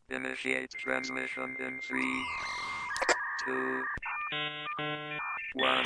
Initiate transmission in 3, 2, 1.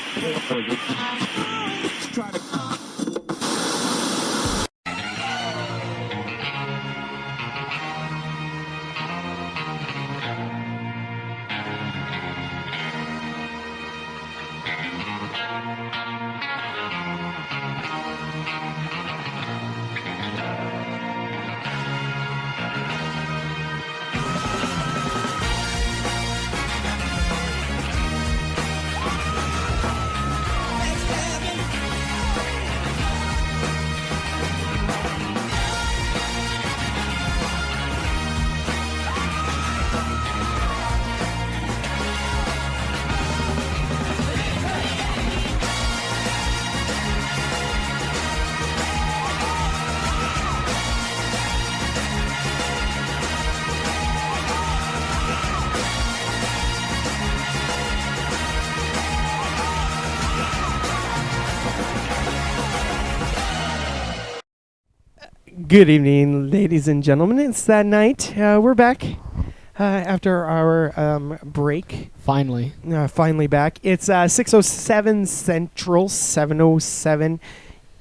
Good evening, ladies and gentlemen. It's that night. We're back after our break. Finally. Finally back. It's 6:07 Central, 7:07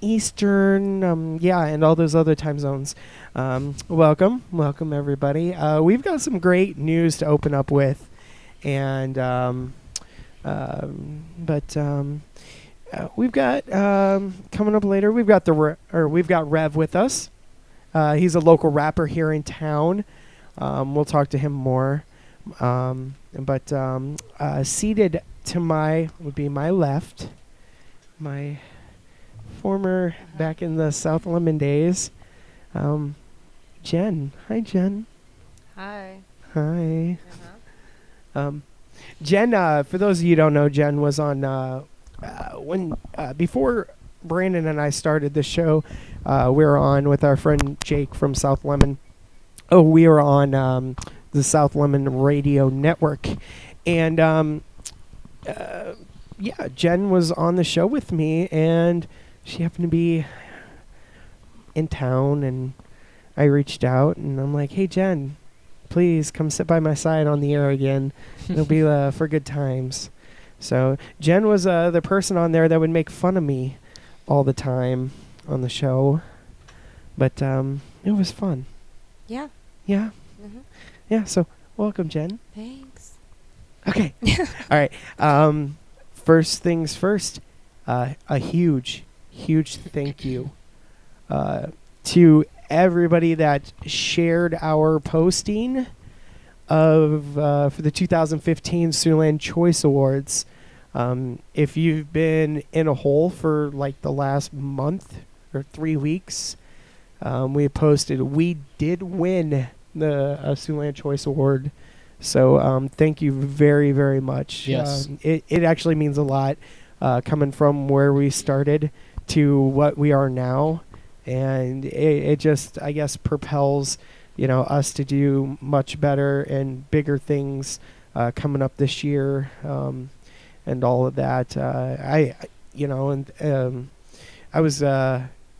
Eastern. And all those other time zones. Welcome everybody. We've got some great news to open up with, and we've got coming up later. We've got we've got Rev with us. He's a local rapper here in town. We'll talk to him more. Seated to my left, my former back in the South Lemon days, Jen. Hi, Jen. Hi. Hi. Jen, for those of you who don't know, Jen was on before Brandon and I started the show. We were on with our friend Jake from South Lemon. We were on the South Lemon Radio Network. And, Jen was on the show with me, and she happened to be in town, and I reached out, and I'm like, hey, Jen, please come sit by my side on the air again. It'll be for good times. So Jen was the person on there that would make fun of me all the time on the show, but it was fun. Yeah. Yeah. Mm-hmm. Yeah. So welcome, Jen. Thanks. Okay. All right. First things first. A huge thank you to everybody that shared our posting of for the 2015 Siouxland Choice Awards. If you've been in a hole for like the last month or 3 weeks, we posted we did win the Siouxland Choice Award. So thank you very, very much. Yes. It actually means a lot coming from where we started to what we are now. And it just, I guess, propels, us to do much better and bigger things coming up this year. And all of that. I was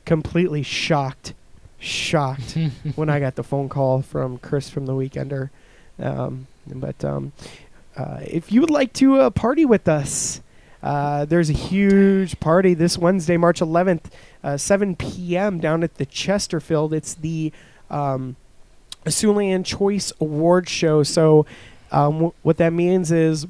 completely shocked when I got the phone call from Chris from The Weekender. If you would like to party with us, there's a huge party this Wednesday, March 11th, 7 p.m. down at the Chesterfield. It's the Siouxland Choice Award Show. So what that means is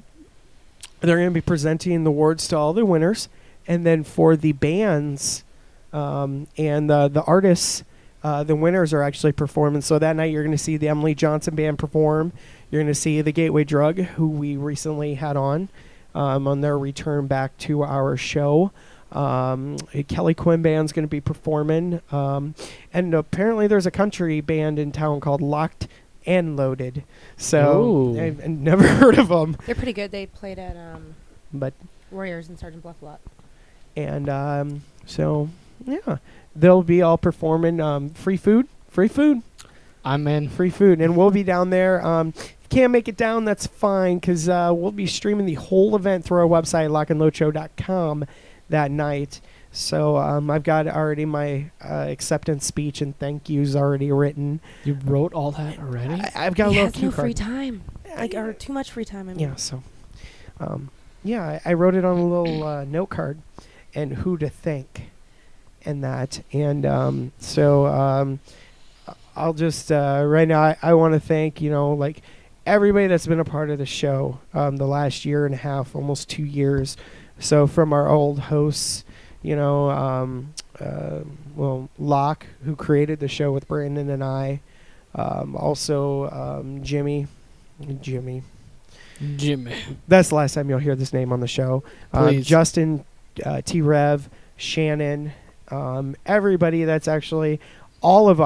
they're going to be presenting the awards to all the winners, and then for the bands and the artists, the winners are actually performing. So that night you're going to see the Emily Johnson Band perform. You're going to see the Gateway Drug, who we recently had on their return back to our show. Kelly Quinn Band's going to be performing. And apparently there's a country band in town called Locked and Loaded. So I've never heard of them. They're pretty good. They played at But Warriors in Sergeant Bluff a lot. And they'll be all performing. Free food. I'm in. Free food. And we'll be down there. If you can't make it down, that's fine, because we'll be streaming the whole event through our website, lockandloadshow.com, that night. So I've got already my acceptance speech and thank yous already written. You wrote all that already? I've got a He little has cue no free card. time, or too much free time. I mean. Yeah, so I wrote it on a little note card and who to thank and that. And I'll just right now I want to thank, like everybody that's been a part of the show the last year and a half, almost 2 years. So from our old hosts, Locke, who created the show with Brandon and I, also Jimmy. That's the last time you'll hear this name on the show. Justin, T-Rev, Shannon, everybody that's actually all of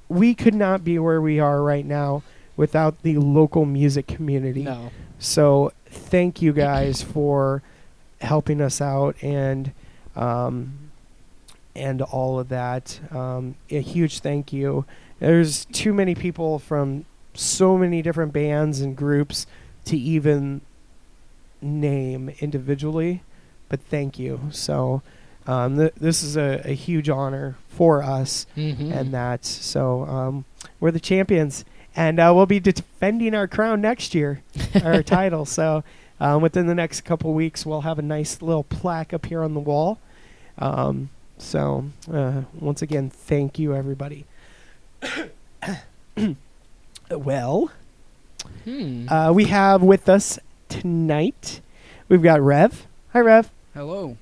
we could not be where we are right now without the local music community. No. So thank you guys for helping us out and all of that. A huge thank you. There's too many people from so many different bands and groups to even name individually, but thank you. So this is a huge honor for us, and that. So we're the champions, and we'll be defending our crown next year, our title. So within the next couple weeks, we'll have a nice little plaque up here on the wall. So once again, thank you, everybody. Well, we have with us tonight, we've got Rev. Hi, Rev. Hello.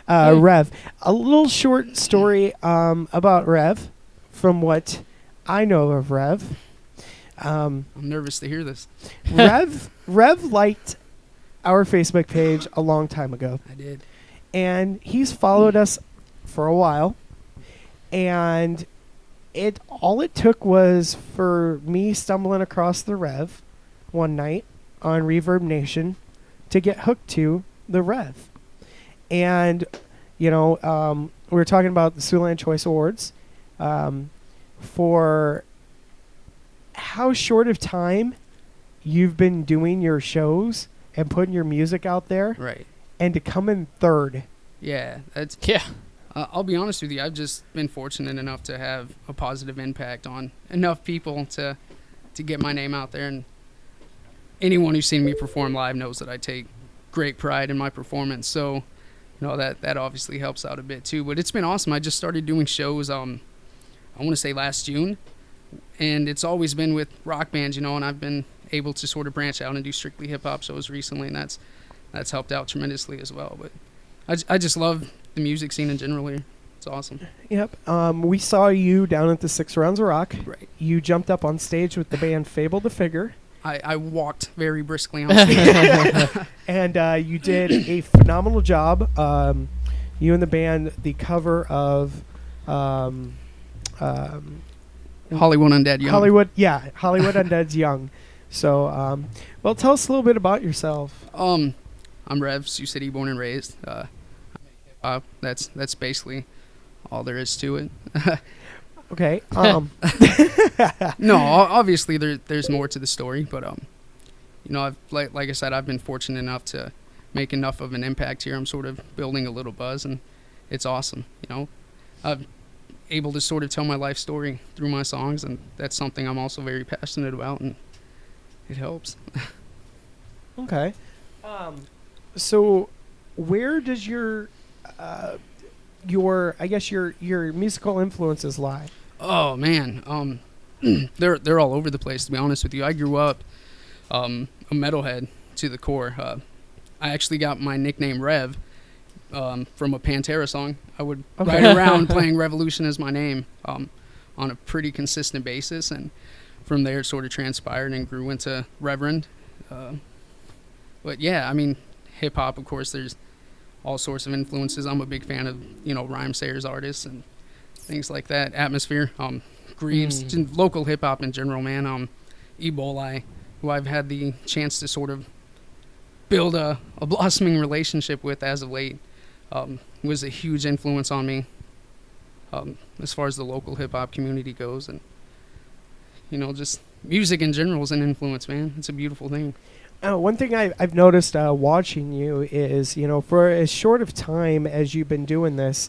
Rev. A little short story about Rev from what I know of Rev. I'm nervous to hear this. Rev liked our Facebook page a long time ago. I did. And he's followed us for a while. And all it took was for me stumbling across the Rev one night on Reverb Nation to get hooked to the Rev. And, we were talking about the Siouxland Choice Awards for how short of time you've been doing your shows and putting your music out there. Right. And to come in third. Yeah. I'll be honest with you. I've just been fortunate enough to have a positive impact on enough people to get my name out there. And anyone who's seen me perform live knows that I take great pride in my performance. So, that obviously helps out a bit too. But it's been awesome. I just started doing shows, I want to say last June. And it's always been with rock bands, and I've been able to sort of branch out and do strictly hip-hop shows recently. And that's helped out tremendously as well. But I just love the music scene in general here. It's awesome. Yep. We saw you down at the 6 Rounds of Rock. Right. You jumped up on stage with the band Fable the Figure. I walked very briskly on stage. And you did a phenomenal job. You and the band, the cover of Hollywood Undead Young. Hollywood Undead's Young. So, well, tell us a little bit about yourself. I'm Rev, Sioux City born and raised. That's basically all there is to it. Okay. No, obviously there's more to the story, but I've like I said, I've been fortunate enough to make enough of an impact here. I'm sort of building a little buzz, and it's awesome. I'm able to sort of tell my life story through my songs, and that's something I'm also very passionate about, and it helps. Okay. So where does your musical influences lie? Oh man, they're all over the place, to be honest with you. I grew up a metalhead to the core. I actually got my nickname Rev from a Pantera song. I would ride around playing Revolution as my name on a pretty consistent basis, and from there it sort of transpired and grew into Reverend. But yeah, I mean, hip hop, of course, there's all sorts of influences. I'm a big fan of, Rhyme Sayers artists and things like that. Atmosphere, Greaves, local hip hop in general, man. Ebola, who I've had the chance to sort of build a blossoming relationship with as of late, was a huge influence on me as far as the local hip hop community goes. And just music in general is an influence, man. It's a beautiful thing. One thing I've noticed watching you is, for as short of time as you've been doing this,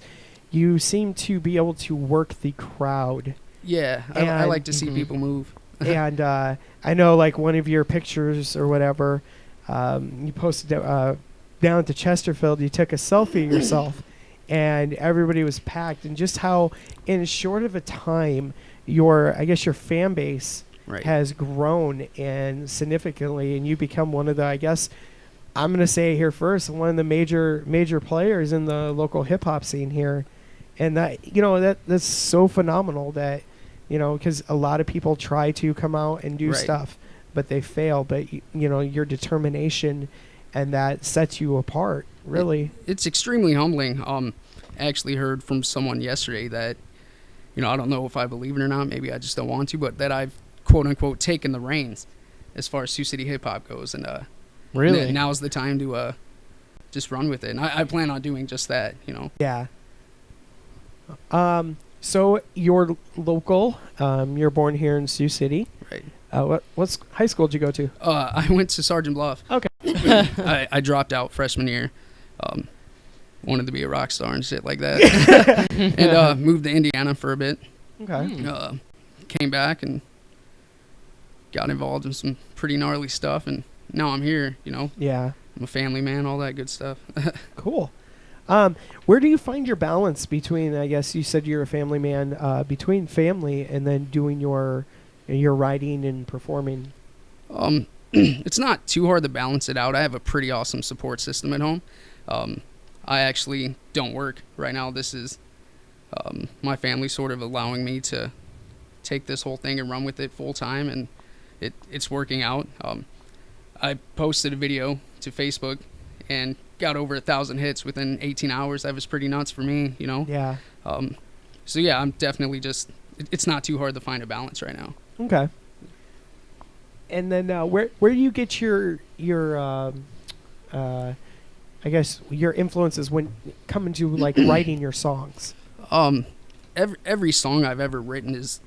you seem to be able to work the crowd. Yeah, I like to see Mhm. people move. And I know, like, one of your pictures or whatever, you posted down to Chesterfield, you took a selfie of yourself, and everybody was packed. And just how, in as short of a time, your fan base Right. has grown and significantly, and you become one of the, I guess, I'm going to say it here first, one of the major players in the local hip hop scene here. And that's so phenomenal that, because a lot of people try to come out and do Right. stuff, but they fail. But, your determination and that sets you apart, really. It's extremely humbling. I actually heard from someone yesterday that, I don't know if I believe it or not, maybe I just don't want to, but that I've quote unquote taken the reins as far as Sioux City hip hop goes, and Really? now's the time to just run with it. And I plan on doing just that. Yeah. So you're local. You're born here in Sioux City. Right. What's high school did you go to? I went to Sergeant Bluff. Okay. I dropped out freshman year. Wanted to be a rock star and shit like that. And moved to Indiana for a bit. Okay. Came back and got involved in some pretty gnarly stuff, and now I'm here. Yeah. I'm a family man, all that good stuff. Cool. Where do you find your balance between, I guess you said you're a family man, between family and then doing your writing and performing? It's not too hard to balance it out. I have a pretty awesome support system at home. I actually don't work right now. This is my family sort of allowing me to take this whole thing and run with it full time, and it's working out. I posted a video to Facebook and got over 1,000 hits within 18 hours. That was pretty nuts for me, Yeah. So yeah, I'm definitely it's not too hard to find a balance right now. Okay. And then where do you get your I guess your influences when coming to like writing your songs? Every song I've ever written is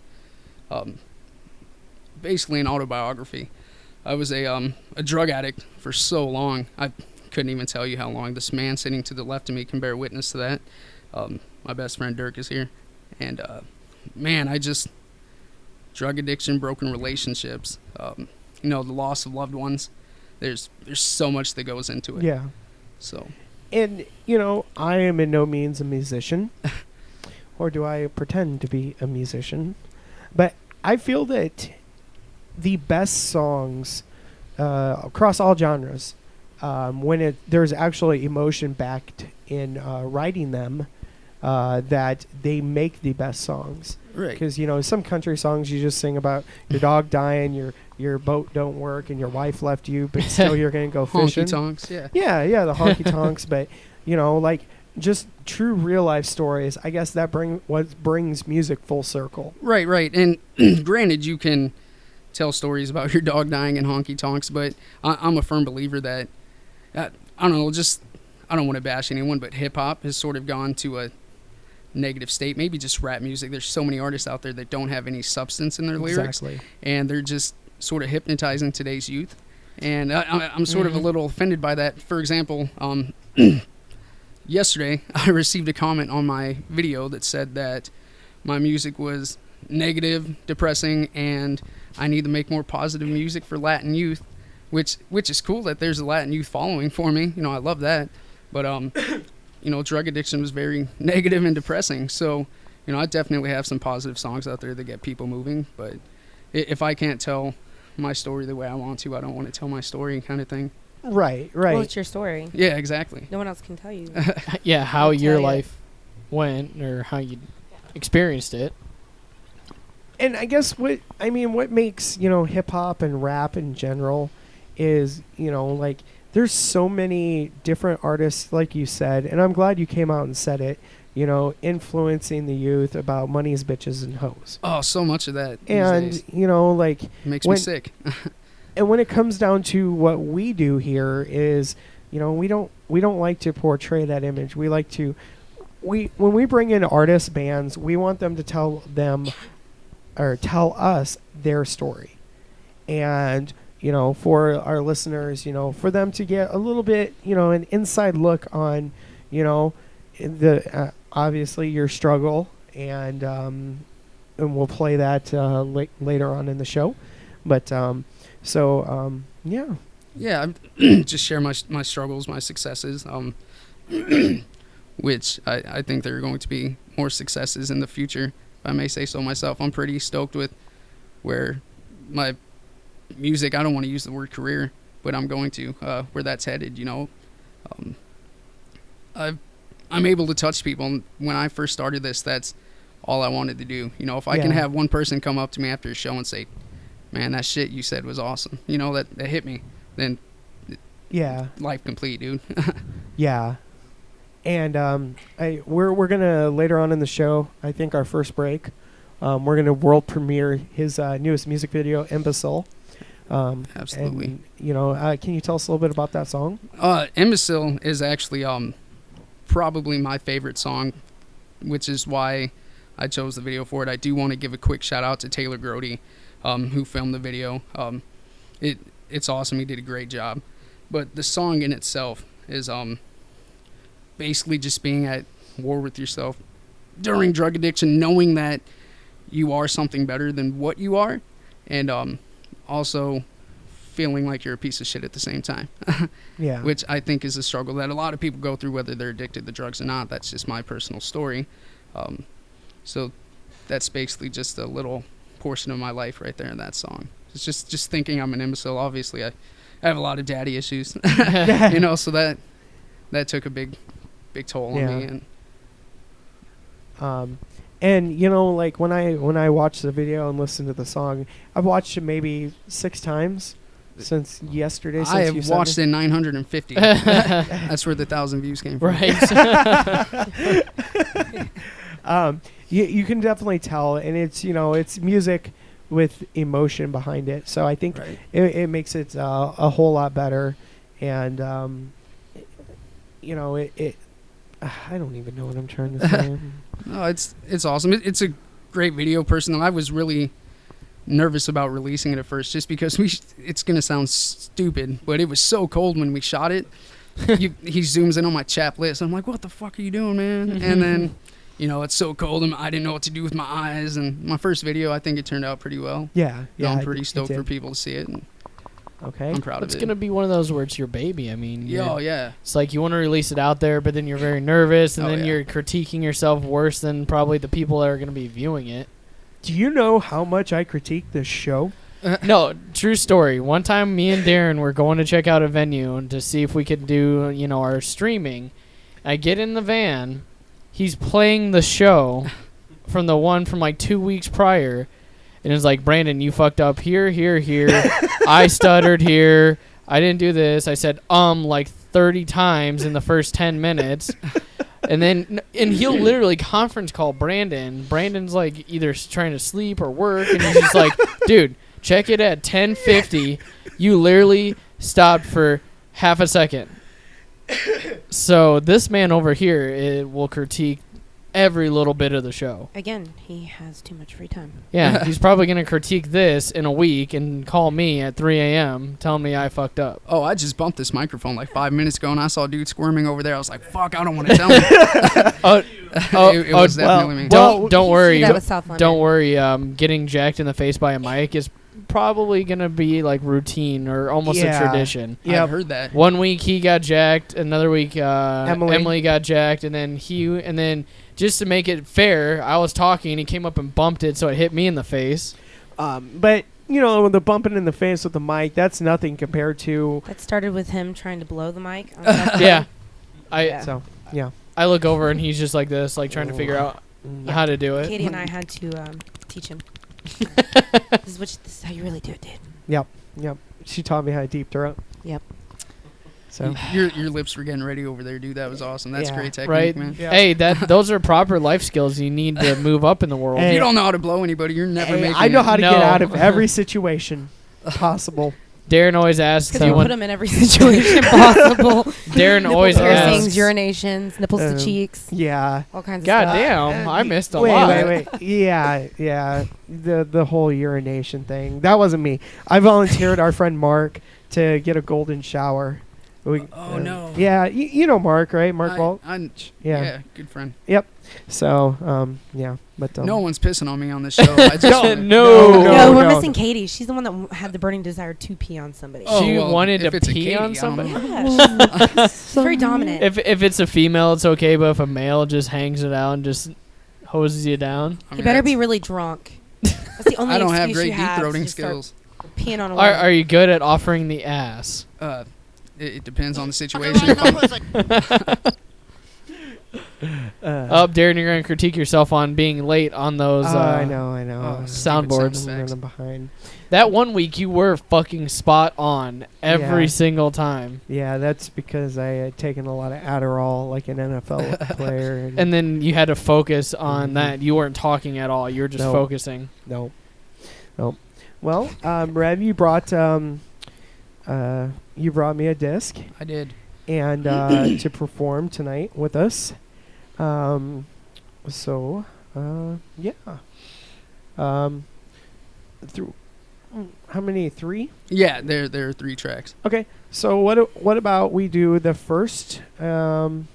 basically an autobiography. I was a drug addict for so long. I couldn't even tell you how long. This man sitting to the left of me can bear witness to that. My best friend Dirk is here. And man, drug addiction, broken relationships, the loss of loved ones. There's so much that goes into it. Yeah. So. And, I am in no means a musician, or do I pretend to be a musician? But I feel that the best songs across all genres, when there's actually emotion backed in writing them, that they make the best songs. Right. Because, some country songs you just sing about your dog dying, your boat don't work, and your wife left you, but still you're going to go fishing. Honky tonks, yeah. Yeah, the honky tonks. But, like just true real life stories, I guess that what brings music full circle. Right. And granted, you can tell stories about your dog dying and honky tonks, but I'm a firm believer that, I don't know, I don't want to bash anyone, but hip hop has sort of gone to a negative state. Maybe just rap music. There's so many artists out there that don't have any substance in their lyrics, and they're just sort of hypnotizing today's youth. And I'm sort of a little offended by that. For example, yesterday I received a comment on my video that said that my music was negative, depressing, and I need to make more positive music for Latin youth, which is cool that there's a Latin youth following for me. I love that. But drug addiction was very negative and depressing. So, I definitely have some positive songs out there that get people moving. But if I can't tell my story the way I want to, I don't want to tell my story, kind of thing. Right. Well, it's your story. Yeah, exactly. No one else can tell you. Yeah, how I'll your tell you. life went or how you experienced it. And I guess what makes, hip hop and rap in general is, like there's so many different artists, like you said, and I'm glad you came out and said it, influencing the youth about money's bitches and hoes. Oh, so much of that these And, days. like It makes me sick. and when it comes down to what we do here is, we don't like to portray that image. We like to when we bring in artists, bands, we want them to tell us their story. And, for our listeners, for them to get a little bit, an inside look on, the obviously your struggle, and we'll play that later on in the show. But yeah. Yeah, just share my struggles, my successes, which I think there are going to be more successes in the future, if I may say so myself. I'm pretty stoked with where my music, I don't want to use the word career, but I'm going to, where that's headed, I'm able to touch people. And when I first started this, that's all I wanted to do. If I can have one person come up to me after a show and say, man, that shit you said was awesome, that hit me, then life complete, dude. Yeah. And we're gonna later on in the show, I think our first break, we're gonna world premiere his newest music video, Imbecile. Absolutely. And, can you tell us a little bit about that song? Imbecile is actually probably my favorite song, which is why I chose the video for it. I do want to give a quick shout out to Taylor Grody, who filmed the video. It's awesome. He did a great job. But the song in itself is basically just being at war with yourself during drug addiction, knowing that you are something better than what you are, and also feeling like you're a piece of shit at the same time. Yeah. Which I think is a struggle that a lot of people go through, whether they're addicted to drugs or not. That's just my personal story. So that's basically just a little portion of my life right there in that song. It's just thinking I'm an imbecile. Obviously, I have a lot of daddy issues, so that took a big toll on me. And like when I watch the video and listen to the song, I've watched it maybe 6 times since yesterday. I have watched it 950. That's where the 1,000 views came from. Right. You can definitely tell, and it's it's music with emotion behind it. So I think it makes it a whole lot better, and I don't even know what I'm trying to say. No, it's awesome. It's a great video. Personally, I was really nervous about releasing it at first, just because it's gonna sound stupid, but it was so cold when we shot it. He zooms in on my chaplet, I'm like, what the fuck are you doing, man? And then it's so cold and I didn't know what to do with my eyes. And my first video, I think it turned out pretty well. Yeah. I'm pretty stoked for people to see it. And okay. I'm proud of it. It's going to be one of those where it's your baby. I mean, yeah. It's like you want to release it out there, but then you're very nervous, and then you're critiquing yourself worse than probably the people that are going to be viewing it. Do you know how much I critique this show? No, true story. One time, me and Darren were going to check out a venue to see if we could do, our streaming. I get in the van. He's playing the show from the one from like 2 weeks prior, and it's like, Brandon, you fucked up here. I stuttered here. I didn't do this. I said like 30 times in the first 10 minutes. And he'll literally conference call Brandon. Brandon's like either trying to sleep or work, and he's just like, dude, check it at 10:50. You literally stopped for half a second. So this man over here will critique every little bit of the show. Again, he has too much free time. Yeah, he's probably going to critique this in a week and call me at 3 a.m. telling me I fucked up. Oh, I just bumped this microphone like 5 minutes ago, and I saw a dude squirming over there. I was like, fuck, I don't want to tell him. It was definitely me. Don't worry. That was South London. Don't worry. Getting jacked in the face by a mic is probably going to be like routine or almost a tradition. Yeah, I've heard that. 1 week he got jacked, another week Emily got jacked, and then just to make it fair, I was talking and he came up and bumped it, so it hit me in the face. But the bumping in the face with the mic, that's nothing compared to. That started with him trying to blow the mic. Yeah. I look over and he's just like this, like trying to figure out how to do it. Katie and I had to teach him. This is how you really do it, dude. Yep. She taught me how to deep throat. Yep. So your lips were getting ready over there, dude. That was awesome. That's great technique, right? Man. Yeah. Hey, those are proper life skills you need to move up in the world. If you don't know how to blow anybody, you're never making it. I know how to get out of every situation possible. Darren always asks Because you we want. put them in every situation possible. Darren Nipple always piercings, asks. urinations, nipples to cheeks, Yeah. all kinds of God stuff. damn, I missed a wait, lot. wait. Yeah. The whole urination thing. That wasn't me. I volunteered our friend Mark to get a golden shower. No. Yeah, you know Mark, right? Mark Walt. Yeah, good friend. So, yeah, but No one's pissing on me on this show. I just No. No, No, we're no. missing Katie. She's the one that had the burning desire to pee on somebody. Oh, She well, wanted if to it's a pee Katie, on I don't somebody? know. Yeah, she's very dominant. If it's a female, it's okay, but if a male just hangs it out and just hoses you down, I You mean, better that's- be really drunk. That's the only I don't have excuse great you deep have throating to start skills. peeing on a are woman. you good at offering the ass? It depends on the situation. If I'm- Darren, you're gonna critique yourself on being late on those. I know. soundboards. Stupid I'm sound running behind. That one week you were fucking spot on every Yeah. single time, Yeah, that's because I had taken a lot of Adderall like an NFL player. and then you had to focus on Mhm. that. You weren't talking at all. You were just No. focusing. Nope. Well, Rev, you brought me a disc I did. and to perform tonight with us. Yeah. Through how many? 3? Yeah, there are 3 tracks. Okay. So what about we do the first 2,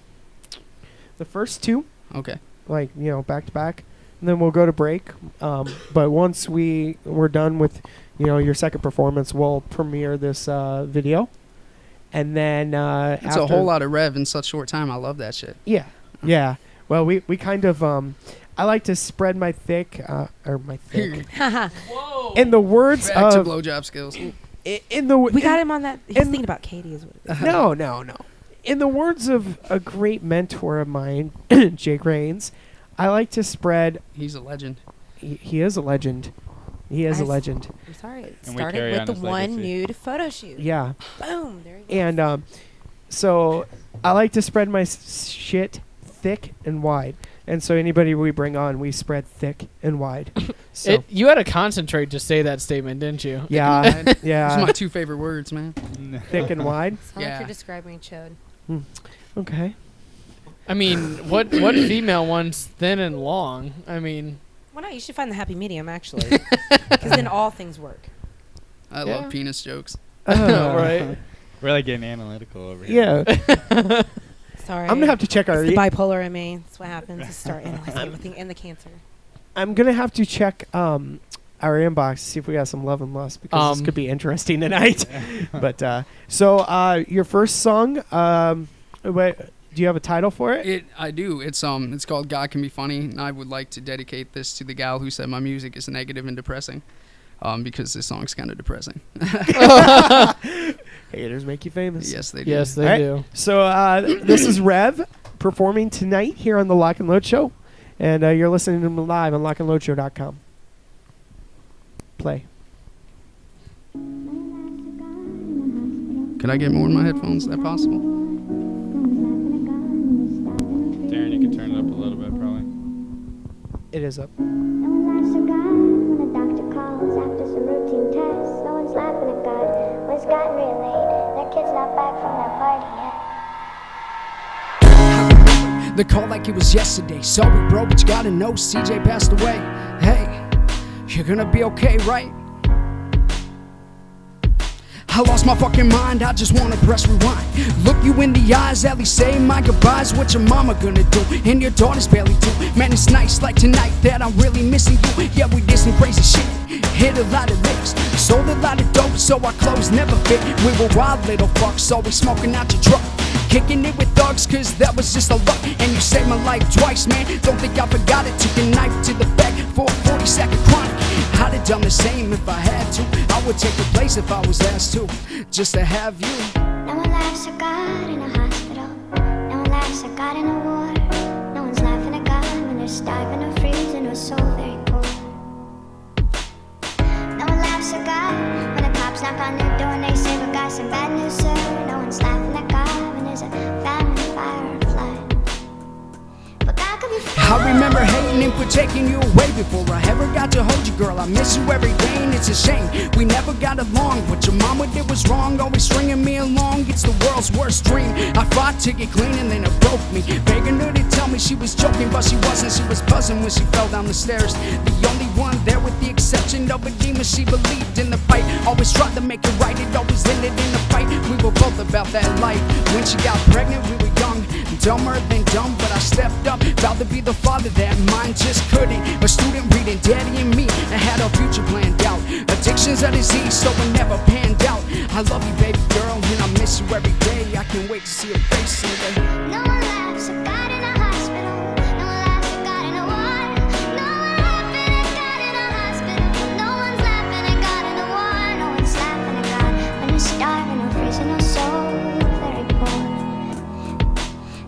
Okay. like back to back, and then we'll go to break. But once we're done with your second performance, we'll premiere this video, and then It's after, a whole lot of rev in such short time. I love that shit. Yeah. Well, we kind of I like to spread my thick. Haha. Whoa! In the words Back to of blowjob skills. in the We got him on that. He's and- thinking about Katie. Is what it is. No. In the words of a great mentor of mine, Jake Rains, I like to spread. He's a legend. He is a legend. He is a I s- legend. I'm sorry. It And we started carry with on the his one legacy. nude photo shoot. Yeah. Boom. There you go. And so I like to spread my shit thick and wide. And so anybody we bring on, we spread thick and wide. So You had to concentrate to say that statement, didn't you? yeah, Those are yeah, my 2 favorite words, man. thick and wide. Sound like Yeah. you're describing Chode. Okay. I mean, what female wants thin and long? I mean, Well, no, you should find the happy medium actually, because then all things work. I Yeah. love penis jokes. right? We're like getting analytical over here. Yeah. Sorry. I'm gonna have to check our. It's the bipolar in me. That's what happens. To start analyzing everything and the cancer. I'm gonna have to check our inbox to see if we got some love and lust because this could be interesting tonight. But so your first song, wait, do you have a title for it? I do. It's called God Can Be Funny, and I would like to dedicate this to the gal who said my music is negative and depressing. Because this song's kind of depressing. Haters make you famous. Yes, they do. Yes, they All right. do. So this is Rev performing tonight here on the Lock and Load Show, and you're listening to him live on lockandloadshow.com. Play. Could I get more in my headphones? Is that possible? Darren, you can turn it up a little bit, probably. It is up. No one likes a guy when the doctor calls after some routine tests. No one's laughing at God when it's gotten real late. That kid's not back from that party yet. The call like it was yesterday. Sorry, bro, but you gotta know CJ passed away. Hey, you're gonna be okay, right? I lost my fucking mind, I just wanna press rewind. Look you in the eyes, at least say my goodbyes. What your mama gonna do, and your daughter's barely two. Man, it's nights like tonight that I'm really missing you. Yeah, we did some crazy shit, hit a lot of licks, sold a lot of dope, so our clothes never fit. We were wild little fucks, always smoking out your truck, kicking it with thugs, cause that was just a luck. And you saved my life twice, man, don't think I forgot it. Took a knife to the back for a 40-second chronic. I'd have done the same if I had to. I would take your place if I was asked to, just to have you. No one laughs at God in a hospital. No one laughs at God in a war. No one's laughing at God when they're starving or freezing or so very poor. No one laughs at God when the cops knock on their door and they say we got some bad news, sir. No one's laughing at God when there's a famine, fire, or flood. But God could be I remember hating and for taking you away before I ever got to hold you, girl. I miss you every day, and it's a shame we never got along. What your mama did was wrong, always stringing me along. It's the world's worst dream. I fought to get clean and then it broke me. Begging her to tell me she was joking, but she wasn't. She was buzzing when she fell down the stairs. The only one there, with the exception of a demon, she believed in the fight. Always tried to make it right, it always ended in a fight. We were both about that life. When she got pregnant, we were young, dumber than dumb, but I stepped up, vowed to be the father that mine just couldn't. A student reading Daddy and Me, and had our future planned out. Addiction's a disease, so it never panned out. I love you, baby girl, and I miss you every day. I can't wait to see your face someday. No one laughs at God in a hospital. No one laughs at God in a war. No one laughing at God in a hospital. No one's laughing at God in a war. No one's laughing at God when he's starving or freezing or so very poor.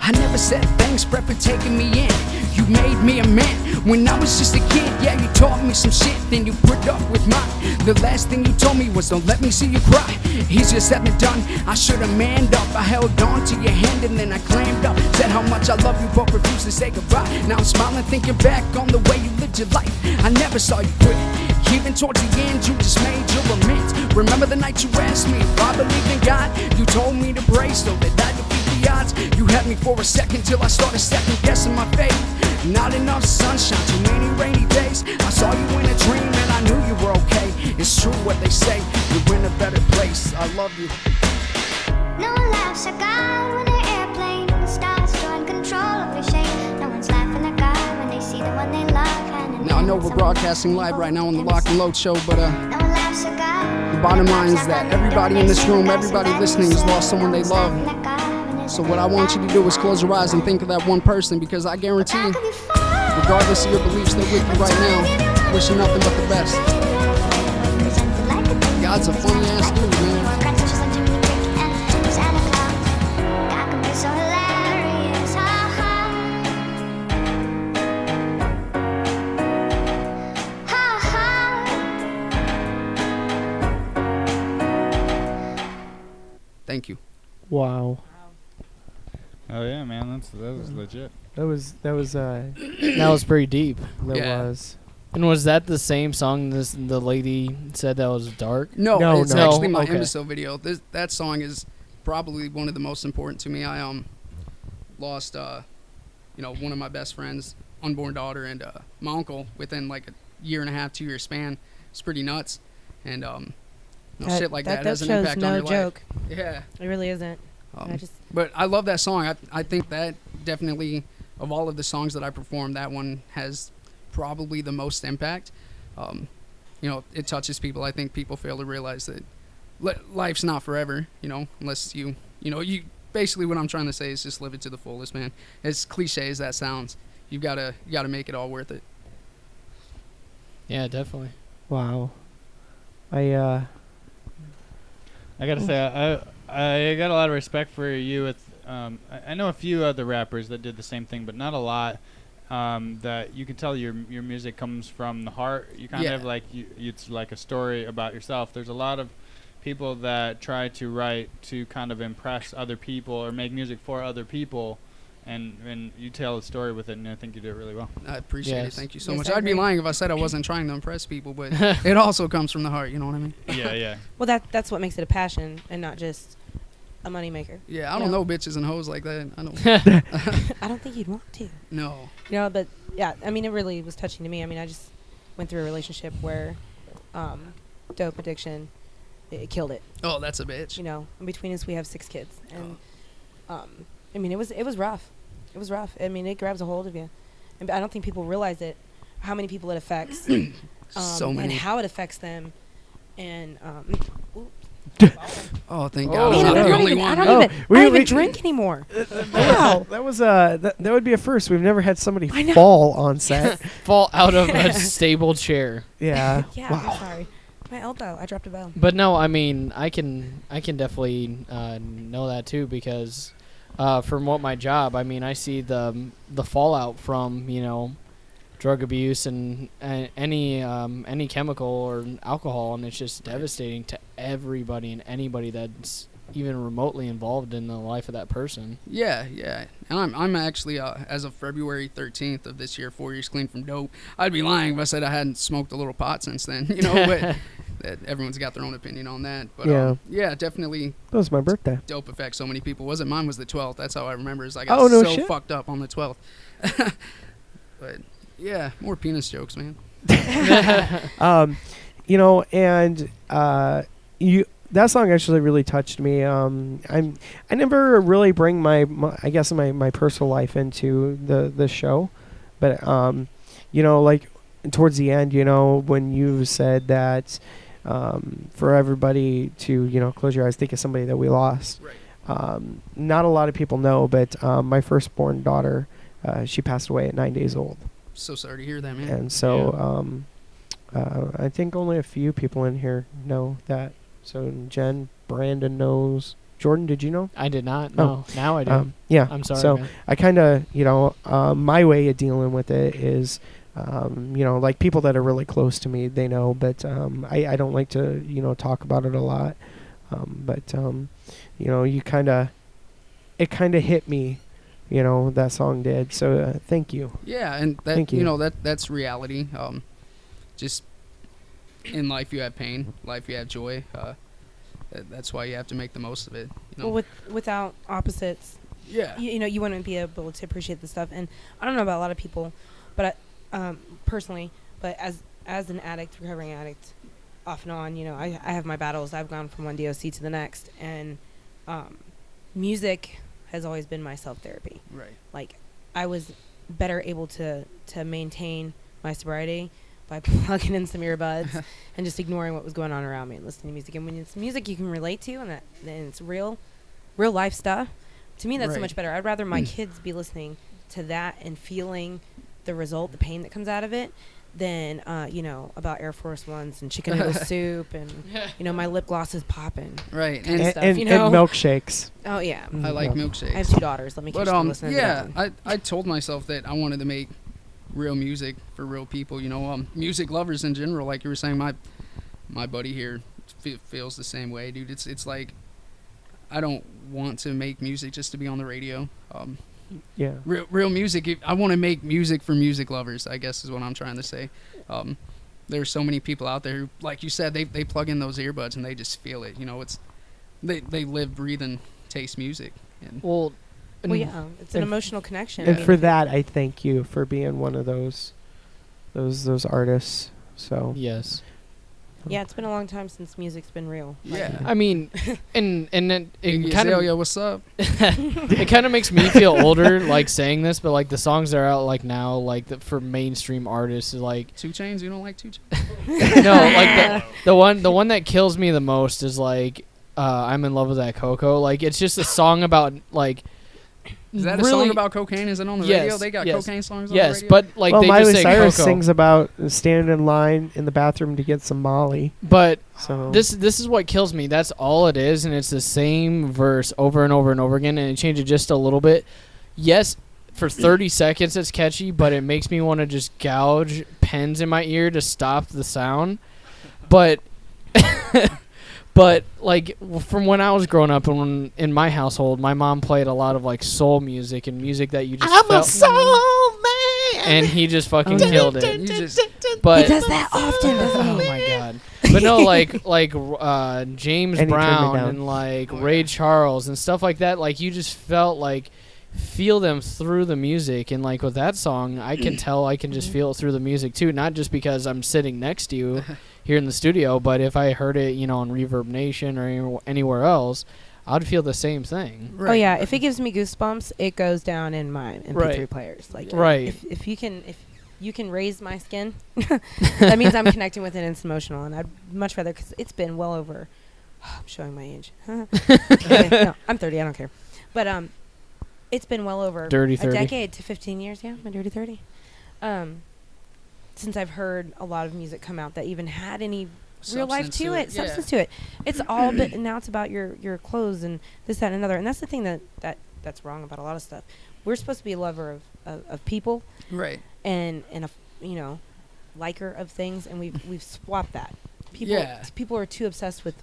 I never said thanks, Brett, for taking me in. You made me a man when I was just a kid. Yeah, you taught me some shit, then you put up with mine. The last thing you told me was don't let me see you cry. Easier said than done, I should've manned up. I held on to your hand and then I clammed up. Said how much I love you but refused to say goodbye. Now I'm smiling thinking back on the way you lived your life. I never saw you quit. Even towards the end, you just made your amends. Remember the night you asked me if I believed in God? You told me to pray so that I defeat the odds. You had me for a second till I started second guessing my faith. Not enough sunshine, too many rainy days. I saw you in a dream and I knew you were okay. It's true what they say, you're in a better place. I love you. No one laughs at God when their airplane starts drawing control of your shape. No one's laughing at God when they see the one they love. Now I know we're broadcasting live right now on the Lock and Load show, but No one laughs at God. the bottom line is that everybody in this room, everybody listening has lost someone they love. So what I want you to do is close your eyes and think of that one person, because I guarantee, regardless of your beliefs, they're with you right now, wishing nothing but the best. God's a funny ass dude, man. Thank you. Wow. Oh yeah, man, that was legit. That was That was pretty deep. that Yeah. was. And was that the same song the lady said that was dark? No, No, it's no. actually my Okay. imbecile video. That song is probably one of the most important to me. I lost one of my best friends, unborn daughter, and my uncle within like a year and a half, 2 year span. It's pretty nuts, and shit like that has an show's impact no on your joke. life. Yeah. It really isn't. I just But I love that song. I think that definitely, of all of the songs that I performed, that one has probably the most impact. It touches people. I think people fail to realize that life's not forever, unless you basically what I'm trying to say is just live it to the fullest, man. As cliche as that sounds, you gotta make it all worth it. Yeah, definitely. Wow. I gotta say, I got a lot of respect for you. With I know a few other rappers that did the same thing, but not a lot. That you can tell your music comes from the heart. You kind of like it's like a story about yourself. There's a lot of people that try to write to kind of impress other people or make music for other people, and you tell a story with it, and I think you do it really well. I appreciate it. Yes. Thank you so Yes, much. I I'd be agree. lying if I said I wasn't trying to impress people, but it also comes from the heart. You know what I mean? Yeah. well, that's what makes it a passion and not just a moneymaker. Yeah, I You don't know? know bitches and hoes like that. I don't. I don't think you'd want to. No. But yeah, I mean, it really was touching to me. I mean, I just went through a relationship where dope addiction, it killed it. Oh, that's a bitch. And between us, we have 6 kids, and I mean, it was rough. It was rough. I mean, it grabs a hold of you, and I don't think people realize it, how many people it affects, So and many. how it affects them, and Oh, thank Oh, God. man, I'm not I the don't only even, one. I don't Oh, even, we- I don't even we- drink anymore. Wow. That was that would be a first. We've never had somebody I know. fall on set. Fall out of a stable chair. Yeah. Yeah, Wow. I'm sorry. My elbow. I dropped a bell. But no, I mean, I can definitely know that too, because from what my job, I mean, I see the fallout from drug abuse and any chemical or alcohol, and it's just devastating to everybody and anybody that's even remotely involved in the life of that person. Yeah, yeah. And I'm actually, as of February 13th of this year, 4 years clean from dope. I'd be lying if I said I hadn't smoked a little pot since then. You know, but that everyone's got their own opinion on that. But yeah, definitely. That was my birthday. Dope affects so many people. Wasn't mine was the 12th. That's how I remember. Is I got No so shit. fucked up on the 12th. But yeah, more penis jokes, man. You know, and that song actually really touched me. I never really bring my I guess my personal life into the show, but you know, like towards the end, you know, when you said that for everybody to, you know, close your eyes, think of somebody that we lost. Right. Not a lot of people know, but my firstborn daughter, she passed away at 9 days old. So sorry to hear that, man. And so I think only a few people in here know that. So Jen, Brandon knows. Jordan, did you know? I did not. Oh. No, now I do. Yeah. I'm sorry. So man. I kind of, you know, my way of dealing with it is, you know, like people that are really close to me, they know, but I don't like to, you know, talk about it a lot. But you know, it kind of hit me. You know, that song did. So thank you. Yeah, and that Thank you. you know that's reality. Just in life you have pain, life you have joy. That's why you have to make the most of it. You know? Well, without opposites, yeah. you know, you wouldn't be able to appreciate the stuff. And I don't know about a lot of people, but personally, but as an addict, recovering addict, off and on, you know, I have my battles. I've gone from one DOC to the next, and music has always been my self-therapy. Right. Like, I was better able to maintain my sobriety by plugging in some earbuds and just ignoring what was going on around me and listening to music. And when it's music you can relate to and it's real life stuff, to me that's so Right. much better. I'd rather my kids be listening to that and feeling the result, the pain that comes out of it, than you know, about Air Force Ones and chicken noodle soup and you know, my lip gloss is popping. Right. Kind And of stuff, you know? And milkshakes. Oh yeah. I like milkshakes. I have 2 daughters. Let me catch But them listening to yeah, that one. I told myself that I wanted to make real music for real people. You know, music lovers in general. Like you were saying, my buddy here feels the same way, dude. It's like I don't want to make music just to be on the radio. Yeah. Real music. I want to make music for music lovers, I guess is what I'm trying to say. There's so many people out there who, like you said, they plug in those earbuds and they just feel it. You know, they live, breathe, and taste music. And Well, yeah, it's an and- emotional connection. And for that, I thank you for being one of those artists. So yes. yeah, it's been a long time since music's been real. Like, yeah. I mean, and then Iggy it kind of Azalea, what's up? it kind of makes me feel older, like saying this, but like the songs that are out like now, like for mainstream artists, is like 2 Chainz? You don't like 2 Chainz? no, like the one that kills me the most is like I'm in love with that Coco. Like it's just a song about like. Is that a really, song about cocaine? Is it on the Yes, radio? They got yes. cocaine songs on Yes, the radio? but like well, they Miley just say Cyrus Coco. sings about standing in line in the bathroom to get some Molly. But So this is what kills me. That's all it is, and it's the same verse over and over and over again, and it changes just a little bit. Yes, for 30 seconds it's catchy, but it makes me want to just gouge pens in my ear to stop the sound. But but like from when I was growing up and when in my household, my mom played a lot of like soul music and music that you just felt. soul man. And he just fucking Oh, killed it. You just, But he does that often, doesn't oh he? my god! But no, like James And he turned me Brown down. and like Oh, Ray yeah. Charles and stuff like that. Like you just felt like feel them through the music, and like with that song, I can tell I can just feel it through the music too. Not just because I'm sitting next to you here in the studio, but if I heard it, you know, on Reverb Nation or anywhere else, I'd feel the same thing. Oh yeah, if it gives me goosebumps, it goes down in my MP3 Right. players. Like Right. if you can raise my skin, that means I'm connecting with it and it's emotional. And I'd much rather, because it's been well over. I'm showing my age. Okay, no, I'm 30. I don't care. But it's been well over Dirty a 30. decade to 15 years. Yeah, my dirty 30. Since I've heard a lot of music come out that even had any real life Substance to it, yeah. substance to it. It's all but now it's about your clothes and this, that, and another. And that's the thing that's wrong about a lot of stuff. We're supposed to be a lover of people Right. and a liker of things, and we've swapped that. People are too obsessed with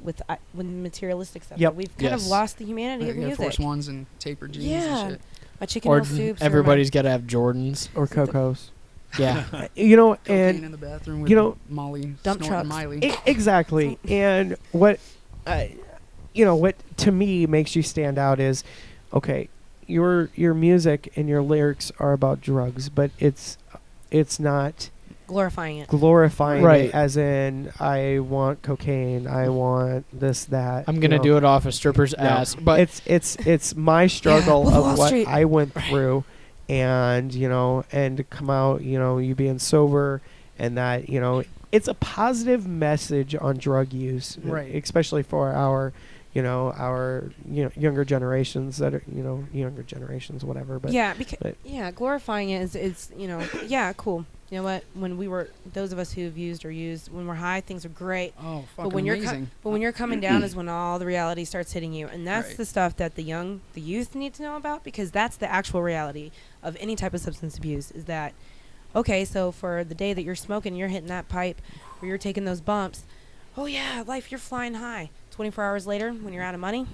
materialistic stuff. Yep. We've kind of Yes. lost the humanity of Air music. Force Ones and tapered jeans Yeah. and shit. My chicken Or noodle soups. everybody's got to have Jordans. Or Cocos. Yeah. You know, Cocaine and in the bathroom with you know, Molly dump snorting trucks. Miley. Exactly. And what, what to me makes you stand out is, okay, your music and your lyrics are about drugs, but it's not glorifying it. glorifying Right. it as in I want cocaine, I want this, that. I'm gonna do it off a stripper's No. ass, but it's my struggle Wolf of of Wall what Street. I went through, and and to come out, you being sober, and that it's a positive message on drug use, Right. especially for our younger generations that are younger generations, whatever. But Yeah, but- glorifying it is cool. You know what? When we were those of us who've used when we're high, things are great. Oh, fucking But when amazing. you're coming down is when all the reality starts hitting you, and that's Right. the stuff that the youth need to know about, because that's the actual reality of any type of substance abuse. Is that okay? So for the day that you're smoking, you're hitting that pipe, or you're taking those bumps. Oh yeah, life, you're flying high. 24 hours later, when you're out of money,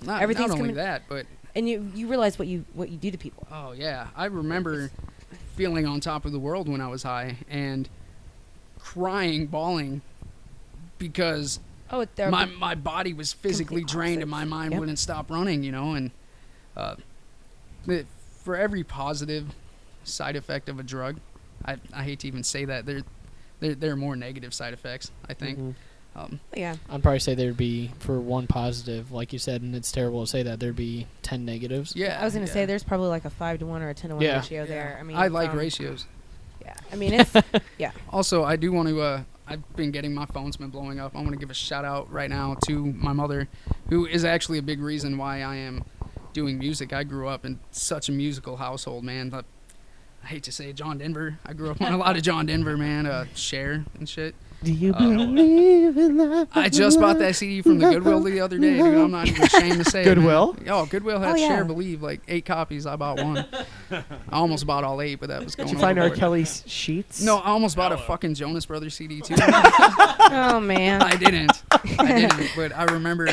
not everything's only coming- that, but and you realize what you do to people. oh yeah, I remember feeling on top of the world when I was high and crying, bawling because Oh, my body was physically Complete drained and my opposites. mind Yep. wouldn't stop running, and for every positive side effect of a drug, I hate to even say that there are more negative side effects, I think. Mhm. yeah. I'd probably say there'd be, for one positive, like you said, and it's terrible to say that, there'd be 10 negatives. Yeah, I was gonna yeah. say there's probably like a 5-to-1 or a 10-to-1 Yeah. ratio there. I mean, I like from- ratios. Yeah, I mean it's Also, I do want to. I've been getting my phone's been blowing up. I want to give a shout out right now to my mother, who is actually a big reason why I am doing music. I grew up in such a musical household, man. But I hate to say it, John Denver. I grew up on a lot of John Denver, man. Cher and shit. Do you believe in life? I just bought that CD from the Goodwill the other day, dude. I'm not even ashamed to say Goodwill? it. Man. Oh, Goodwill had Oh, yeah. Cher Believe, like 8 copies. I bought one. I almost bought all 8, but that was going Did you find R. overboard. Kelly's sheets? No, I almost bought a fucking Jonas Brothers CD too. oh man. I didn't, but I remember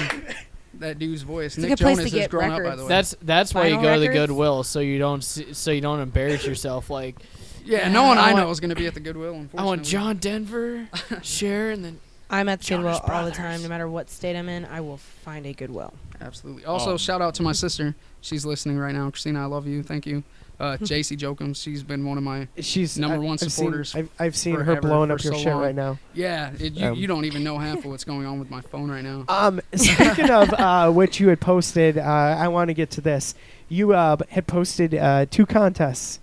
that dude's voice. It's a Nick good place Jonas to is get grown up, by records. the way. That's why you Vinyl go to the records? Goodwill, so you don't embarrass yourself. Like, Yeah, no one I I know want- is going to be at the Goodwill, unfortunately. I want John Denver, Cher, and then I'm at the Goodwill Jonas all the Brothers. time. No matter what state I'm in, I will find a Goodwill. Absolutely. Also, shout out to my sister. She's listening right now. Christina, I love you. Thank you. JC Jokums, she's been one of my... She's Number one I've seen- supporters I've seen her forever, blowing up for your so shit long. right now. Yeah, Um, you don't even know half of what's going on with my phone right now. Speaking of what you had posted, I want to get to this. You had posted 2 contests.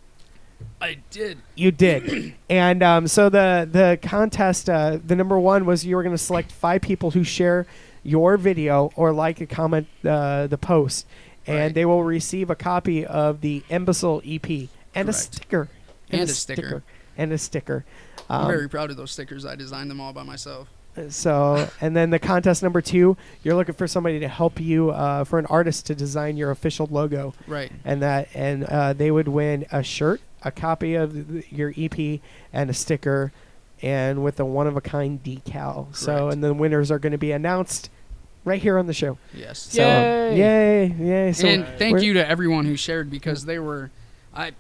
I did. You did. And so the contest, the number 1 was you were going to select 5 people who share your video or like and comment the post. And Right. they will receive a copy of the Imbecile EP and a Correct. sticker. And a sticker. And a sticker. I'm very proud of those stickers. I designed them all by myself. So, and then the contest number 2, you're looking for somebody to help you, for an artist to design your official logo. Right. And they would win a shirt, a copy of your EP, and a sticker, and with a one-of-a-kind decal. So, Correct. and the winners are going to be announced right here on the show. Yes. So, Yay. yay. So And thank we're- you to everyone who shared, because they were... I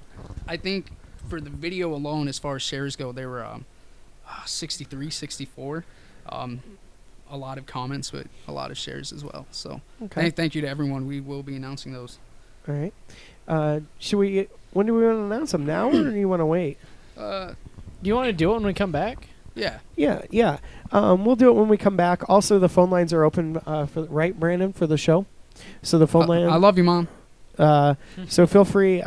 think for the video alone, as far as shares go, they were 63, 64. A lot of comments, but a lot of shares as well. So Okay. thank you to everyone. We will be announcing those. All right. Should we? When do we want to announce them? Now, or do you want to wait? do you want to do it when we come back? Yeah. Yeah. We'll do it when we come back. Also, the phone lines are open right, Brandon, for the show. So the phone line. I love you, Mom. So feel free.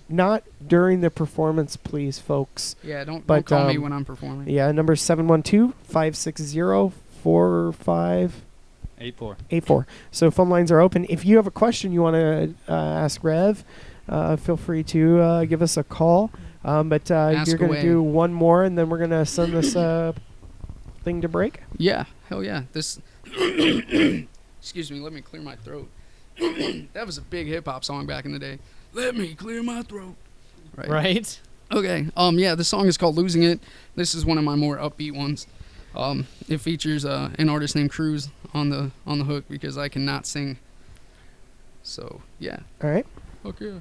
Not during the performance, please, folks. Yeah, don't But, call me when I'm performing. Yeah, number 712-560-4584. 8-4. So phone lines are open. If you have a question you want to ask Rev, feel free to give us a call. But Ask you're going to away. do one more, and then we're going to send this thing to break. Yeah, hell yeah. This... Excuse me, let me clear my throat. That was a big hip-hop song back in the day. Let me clear my throat. Right? Okay. Yeah, the song is called Losing It. This is one of my more upbeat ones. It features an artist named Cruz on the hook because I cannot sing. So yeah. All right. Okay.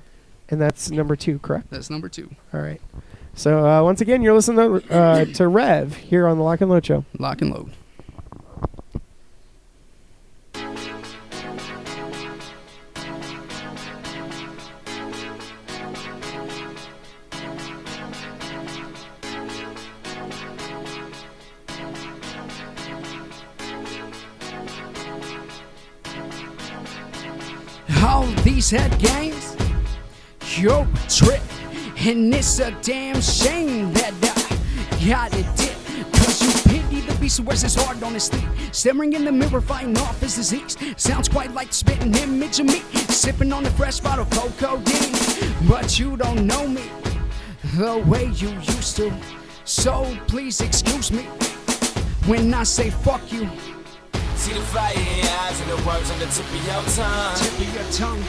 And that's number 2, correct? That's number 2. All right. So once again, you're listening to Rev here on the Lock and Load Show. Lock and load. All these head games, you're a trip. And it's a damn shame that I got it did. Cause you pity the beast who wears his heart on his sleeve. Staring in the mirror, fighting off his disease. Sounds quite like the spitting image of me. Sipping on the fresh bottle of codeine. But you don't know me the way you used to. So please excuse me when I say fuck you. See the fire in your eyes and the words on the tip of your tongue. Tip of your tongue.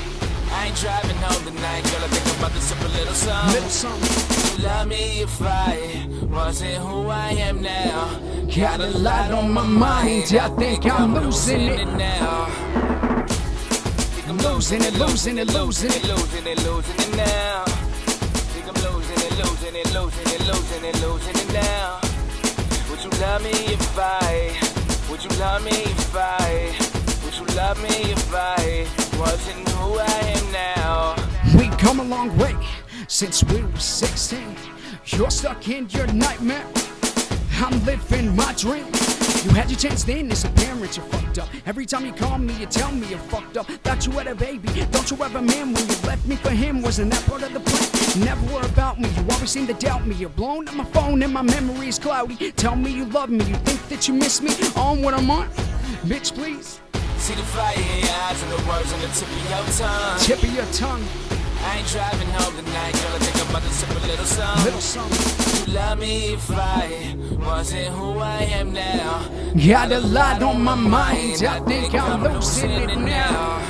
I ain't driving home tonight, girl. I think I'm about to sip a little something. Little something. You love me if I wasn't who I am now. Got a lot on my mind. I think I'm losing it now. Think I'm losing it, losing it, losing it, losing it, losing it now. Think I'm losing it, losing it, losing it, losing it, losing it now. Would you love me if I? Would you love me if I? Would you love me if I wasn't who I am now? We come a long way since we were 16. You're stuck in your nightmare. I'm living my dream. You had your chance then, as a parent, you're fucked up. Every time you call me, you tell me you're fucked up. Thought you had a baby, don't you have a man? When you left me for him, wasn't that part of the plan? Never were about me, you always seem to doubt me. You're blown up my phone and my memory is cloudy. Tell me you love me, you think that you miss me. On what I'm on, bitch please. See the fire in your eyes and the words on the tip of your tongue. Tip of your tongue. I ain't driving home tonight, girl. I think I'm about to sip a little something. Little something. You love me if I wasn't who I am now. Got a lot on my mind. I think I'm losing it now.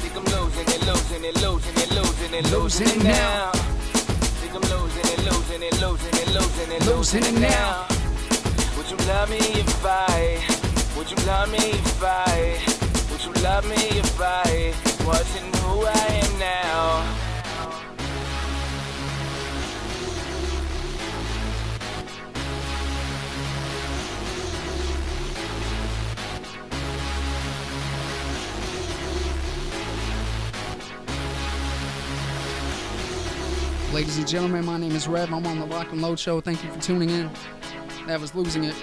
Think I'm losing it, losing it, losing it, losing it, losing it now. Think I'm losing it, losing it, losing it, losing it, losing it now. Would you love me if I? Would you love me if I? Would you love me if I wasn't who I am now? Ladies and gentlemen, my name is Rev. I'm on the Lock and Load Show. Thank you for tuning in. That was Losing It.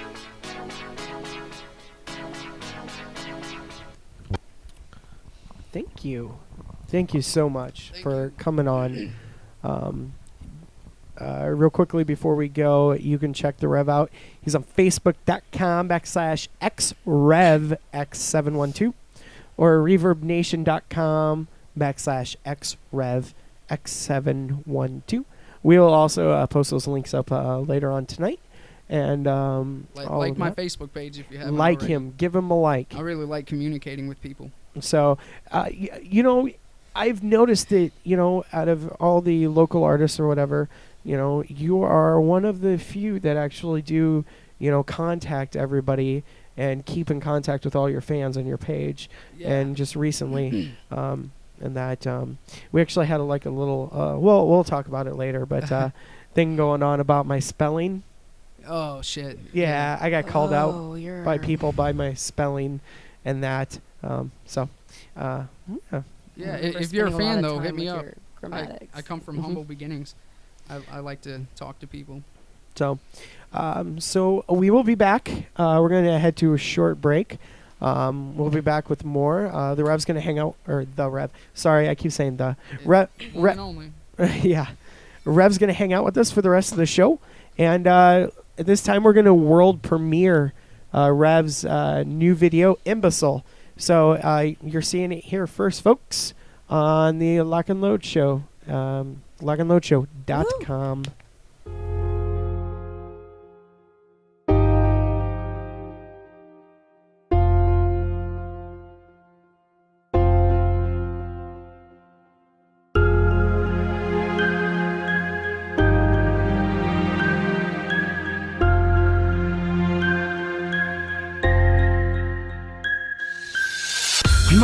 Thank you. Thank you so much for coming on. Real quickly before we go, you can check the Rev out. He's on Facebook.com/XRevX712 or ReverbNation.com/XRevX712. We'll also post those links up later on tonight. And Like my Facebook page if you haven't like already. him. Give him a like. I really like communicating with people. So, you know, I've noticed that, you know, out of all the local artists or whatever, you know, you are one of the few that actually do, you know, contact everybody and keep in contact with all your fans on your page. Yeah. And just recently, and that we actually had a little, we'll talk about it later, but thing going on about my spelling. Oh, shit. Yeah, I got called out you're by people by my spelling and that. Yeah. Yeah, We're if you're a spending lot fan, of though, hit time me with up. your grammatics. I come from humble beginnings. I like to talk to people. So we will be back. We're going to head to a short break. We'll be back with more. The Rev's going to hang out, or the Rev. Sorry, I keep saying the. One and only. Yeah. Rev's going to hang out with us for the rest of the show. And at this time, we're going to world premiere Rev's new video, Imbecile. So you're seeing it here first, folks, on the Lock and Load Show, lockandloadshow.com.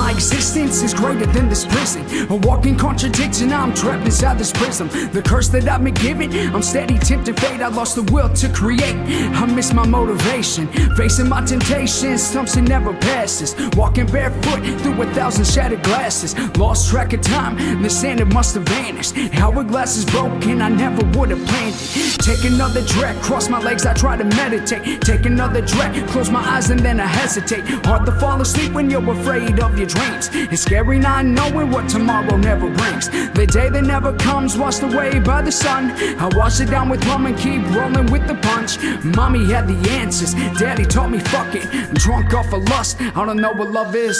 My existence is greater than this prison. A walking contradiction, I'm trapped inside this prism. The curse that I've been given, I'm steady tempting fate. I lost the will to create, I miss my motivation. Facing my temptations, something never passes. Walking barefoot through 1,000 shattered glasses. Lost track of time, the sand it must have vanished. Hourglass is broken, I never would have planned it. Take another track, cross my legs, I try to meditate. Take another track, close my eyes and then I hesitate. Hard to fall asleep when you're afraid of your dreams. It's scary not knowing what tomorrow never brings. The day that never comes, washed away by the sun. I wash it down with rum and keep rolling with the punch. Mommy had the answers, daddy taught me fuck it. I'm drunk off of lust, I don't know what love is.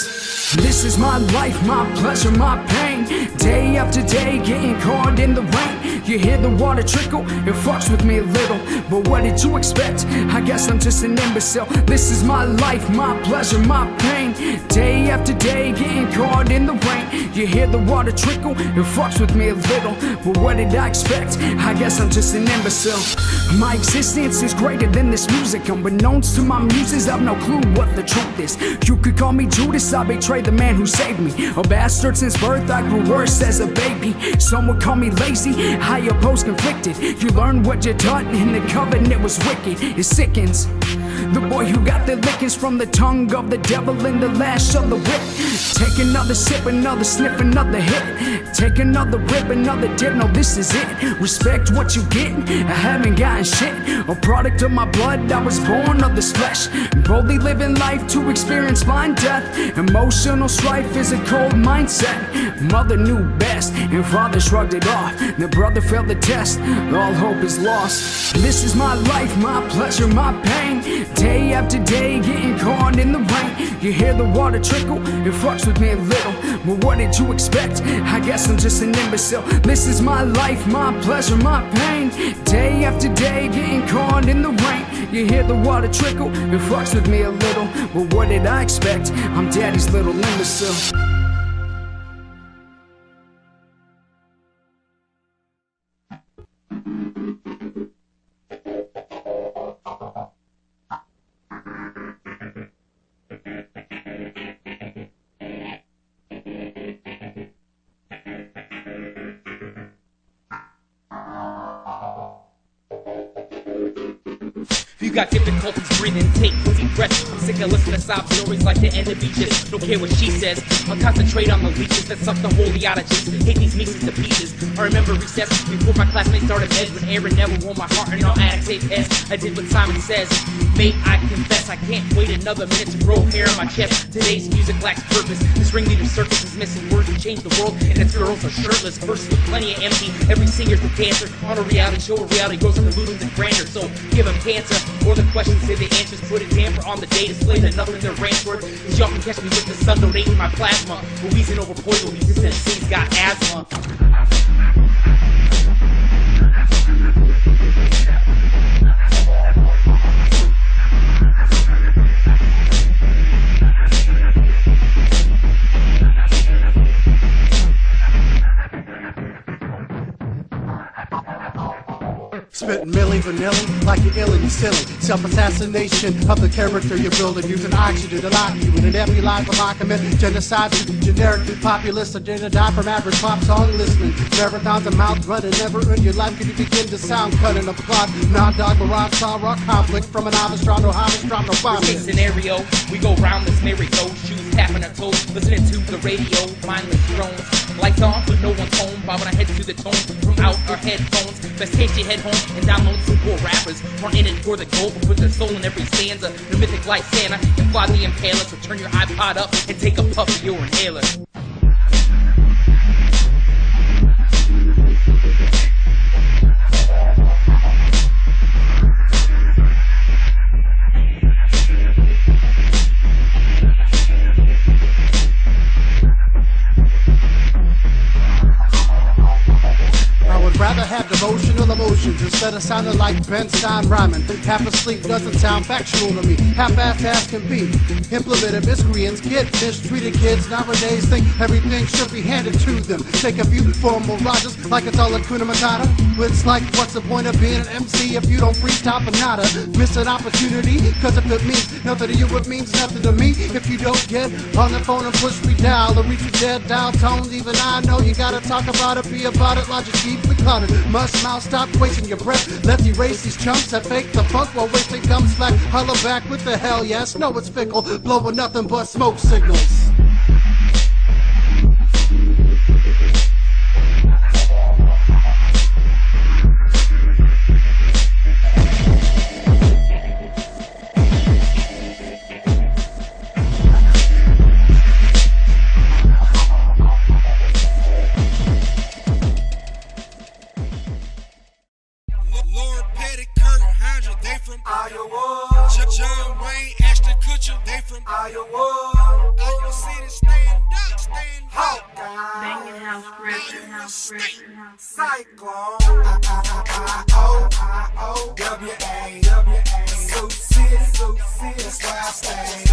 This is my life, my pleasure, my pain. Day after day, getting caught in the rain. You hear the water trickle, it fucks with me a little. But what did you expect? I guess I'm just an imbecile. This is my life, my pleasure, my pain. Day after day, getting caught in the rain. You hear the water trickle, it fucks with me a little. But what did I expect? I guess I'm just an imbecile. My existence is greater than this music. Unbeknownst to my muses, I've no clue what the truth is. You could call me Judas, I betrayed the man who saved me. A bastard since birth, I grew worse as a baby. Some would call me lazy, I oppose conflicted. You learn what you're taught, and the covenant was wicked. It sickens. The boy who got the lickings from the tongue of the devil and the lash of the whip. Take another sip, another sniff, another hit. Take another rip, another dip, no this is it. Respect what you get, I haven't gotten shit. A product of my blood, I was born of this flesh. Boldly living life to experience blind death. Emotional strife is a cold mindset. Mother knew best, and father shrugged it off. The brother failed the test, all hope is lost. This is my life, my pleasure, my pain. Day after day, getting caught in the rain. You hear the water trickle, it fucks with me a little. But what did you expect? I guess I'm just an imbecile. This is my life, my pleasure, my pain. Day after day, getting caught in the rain. You hear the water trickle, it fucks with me a little. But what did I expect? I'm daddy's little imbecile. You got difficulties breathing, take deep breaths. I'm sick of listening to sob stories like the enemy just don't care what she says. I'll concentrate on the leeches that suck the holy out of just hate these meetings to pieces. I remember recess before my classmates started meds when Aaron never wore my heart and all addicts ate tests. I did what Simon says, mate, I confess I can't wait another minute to grow hair on my chest. Today's music lacks purpose. This ringleader circus is missing words to change the world, and its girls are shirtless. Verses with plenty of empty. Every singer's a dancer on a reality show where reality grows into illusions and grandeur. So give them cancer. Or the questions say the answers, put a damper on the day display that nothing their rants worth. Cause y'all can catch me with the sun donating my plasma. Wheezing over poison, these MCs got asthma. Spitting Milli Vanilli like you're ill and you're silly. Self-assassination of the character you're building. Using oxygen to lock you in an nebulizer document. Genocide to generically populist. Agenda die from average pop song listening. Marathons and mouth running. Never in your life could you begin to sound cutting a plot. Non-dog barrage, sorrow, conflict from an Armstrong, no Armstrong, no bomb. Case scenario, we go round this merry-go. Shoes tapping our toes, listening to the radio. Mindless drones. Lights on, but no one's home. Bobbing our heads to the tone from out our headphones. Best case you head home and download some poor rappers. Aren't in it for the gold, but put their soul in every stanza. The mythic like Santa and fly the impaler. So turn your iPod up and take a puff of your inhaler. I would rather have devotional emotions and that are sounding like Ben Stein rhyming. Half asleep doesn't sound factual to me. Half-assed as can be. Implemented miscreants get mistreated kids nowadays think everything should be handed to them. Take a few formal rogers like it's all Hakuna Matata. But it's like, what's the point of being an MC if you don't freestyle for nada? Miss an opportunity, cause if it means nothing to you, it means nothing to me. If you don't get on the phone and push me dial or reach your dead dial tones, even I know you gotta talk about it, be about it, logic keep it cluttered. Must mouth, stop wasting your breath. Let's erase these chumps that fake the funk while wasting gums slack. Holler back with the hell, yes, know it's fickle, blowing nothing but smoke signals. Lord Petty, Kurt Hydra, they from Iowa. John Wayne, Ashton Kutcher, they from Iowa. Iowa City, stand up, stand up. Banging house, record, house, record, house. Cyclone, I-O-W-A, Sioux City, that's where I stay.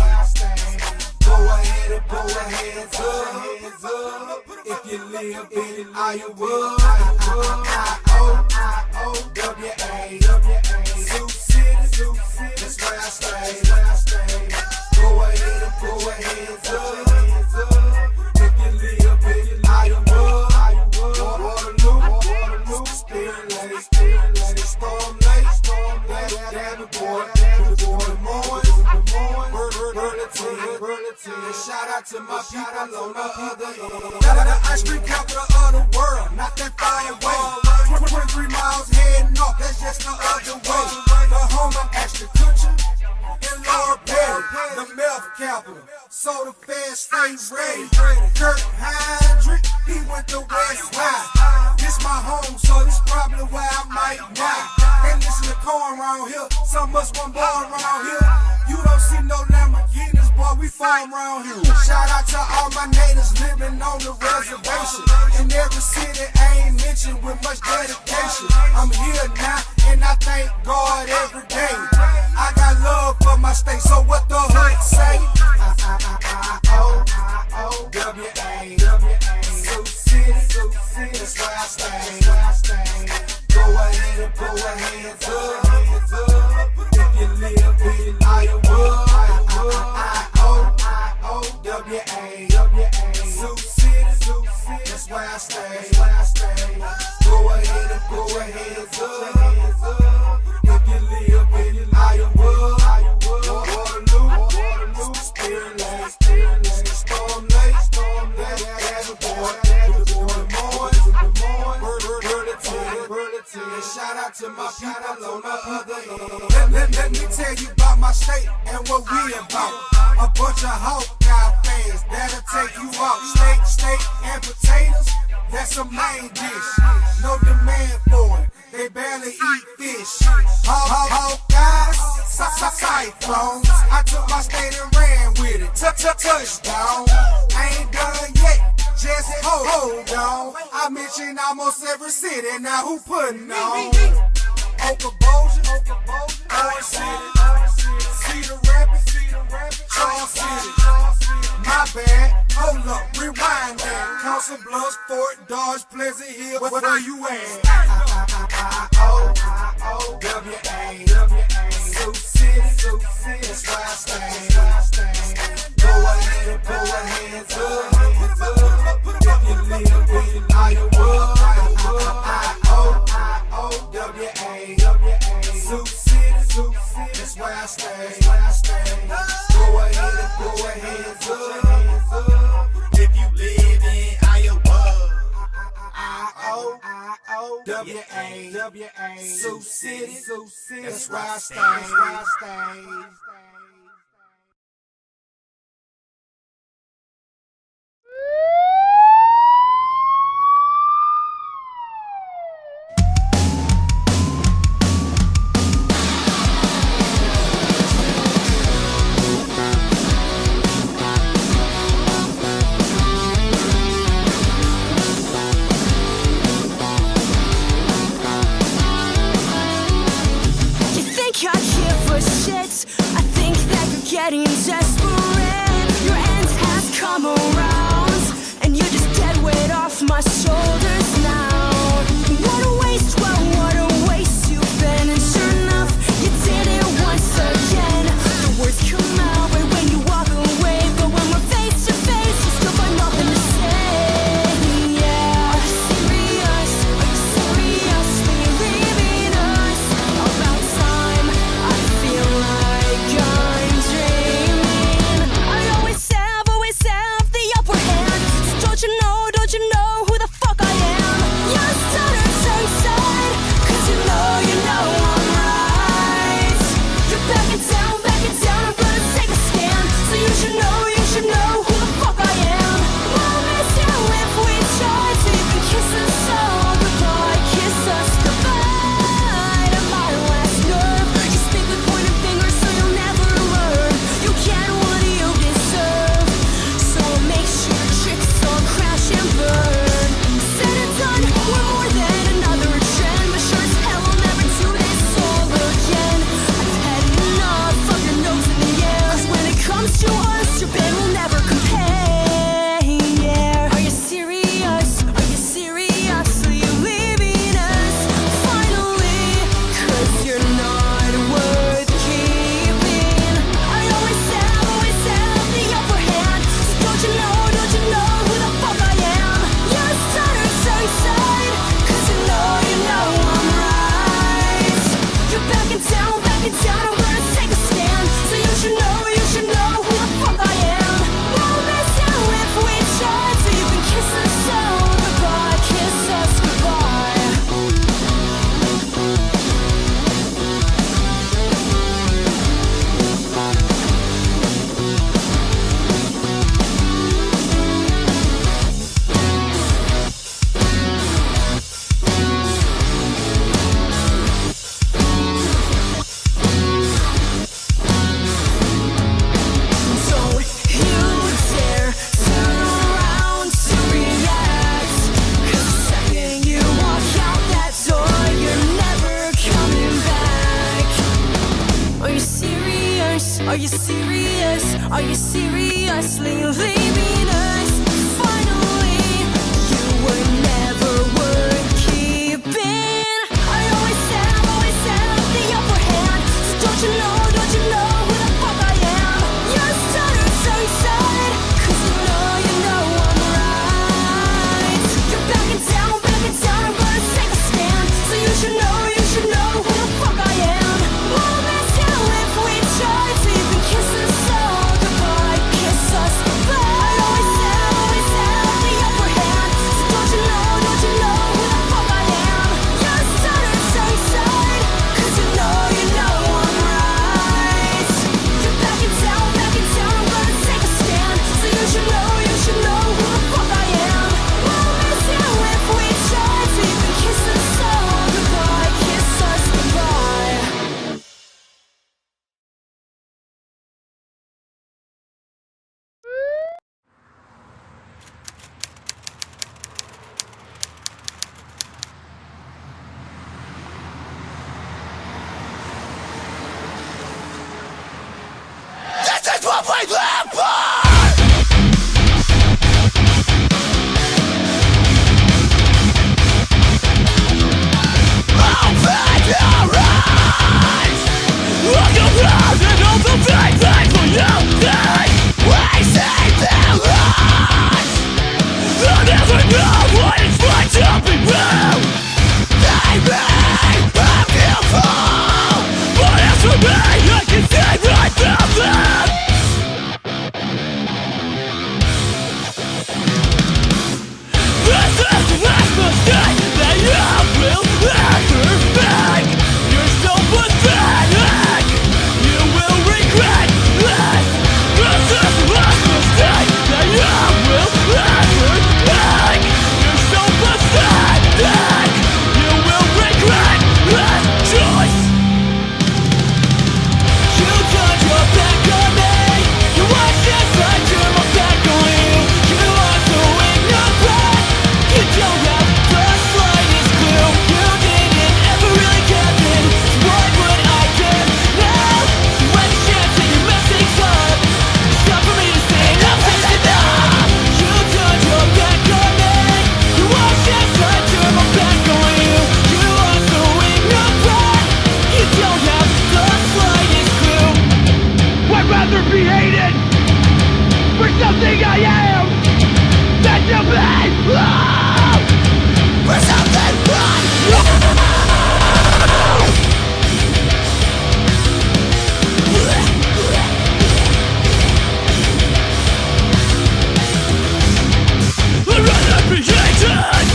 Go ahead and pull your hands up if you live in Iowa. I-O-W-A, Sioux City, that's where I stay. Go ahead and pull your hands up if you live in Iowa. Waterloo, Spirit Lake, Storm Lake, Davenport, Burlington. Shout out to my people on the other end. The ice cream capital of the world, not that far away. 23 miles heading north, that's just the other way. The home of Ashton Kutcher and Laura Perry, the meth capital. So the feds stay ready. Kurt Hydra, he went to West High. This my home, so this probably where I might die. They listen to corn around here, some us one born around here. You don't see no Lamborghinis, boy, we farm around here. Shout out to all my natives living on the reservation. In every city I ain't mentioned with much dedication. I'm here now, and I thank God every day. I got love for my state, so what the hood say? I-O-W-A, Sioux City, that's where I stay. Go ahead and pull your hands up if you live in Iowa. I-O-W-A, Sioux City, that's where I stay. Go ahead and pull your hands up if you live in Iowa. Waterloo, Spirit Lake, Storm Lake, Davenport, Burlington. Shout out to my people on the other end. Let me tell you about my state and what we about. A bunch of Hawkeye fans that'll take you out. Steak and potatoes, that's a main dish. No demand for it, they barely eat fish. Hawkeyes, Cyclones. I took my state and ran with it. Touchdown. I ain't done yet, just hold on. I mentioned almost every city, now who putting on? Okoboji, Orange City, Cedar Rapids, Charles City. My bad, hold up, rewind that. Council Bluffs, Fort Dodge, Pleasant Hill, where you at? I-O-W-A, Sioux City, that's where I stay. Go ahead and pull your hands up if you live in Iowa. I-O-W-A, Sioux City, that's where I stay. Go ahead and pull your hands up if you live in Iowa. I-O-W-A, Sioux City, that's where I stay. Are you serious? Are you seriously leaving us? Finally, you were never worth keeping. I always have the upper hand. So don't you know who the fuck I am? You're stuttering so inside, 'cause you know I'm right. You're back in town, I'm gonna take a stand. So you should know who the fuck I am. We'll miss you if we try to even kiss us all goodbye. Kiss us goodbye. I always have the upper hand. So don't you know who the fuck I am? You're stuttering so inside, 'cause you know I'm right. You're back in town, I'm gonna take a stand. So you should know who the fuck I am. We'll miss you if we try to even kiss us all goodbye. Kiss us goodbye. This is what we live for! Open your eyes! Look around and all the things that you think! We see their lies! They'll never know what it's like to be real! They may have you fall! But as for me, I can see right through them! This is the last mistake that you will ever make. You're so pathetic. You will regret this. This is the last mistake that you will ever make. You're so pathetic. You will regret this choice. You turned your back on me. You watched as I turned my back on you. You are so ignorant. You don't have the slightest clue. You didn't ever really care then. So what would I care now? You had a chance and you messed things up. It's time for me to say enough is enough. You turned your back on me. You watched as I turned my back on you. You are so ignorant. You don't have the slightest clue. I'd rather be hated for something I am than to be loved for something I am. I'd rather be hated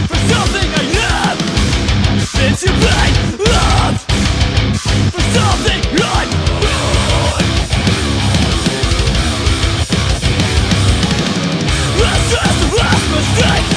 for something I am than to be loved for something I'm not. This is the last mistake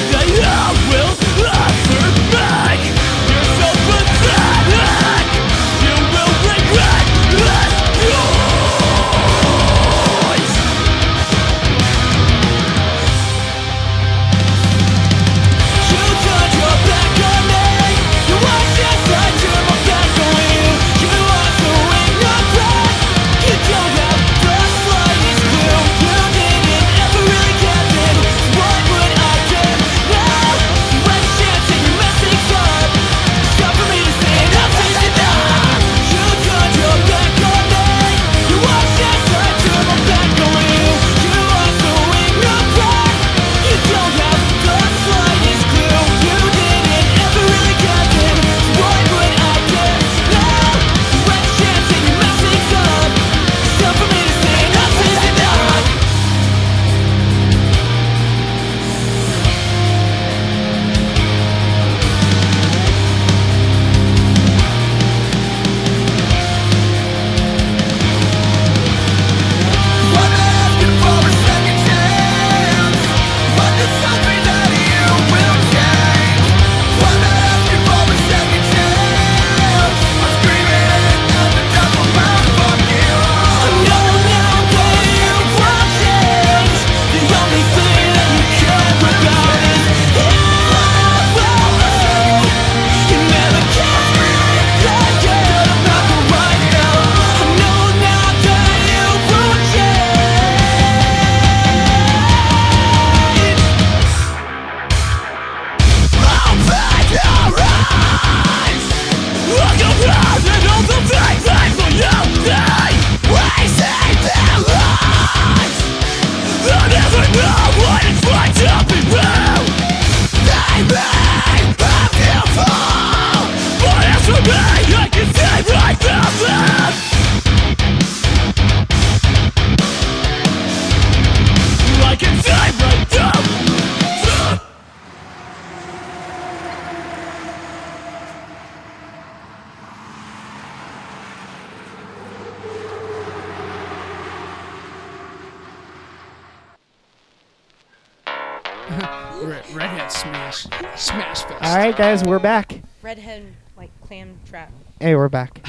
Redhead smash fest. All right, guys, we're back. Redhead, like clam trap. Hey, we're back.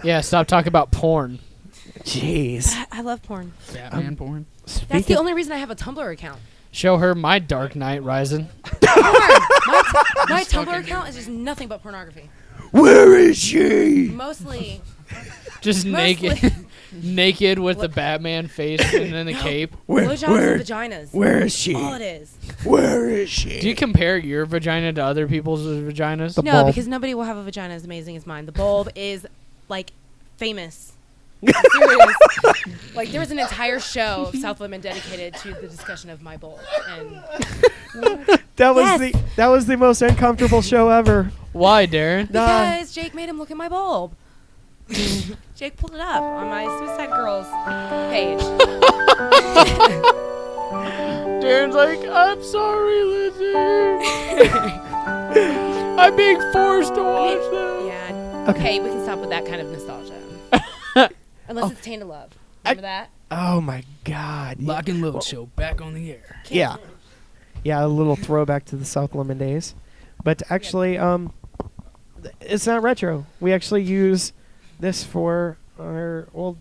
Yeah, stop talking about porn. Jeez. I love porn. Batman porn. That's the only reason I have a Tumblr account. Show her my Dark Knight Rising. My Tumblr account is just nothing but pornography. Where is she? Mostly. Just naked with the Batman face and then the cape. Blowjobs and vaginas. Where is she? All it is. Where is she? Do you compare your vagina to other people's vaginas? The No, bulb. because nobody will have a vagina as amazing as mine. The bulb is like famous. Serious. Like there was an entire show of South Women dedicated to the discussion of my bulb, and that was the most uncomfortable show ever. Why, Darren? because Jake made him look at my bulb. Jake pulled it up on my Suicide Girls page. Darren's like, I'm sorry, Lizzie. I'm being forced to watch this. Yeah. Okay. Okay, we can stop with that kind of nostalgia. Unless it's Tainted Love. Remember that? Oh my God. Lock and Load show back on the air. Yeah. Yeah, a little throwback to the South Lemon days. But actually, it's not retro. We actually use this for our old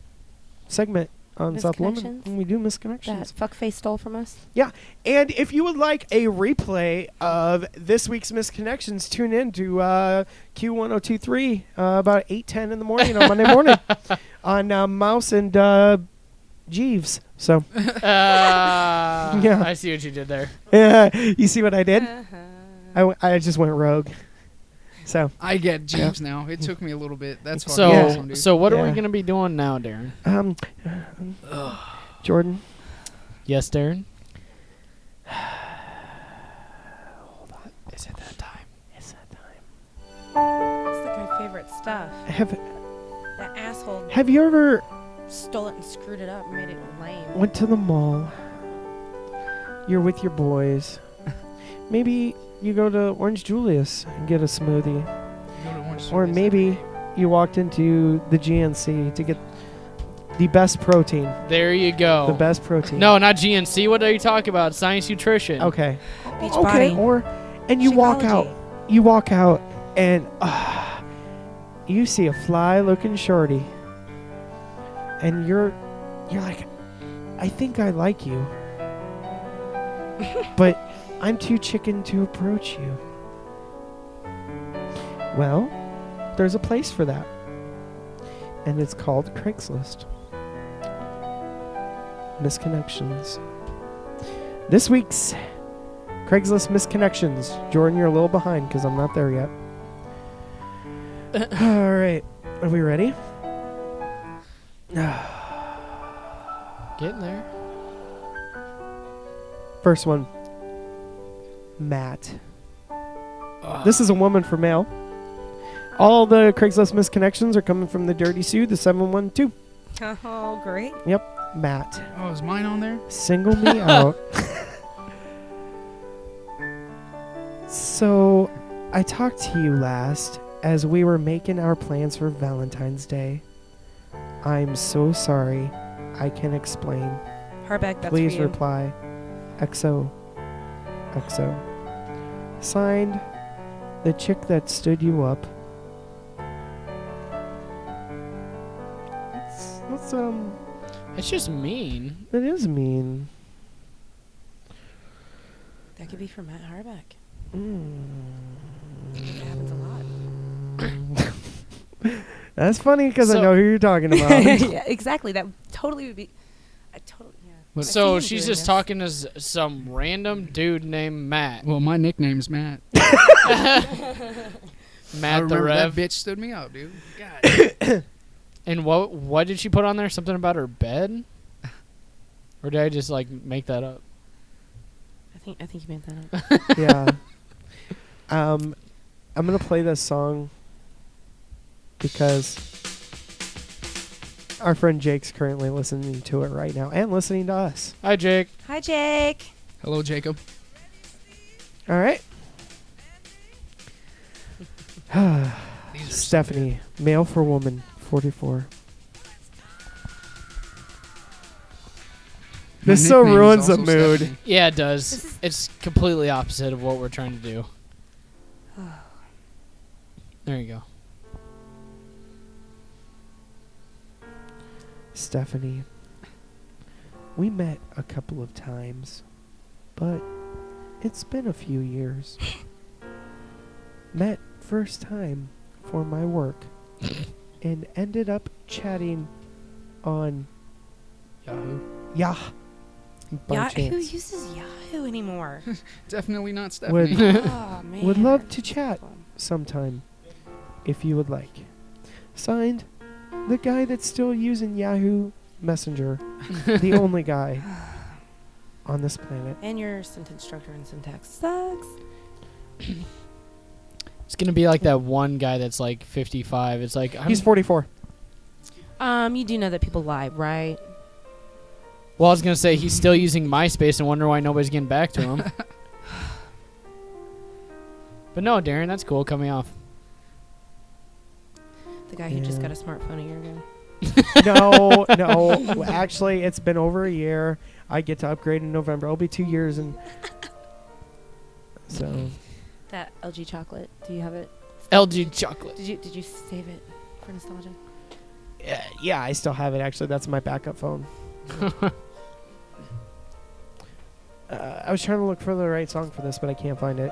segment on South Lemon. Misconnections? When we do misconnections. That fuckface stole from us. Yeah. And if you would like a replay of this week's misconnections, tune in to Q1023 about 8:10 in the morning on Monday morning on Mouse and Jeeves. So yeah. I see what you did there. Yeah, you see what I did? I just went rogue. So I get Jeeves now. It took me a little bit. That's hard. So what are we gonna be doing now, Darren? Jordan. Yes, Darren. Hold on. Is it that time? It's that time. It's like my favorite stuff. That asshole Have you ever stole it and screwed it up and made it lame. went to the mall? You're with your boys. Maybe you go to Orange Julius and get a smoothie. Or maybe you walked into the GNC to get the best protein. There you go. The best protein. No, not GNC. What are you talking about? Science Nutrition. Okay. Beachbody. And you walk out. You walk out and you see a fly-looking shorty. And you're like, I think I like you. But I'm too chicken to approach you. Well, there's a place for that. And it's called Craigslist. Misconnections. This week's Craigslist Misconnections. Jordan, you're a little behind because I'm not there yet. All right. Are we ready? Getting there. First one. Matt. This is a woman for male. All the Craigslist misconnections are coming from the Dirty Sue, the 712. Oh, great. Yep, Matt. Oh, is mine on there? Single me out. So, I talked to you last as we were making our plans for Valentine's Day. I'm so sorry. I can explain. Hardback, that's Please for you. reply. XO. XO. Signed, the chick that stood you up. That's It's just mean. It is mean. That could be for Matt Harback. Mm. It happens a lot. That's funny because I So- know who you're talking about. Yeah, exactly. That totally would be. I totally. Yeah. I see So him she's doing just this. talking to some random dude named Matt. Well, my nickname's Matt. Matt I the remember Rev. that bitch stood me up, dude. God. And what did she put on there? Something about her bed? Or did I just like make that up? I think you made that up. Yeah. I'm gonna play this song because our friend Jake's currently listening to it right now and listening to us. Hi, Jake. Hi, Jake. Hello, Jacob. All right. These are so Stephanie, male for woman, 44. This so nickname is ruins the also mood. Stephanie. Yeah, it does. It's completely opposite of what we're trying to do. There you go. Stephanie, we met a couple of times, but it's been a few years. Met first time for my work and ended up chatting on Yahoo. Yah. By Yeah, who chance. uses Yahoo anymore? Definitely not Would, Stephanie. Oh man. would love to chat sometime if you would like. Signed, the guy that's still using Yahoo Messenger. The only guy on this planet. And your sentence structure and syntax sucks. It's gonna be like that one guy that's like 55. It's like He's 44. You do know that people lie, right? Well, I was gonna say he's still using MySpace and wonder why nobody's getting back to him. But no, Darren, that's cool. Cut me off. The guy who just Yeah. got a smartphone a year ago. No. Actually, it's been over a year. I get to upgrade in November. It'll be 2 years, and so That LG chocolate. Do you have it? LG chocolate. Did you save it for nostalgia? yeah, I still have it. Actually, that's my backup phone. I was trying to look for the right song for this, but I can't find it.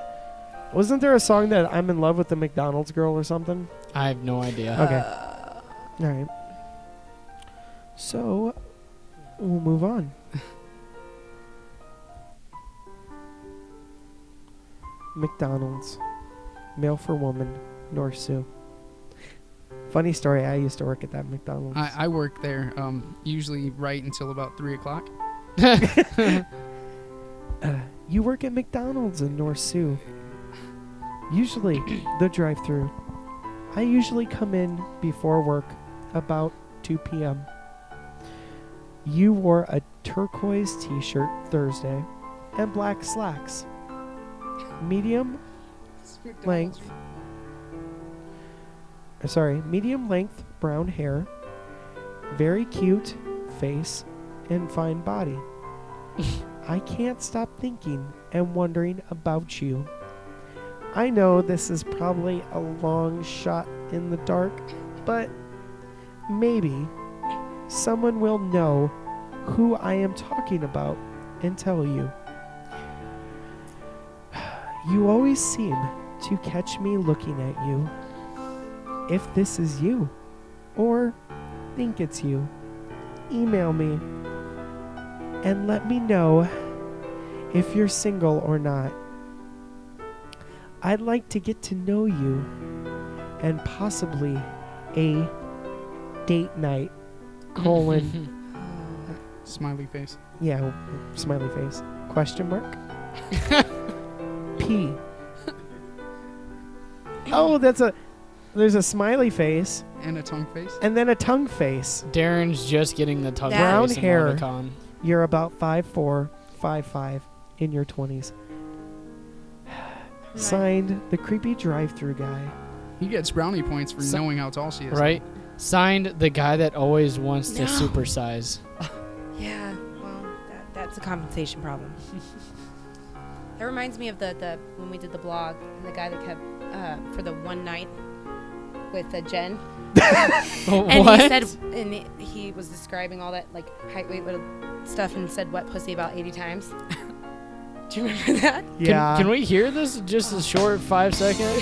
Wasn't there a song that I'm in love with the McDonald's girl or something? I have no idea. Okay. All right. So, we'll move on. McDonald's. Male for woman. North Sioux. Funny story, I used to work at that McDonald's. I work there usually right until about 3 o'clock. You work at McDonald's in North Sioux. Usually, the drive-thru. I usually come in before work about 2 p.m. You wore a turquoise t-shirt Thursday and black slacks. Medium length. Medium length brown hair. Very cute face and fine body. I can't stop thinking and wondering about you. I know this is probably a long shot in the dark, but maybe someone will know who I am talking about and tell you. You always seem to catch me looking at you. If this is you, or think it's you, email me and let me know if you're single or not. I'd like to get to know you and possibly a date night, colon, Smiley face. yeah, smiley face, question mark, P. Oh, there's a smiley face And a tongue face. and then a tongue face. Darren's just getting the tongue Brown face hair. emoticon. You're about 5'4", 5'5", in your 20s. Signed, the creepy drive-thru guy. He gets brownie points for knowing how tall she is. Right? Signed, the guy that always wants to No. supersize. Yeah, well, that's a compensation problem. That reminds me of the when we did the blog and the guy that kept for the one night with Jen. And What? he said, and he was describing all that like height, weight, little stuff, and said wet pussy about 80 times. Do you remember that? Yeah. Can we hear this just a short 5 seconds?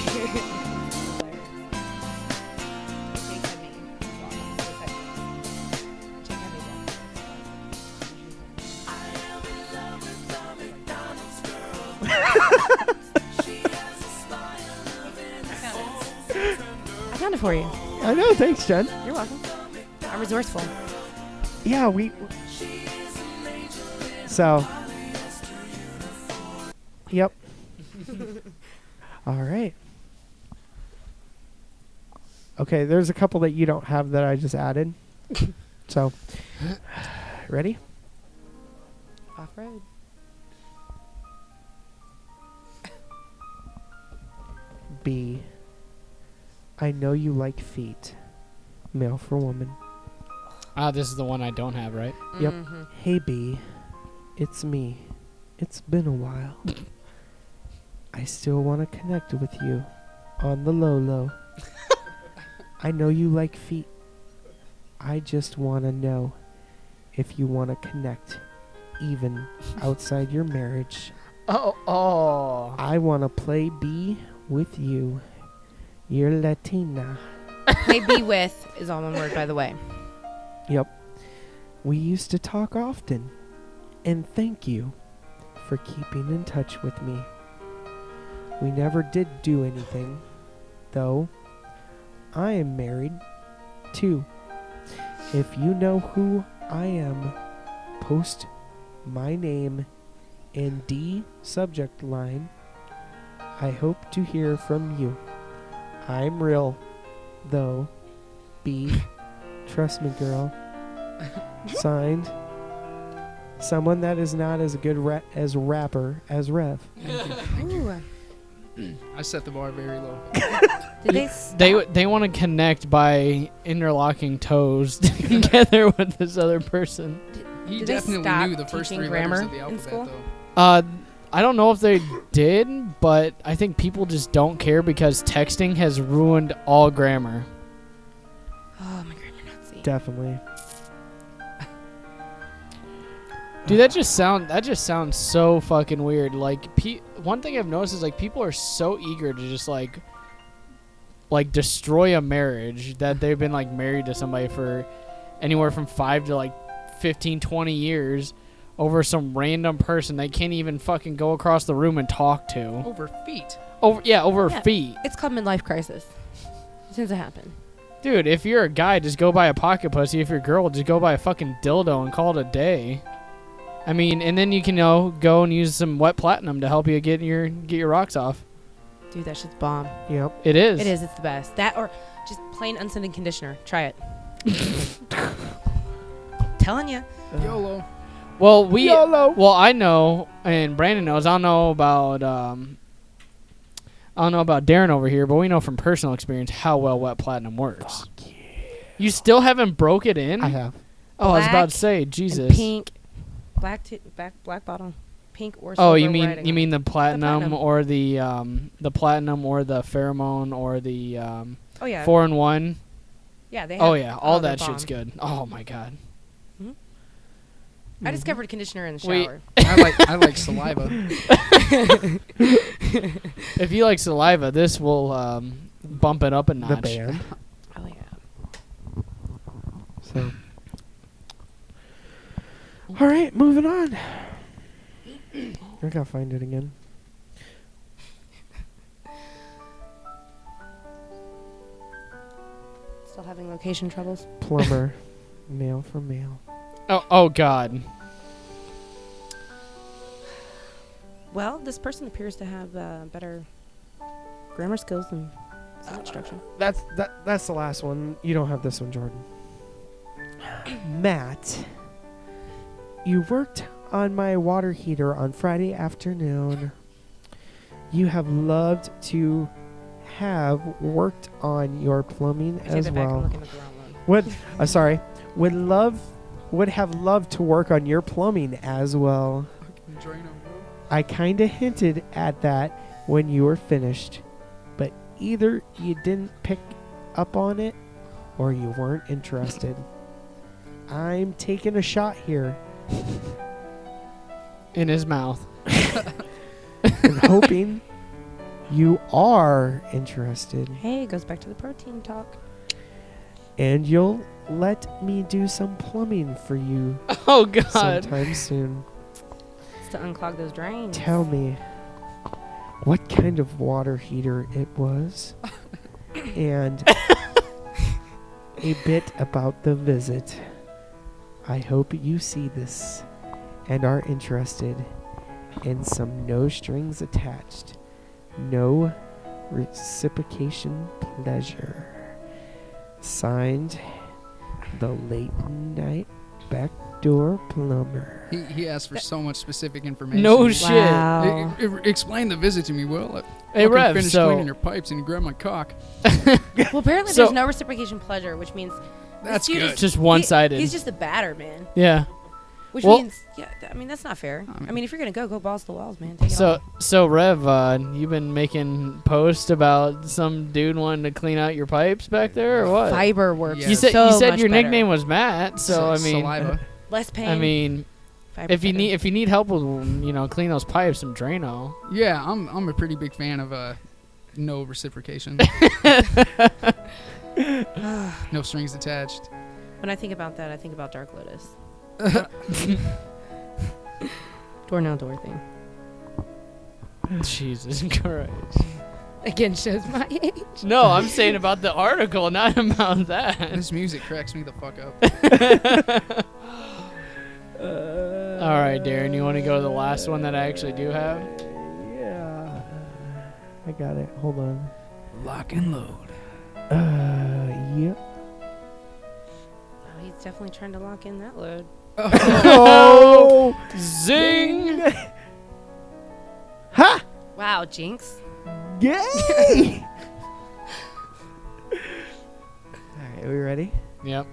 I found it for you. I know, thanks, Jen. You're welcome. I'm resourceful. Yeah, we... So... Yep. All right. Okay, there's a couple that you don't have that I just added. So, ready? Off road. B. I know you like feet. Male for woman. Ah, this is the one I don't have, right? Yep. Mhm. Hey B, It's me. It's been a while. I still want to connect with you on the low. I know you like feet. I just want to know if you want to connect even outside your marriage. Oh. I want to play B with you. You're Latina. Play be with is all one word, by the way. Yep. We used to talk often. And thank you for keeping in touch with me. We never did do anything, though. I am married, too. If you know who I am, post my name in D subject line. I hope to hear from you. I'm real, though. B. Trust me, girl. Signed, someone that is not as good as rapper as Rev. Ooh. I set the bar very low. Did They want to connect by interlocking toes together with this other person. He Did they definitely stop knew the first teaching 3 letters grammar of the in alphabet, school? though. I don't know if they did, but I think people just don't care because texting has ruined all grammar. Oh, my grammar Nazi. Definitely. Dude, that just sounds so fucking weird. Like, one thing I've noticed is like people are so eager to just like destroy a marriage that they've been like married to somebody for anywhere from 5 to like 15, 20 years over some random person they can't even fucking go across the room and talk to. Over feet. Over feet. It's called midlife crisis. As soon as it happened. Dude, if you're a guy, just go buy a pocket pussy. If you're a girl, just go buy a fucking dildo and call it a day. I mean, and then you can go and use some wet platinum to help you get your rocks off. Dude, that shit's bomb. Yep. It is. It is. It's the best. That or just plain unscented conditioner. Try it. Telling you. YOLO. Well, I know, and Brandon knows. I don't know about Darren over here, but we know from personal experience how well wet platinum works. Fuck yeah. You still haven't broke it in? I have. Oh, I was about Black to say, and Jesus. pink. Black bottle. Pink or silver. Oh, you writing mean on it. the platinum, platinum. or the platinum or the pheromone or the Oh yeah. 4-in-1? Yeah, they have. Oh yeah, all they're that shit's bomb. good. Oh my god. I discovered conditioner in the Wait. shower. I like saliva. If you like saliva, this will bump it up a notch. The band. Oh yeah. So. All right, moving on. I gotta find it again. Still having location troubles. Plumber. Male for male. Oh god. Well, this person appears to have better grammar skills and sentence structure. That's the last one. You don't have this one, Jordan. Matt, you worked on my water heater on Friday afternoon. You have loved to have worked on your plumbing I take as that back. I'm well. looking at the wrong one. Would have loved to work on your plumbing as well. I kinda hinted at that when you were finished, but either you didn't pick up on it or you weren't interested. I'm taking a shot here In his mouth. and hoping you are interested Hey, it goes back to the protein talk. and you'll let me do some plumbing for you Oh god. sometime soon. It's to unclog those drains. Tell me what kind of water heater it was and a bit about the visit. I hope you see this and are interested in some no strings attached, no reciprocation pleasure. Signed, the late night backdoor plumber. He asked for so much specific information. No shit. Wow. Explain the visit to me. Well, I Hey, fucking Rev, finished so- cleaning your pipes and you grabbed my cock. Well, apparently So- there's no reciprocation pleasure, which means That's this dude good. is- Just one-sided. He's just a batter man. Yeah. Which Well- means, yeah, I mean, that's not fair. I mean- I mean, if you're going to go balls to the walls, man. Take it So all. so Rev, you've been making posts about some dude wanting to clean out your pipes back there, or what? Fiber works Yeah. You said so you said much your better. nickname was Matt, so I mean, Saliva. Less pain. I mean, fiber if you better. need help with clean those pipes and Drano. Yeah, I'm a pretty big fan of no reciprocation, no strings attached. When I think about that, I think about Dark Lotus. Door now door thing. Jesus Christ. Again, shows my age. No, I'm saying about the article, not about that. This music cracks me the fuck up. All right, Darren, you want to go to the last one that I actually do have? Yeah. I got it. Hold on. Lock and load. Yep. Oh, he's definitely trying to lock in that load. Oh! Zing! Ha! Wow, Jinx. Yay! Alright, are we ready? Yep.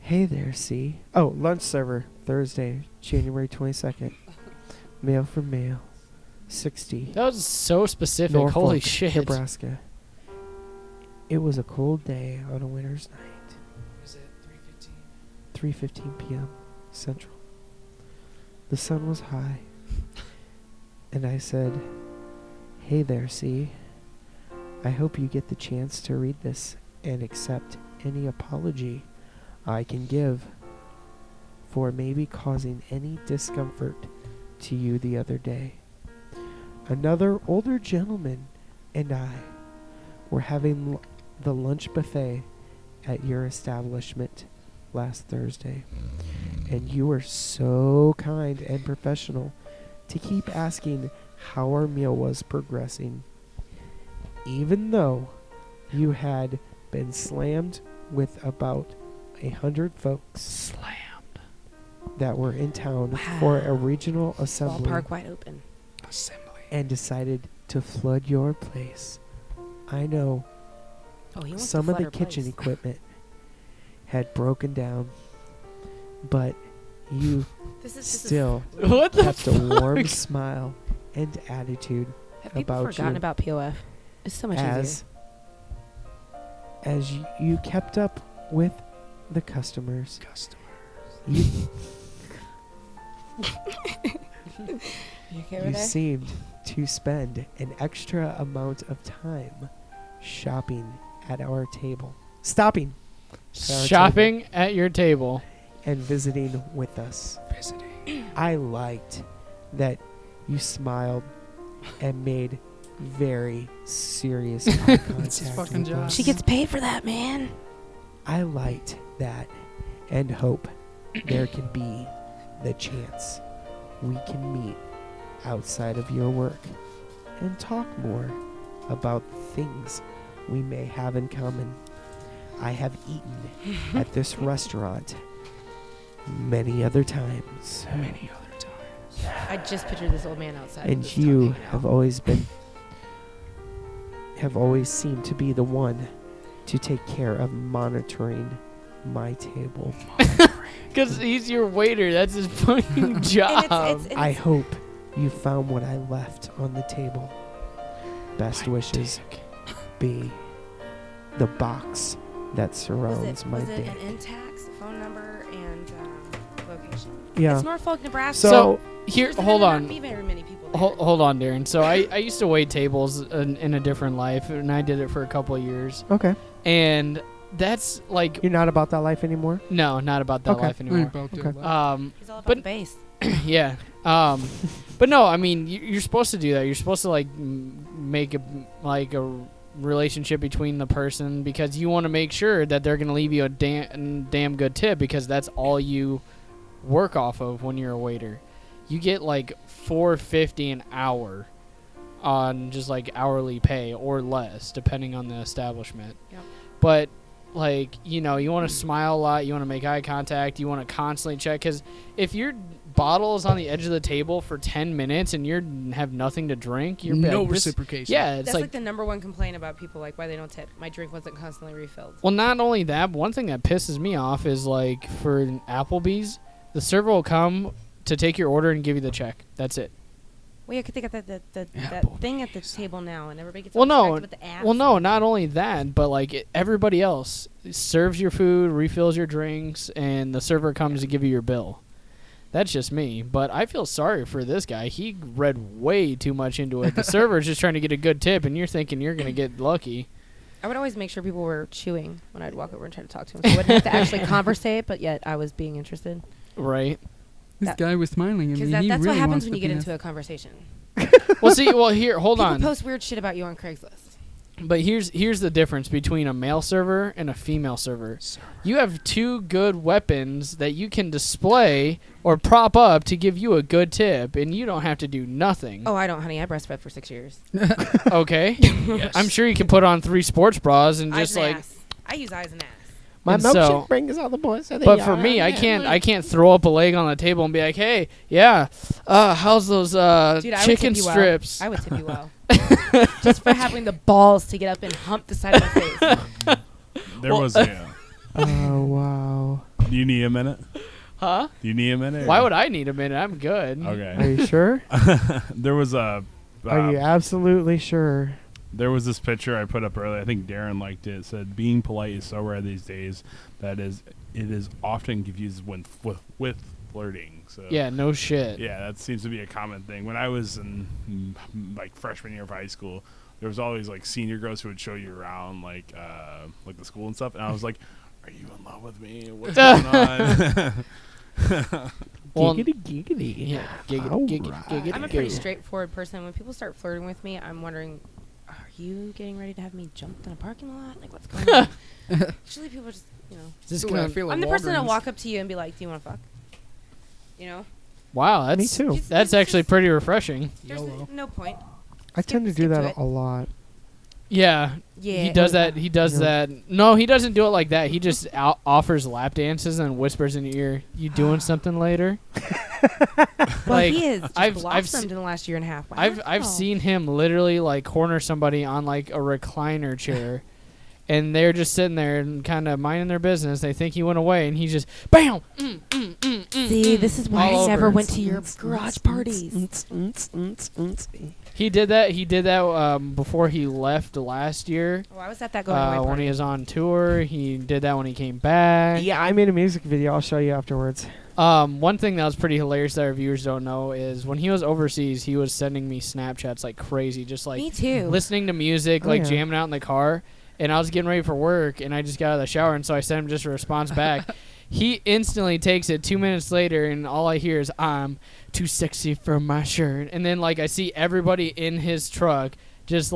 Hey there, C. Oh, lunch server, Thursday, January 22nd. Mail for mail. 60. That was so specific. Norfolk, Holy shit. Nebraska. It was a cold day on a winter's night. Is it 3:15 p.m. Central. The sun was high. And I said, "Hey there, C. I hope you get the chance to read this and accept any apology I can give for maybe causing any discomfort to you the other day. Another older gentleman and I were having the lunch buffet at your establishment last Thursday, and you were so kind and professional to keep asking how our meal was progressing, even though you had been slammed with about 100 folks that were in town for a regional assembly Ballpark wide open. and decided to flood your place. I know Oh, he wants some to of the flood her kitchen place. equipment had broken down, but you This is still What the kept a warm fuck? smile and attitude Have people about forgotten you about POF? It's so much easier. as you kept up with the customers. You, You okay over you there? seemed to spend an extra amount of time shopping at our table. Stopping at our Shopping at your table. and visiting with us. I liked that you smiled and made very serious eye It's his contact fucking with job. us. She gets paid for that, man. I liked that and hope there can be the chance we can meet outside of your work and talk more about things we may have in common. I have eaten at this restaurant many other times. I just pictured this old man outside. with And his you tongue hanging have always seemed to be the one to take care of monitoring my table. Because he's your waiter. That's his fucking job. I hope you found what I left on the table. Best wishes, B. The box that surrounds my was it dick. an in-tax, phone number, and location? Yeah. It's Norfolk, Nebraska. So here, There's hold not on. be very many people there. Hold on, Darren. So I used to wait tables in a different life, and I did it for a couple of years. Okay. And that's like You're not about that life anymore? no, not about that Okay. life anymore. About that Okay. life. He's all about but the base. yeah. But no, I mean you're supposed to do that. You're supposed to like make a relationship between the person because you want to make sure that they're gonna leave you a damn good tip because that's all you work off of when you're a waiter. You get like $4.50 an hour on just like hourly pay or less depending on the establishment. Yep. But like, you know, you want to smile a lot, you want to make eye contact, you want to constantly check. Because if your bottle is on the edge of the table for 10 minutes and you have nothing to drink, you're No like, reciprocation. Yeah, it's That's like like the number one complaint about people, like why they don't tip. My drink wasn't constantly refilled. well, not only that, but one thing that pisses me off is like for Applebee's, the server will come to take your order and give you the check. That's it. Well, yeah, 'cause they got that thing at the table now, and everybody gets Well, all no, distracted with the apps. well, no, not only that, but like everybody else serves your food, refills your drinks, and the server comes to give you your bill. That's just me, but I feel sorry for this guy. He read way too much into it. The server's just trying to get a good tip, and you're thinking you're gonna get lucky. I would always make sure people were chewing when I'd walk over and try to talk to them. So I wouldn't have to actually conversate, but yet I was being interested. Right. This guy was smiling at me. Because He that's really what happens wants when to you get be into a conversation. Well, see, here, hold People on. post weird shit about you on Craigslist. But here's the difference between a male server and a female server. You have two good weapons that you can display or prop up to give you a good tip, and you don't have to do nothing. Oh, I don't, honey. I breastfed for 6 years. Okay. I'm sure you can put on 3 sports bras and Eyes just and like. ass. I use eyes and ass. My And milkshake so- brings all the boys. So they But for are. me, I can't throw up a leg on the table and be like, hey, yeah, how's those Dude, I would chicken tip you well. strips? I would tip you well. Just for having the balls to get up and hump the side of my face. There was a. Oh wow. Do you need a minute? Huh? Do you need a minute? Why would I need a minute? I'm good. Okay. Are you sure? There was a. Are you absolutely sure? There was this picture I put up earlier. I think Darren liked it. It said, "Being polite is so rare these days that it is often confused with flirting." So Yeah, no shit. yeah, that seems to be a common thing. When I was in like freshman year of high school, there was always like senior girls who would show you around like the school and stuff, and I was like, "Are you in love with me? What's going on?" Well, Giggity giggity. Yeah, giggity, All giggity, right. giggity. I'm a go. pretty straightforward person. When people start flirting with me, I'm wondering, are you getting ready to have me jumped in a parking lot? Like, what's going on? Usually people just, you know. This the way I feel at I'm the person that'll Walgreens. walk up to you and be like, do you want to fuck? You know? Wow, that's Me too. That's actually pretty refreshing. There's no point. I tend to do skip to that it. a lot. Yeah. Yeah. He does that. He does Yeah. that. No, he doesn't do it like that. He just offers lap dances and whispers in your ear, "You doing something later?" Well, like, he has just I've blossomed in the last year and a half. Wow. I've seen him literally like corner somebody on like a recliner chair, and they're just sitting there and kind of minding their business. They think he went away, and he just bam. See, this is why all I never over. went to your garage parties. He did that. He did that before he left last year. Oh, I was at that going away When party. he was on tour, he did that when he came back. Yeah, I made a music video. I'll show you afterwards. One thing that was pretty hilarious that our viewers don't know is when he was overseas, he was sending me Snapchats like crazy, just like Me too. listening to music, Oh, like yeah. jamming out in the car. And I was getting ready for work, and I just got out of the shower, and so I sent him just a response back. He instantly takes it 2 minutes later, and all I hear is, "I'm too sexy for my shirt." And then like I see everybody in his truck just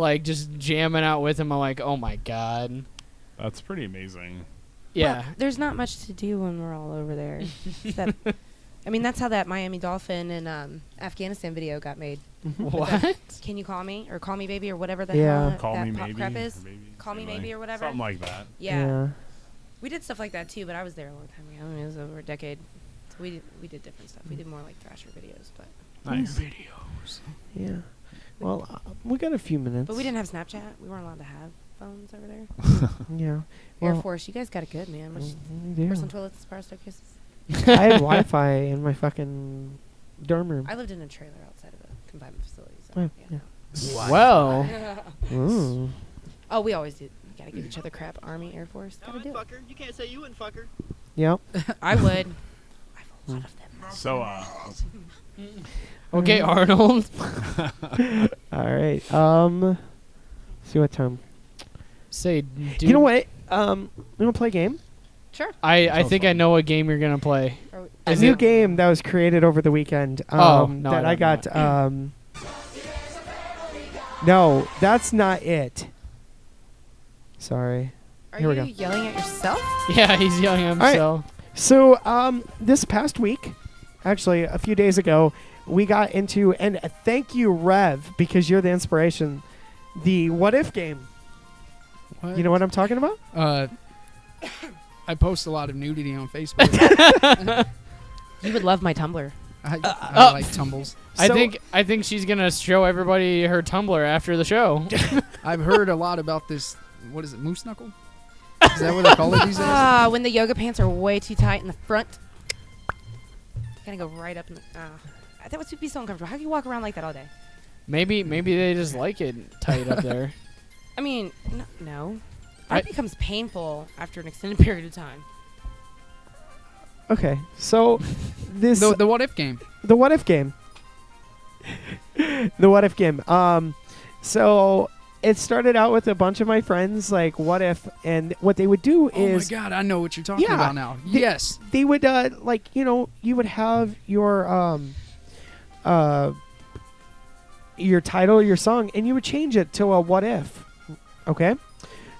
jamming out with him. I'm like, oh my god. That's pretty amazing. Yeah. Well, there's not much to do when we're all over there. I mean, that's how that Miami Dolphin and Afghanistan video got made. What? Can you call me or call me baby or whatever the Yeah. hell Call that me pop maybe. crap or is? maybe, Call me something maybe or whatever. Something like that. Yeah. We did stuff like that too, but I was there a long time ago. I mean, it was over a decade. So we did different stuff. We did more like Thrasher videos, but Nice. Videos. Yeah. Well, we got a few minutes. we didn't have Snapchat. We weren't allowed to have phones over there. Yeah. Air Well, Force, you guys got it good, man. Much we do. porcelain toilets, spiral staircases. I had Wi-Fi in my fucking dorm room. I lived in a trailer outside of a confinement facility. So, Oh, yeah. Well. Ooh. Oh, we always do. We gotta give each other crap. Army, Air Force, gotta do it. You can't say you wouldn't fuck her. Yep. I would. I have a lot of them. So, Okay, Arnold. All right. See what time. Say, You know what? You want to play a game? Sure. I think I know what game you're gonna play. A Is new it- game that was created over the weekend. Oh, no, that I I don't got. No, that's not it. Sorry. Are Here we you go. yelling at yourself? Yeah, he's yelling at right. himself. So, this past week, actually a few days ago, we got into, and thank you, Rev, because you're the inspiration, the What If game. What? You know what I'm talking about? I post a lot of nudity on Facebook. You would love my Tumblr. I like tumbles. I think she's gonna show everybody her Tumblr after the show. I've heard a lot about this. What is it, moose knuckle? Is that what they call it these days? When the yoga pants are way too tight in the front. Gotta go right up in the. That would be so uncomfortable. How can you walk around like that all day? Maybe they just like it tight up there. I mean, no. That becomes painful after an extended period of time. Okay, so this The what if game. the what if game. The what if game. So it started out with a bunch of my friends, like, what if, and what they would do is. Oh my god, I know what you're talking about now. Yes. They would, like, you know, you would have your title, your song, and you would change it to a what if. Okay?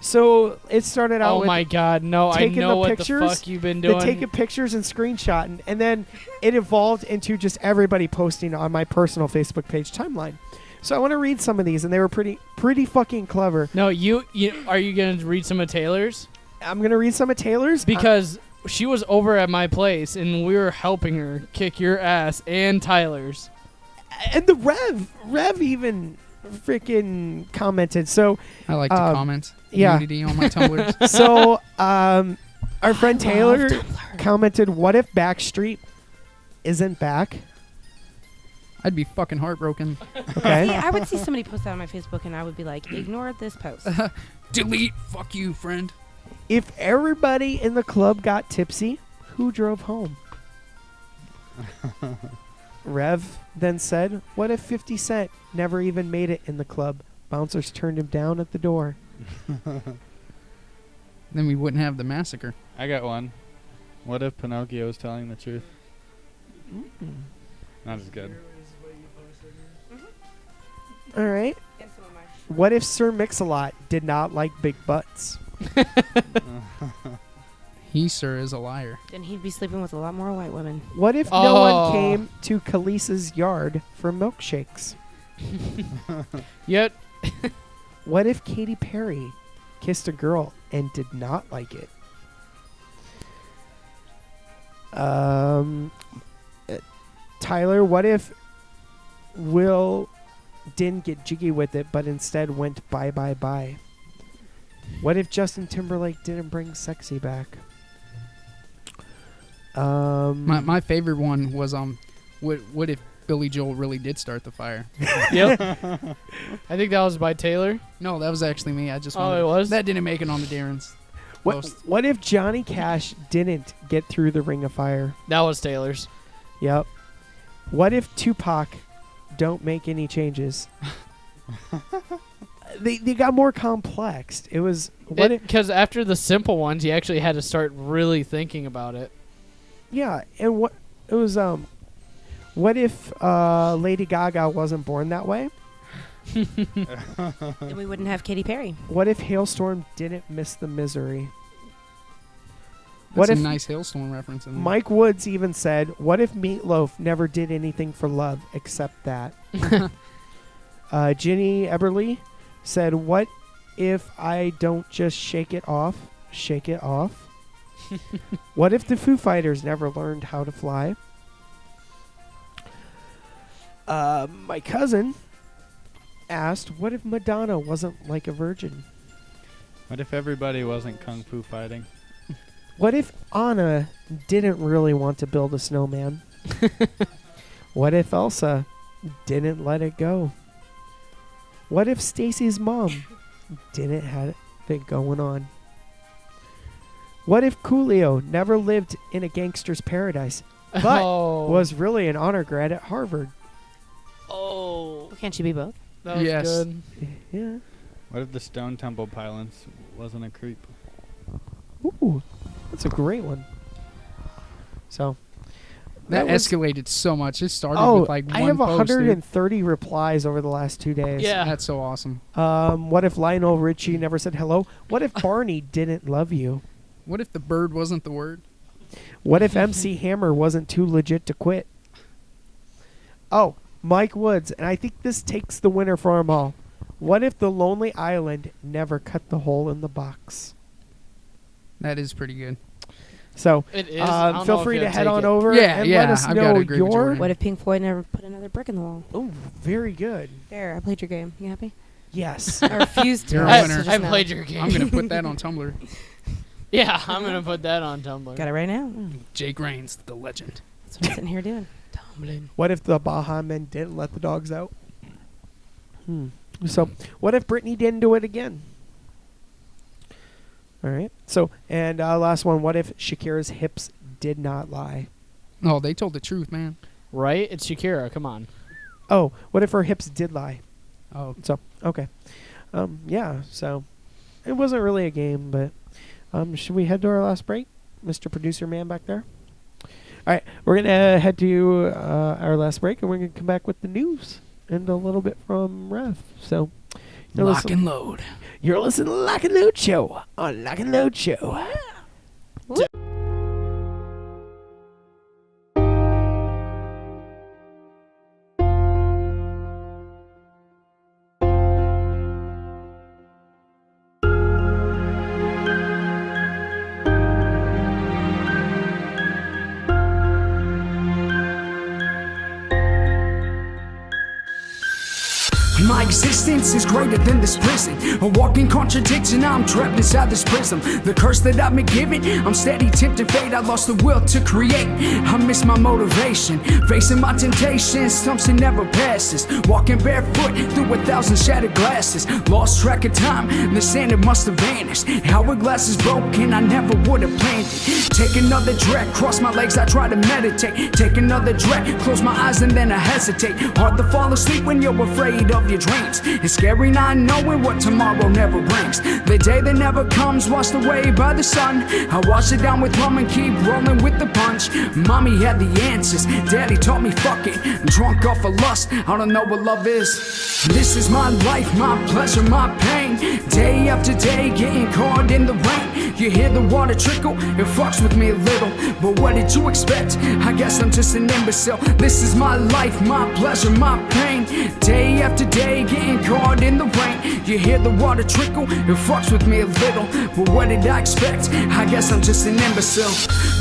So it started out Oh with my god, no, I taking know the what pictures, the fuck you've been doing. taking pictures and screenshotting, and then it evolved into just everybody posting on my personal Facebook page timeline. So I want to read some of these, and they were pretty fucking clever. No, you are you gonna read some of Taylor's? I'm gonna read some of Taylor's because she was over at my place and we were helping her kick your ass and Tyler's. And the Rev even freaking commented. So I like to comment. Yeah. Nudity on my Tumblr. So our friend Taylor commented, "What if Backstreet isn't back?" I'd be fucking heartbroken. Okay. See, I would see somebody post that on my Facebook, and I would be like, ignore this post. Delete. Fuck you, friend. If everybody in the club got tipsy, who drove home? Rev then said, "What if 50 Cent never even made it in the club? Bouncers turned him down at the door." Then we wouldn't have the massacre. I got one. What if Pinocchio was telling the truth? Not as good. All right. What if Sir Mix-a-Lot did not like big butts? He, sir, is a liar. Then he'd be sleeping with a lot more white women. What if no one came to Khalees's yard for milkshakes? Yet. What if Katy Perry kissed a girl and did not like it? Tyler, what if Will didn't get jiggy with it, but instead went bye bye bye? What if Justin Timberlake didn't bring sexy back? My favorite one was what if Billy Joel really did start the fire? Yep. I think that was by Taylor. No, that was actually me. I just Oh, wanted, it was? that didn't make it on the Darren's. What if Johnny Cash didn't get through the Ring of Fire? That was Taylor's. Yep. What if Tupac don't make any changes? They got more complex. It was because after the simple ones, you actually had to start really thinking about it. Yeah, and what it was what if Lady Gaga wasn't born that way? Then we wouldn't have Katy Perry. What if Hailstorm didn't miss the misery? That's a nice Hailstorm reference in there. Mike Woods even said, "What if Meatloaf never did anything for love except that?" Ginny Eberly said, "What if I don't just shake it off, shake it off?" What if the Foo Fighters never learned how to fly? My cousin asked, "What if Madonna wasn't like a virgin?" What if everybody wasn't kung fu fighting? What if Anna didn't really want to build a snowman? What if Elsa didn't let it go? What if Stacy's mom didn't have it going on? What if Coolio never lived in a gangster's paradise, but was really an honor grad at Harvard? Oh. Can't she be both? That was good. Yeah. What if the Stone Temple Pilots wasn't a creep? Ooh, that's a great one. So that was- escalated so much. It started Oh, with like one I have post, 130 replies over the last 2 days. Yeah. That's so awesome. What if Lionel Richie never said hello? What if Barney didn't love you? What if the bird wasn't the word? What if MC Hammer wasn't too legit to quit? Oh, Mike Woods, and I think this takes the winner for them all. What if the Lonely Island never cut the hole in the box? That is pretty good. So It is. I don't feel know if free to you'll head take on it. over Yeah, and yeah, let us I've know gotta agree with your. Jordan. What if Pink Floyd never put another brick in the wall? Oh, very good. There, I played your game. You happy? Yes. I refused to. You're a I winner. just I know. played your game. I'm gonna put that on Tumblr. Yeah, I'm gonna put that on Tumblr. Got it right now. Jake Reigns, the legend. That's what I'm sitting here doing. Tumbling. What if the Baja Men didn't let the dogs out? So, what if Britney didn't do it again? All right. So, and last one. What if Shakira's hips did not lie? Oh, they told the truth, man. Right? It's Shakira. Come on. Oh, what if her hips did lie? Oh, So, okay. Yeah, so it wasn't really a game, but should we head to our last break? Mr. Producer Man back there? All right, we're going to head to our last break, and we're going to come back with the news and a little bit from Rev. So, lock and load. You're listening to Lock and Load Show on Lock and Load Show. My existence is greater than this prison. A walking contradiction, I'm trapped inside this prism. The curse that I've been given, I'm steady tempting fate. I lost the will to create. I miss my motivation. Facing my temptations, something never passes. Walking barefoot through 1,000 shattered glasses. Lost track of time, the sand it must have vanished. Hourglass is broken, I never would have planned it. Take another drag, cross my legs, I try to meditate. Take another drag, close my eyes and then I hesitate. Hard to fall asleep when you're afraid of your dreams. It's scary not knowing what tomorrow never brings. The day that never comes, washed away by the sun. I wash it down with rum and keep rolling with the punch. Mommy had the answers, daddy taught me fuck it. Drunk off of lust, I don't know what love is. This is my life, my pleasure, my pain. Day after day, getting caught in the rain. You hear the water trickle, it fucks with me a little. But what did you expect? I guess I'm just an imbecile. This is my life, my pleasure, my pain. Day after day, getting caught in the rain. You hear the water trickle, it fucks with me a little. But what did I expect? I guess I'm just an imbecile.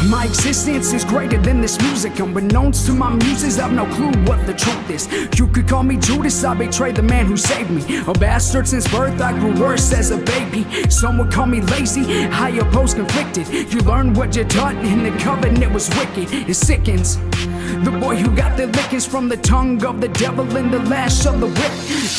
My existence is greater than this music. Unbeknownst to my muses, I've no clue what the truth is. You could call me Judas, I betrayed the man who saved me. A bastard since birth, I grew worse as a baby. Some would call me lazy, I oppose conflicted. You learn what you're taught, and the covenant was wicked. It sickens. The boy who got the lickings from the tongue of the devil and the lash of the whip.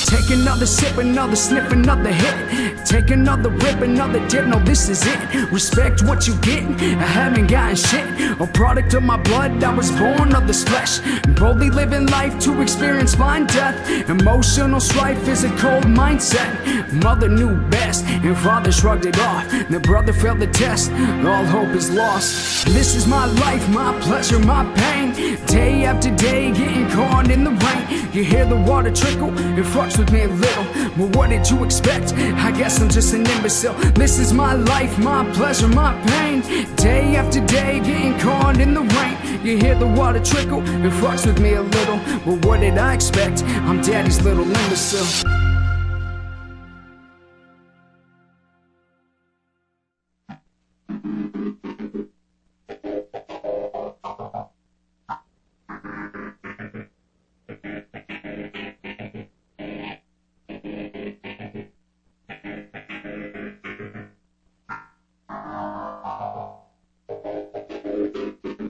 Take another sip, another sniff, another hit. Take another rip, another dip. No, this is it. Respect what you get. I haven't gotten shit. A product of my blood, I was born of this flesh. Boldly living life to experience blind death. Emotional strife is a cold mindset. Mother knew best, and father shrugged it off. The brother failed the test. All hope is lost. This is my life, my pleasure, my pain. Day after day, getting caught in the rain. You hear the water trickle, it fucks with me a little. But what did you expect? I guess I'm just an imbecile. This is my life, my pleasure, my pain. Day after day, getting caught in the rain. You hear the water trickle, it fucks with me a little. But what did I expect? I'm daddy's little imbecile.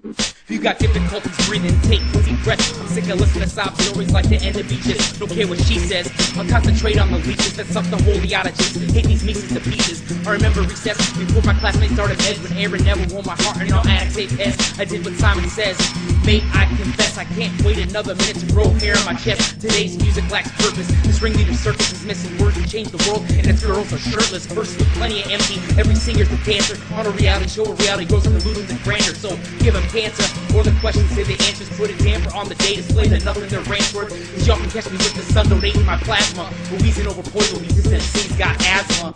If you got difficulties breathing, take deep breaths. I'm sick of listening to sob stories like the enemy just don't care what she says. I'll concentrate on the leeches that suck the holy out of just hate these meetings to pieces. I remember recess before my classmates started bed when Aaron never wore my heart and all annotate tests. I did what Simon says. Mate, I confess I can't wait another minute to grow hair on my chest. Today's music lacks purpose. This ringleader circus is missing words to change the world, and its girls are shirtless. Verses with plenty of empty. Every singer's a dancer on a reality show. A reality grows from the ludums and grandeur. So give them cancer. Or the questions say the answers, put a damper on the day, display that nothing their ranch worth. Cause y'all can catch me with the sun donating my plasma. Wheezing over poison, these MC's got asthma.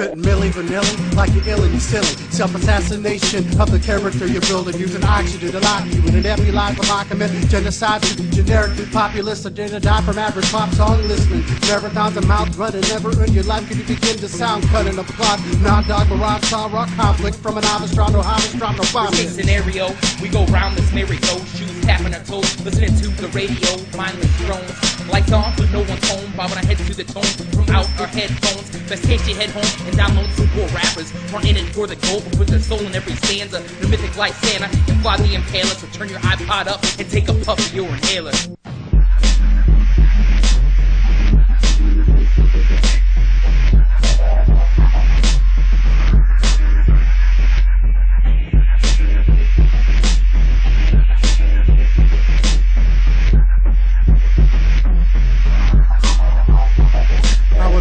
spitting Milli Vanilli like you're ill and you're silly. Self-assassination of the character you're building, using oxygen to lock you in an nebulizer document. Genocide to generically populist agenda, die from average pop song listening. Marathons and mouths running, never in your life could you begin to sound cutting a plot. Non-dog barrage, saw rock conflict from an novice, drop no hobbits, drop no bombs. Case scenario, we go round this merry-go, shoes tapping our toes, listening to the radio, mindless drones. Lights on, but no one's home. Bobbing our heads to the tone from out our headphones. Best case you head home and download some poor rappers. Aren't in it for the gold, but put their soul in every stanza. The mythic like Santa and fly the impaler. So turn your iPod up and take a puff of your inhaler.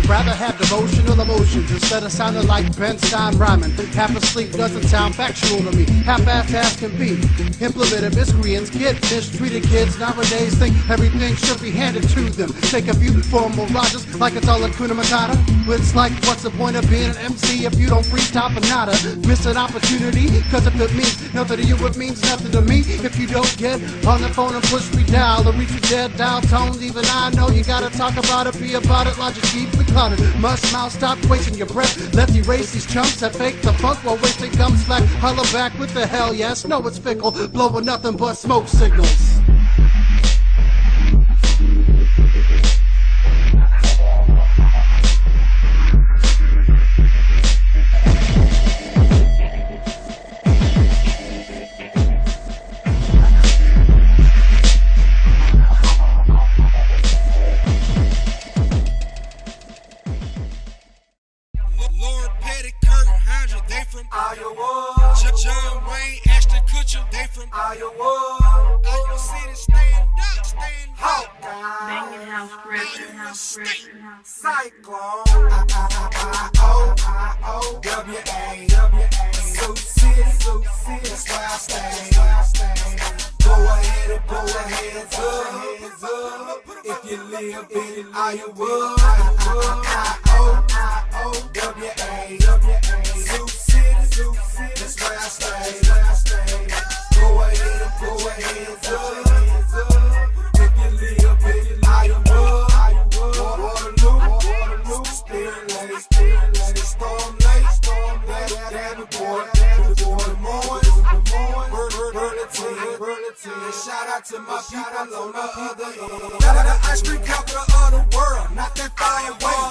Rather have devotional emotions instead of sounding like Ben Stein rhyming. Half asleep doesn't sound factual to me. Half-assed as can be. Implemented miscreants get mistreated kids nowadays think everything should be handed to them. Take a few formal Rogers like it's all a Kuna Matata. It's like, what's the point of being an MC if you don't freestyle for nada? Miss an opportunity, cause if it means nothing to you, it means nothing to me. If you don't get on the phone and push me down or reach your dead dial tones, even I know you gotta talk about it, be about it, logic keep the clutter. Must mouth, stop wasting your breath. Let's erase these chumps that fake the funk while wasting gum slack. Holla back with the hell yes. No, it's fickle, blowing nothing but smoke signals. Iowa. John Wayne, Ashton Kutcher, they from Iowa. Iowa City, stand up, stand up. Banging house record, house record, Cyclone. I-O-W-A. Sioux City, that's where I stay. Go ahead and blow your hands up if you live in Iowa. I-O-W-A. Sioux City, that's where I stay. Go ahead and blow your hands up if you live in Iowa. Waterloo, Spirit Lake, Storm Lake, Davenport, Burlington. Shout out to my people on the other end. The ice cream capital of the world, not that far away.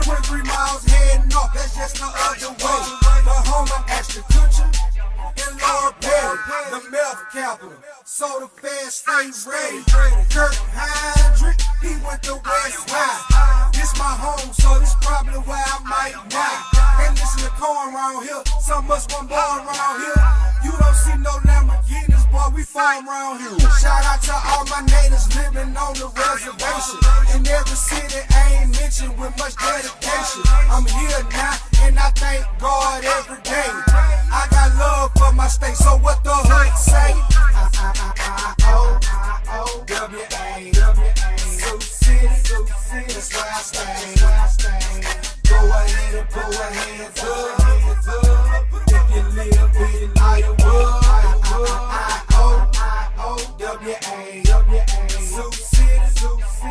23 miles heading north, that's just the other way. The home of Ashton Kutcher and Laura Perry, the meth capital. So the fans stay ready. Kirk Hendrick, he went to West High. This my home, so this probably where I might die. Ain't listen to corn around here, so much one born around here. You don't see no Lamborghinis, boy, we farm around here. Shout out to all my natives living on the reservation. In every city, I ain't mentioned with much dedication. I'm here now, and I thank God every day. I got love for my state, so what the hood say? I-O-W-A. Sioux City, that's where I stay. Go ahead and pull your hands up if you live in Iowa. I-O-W-A. Sioux City,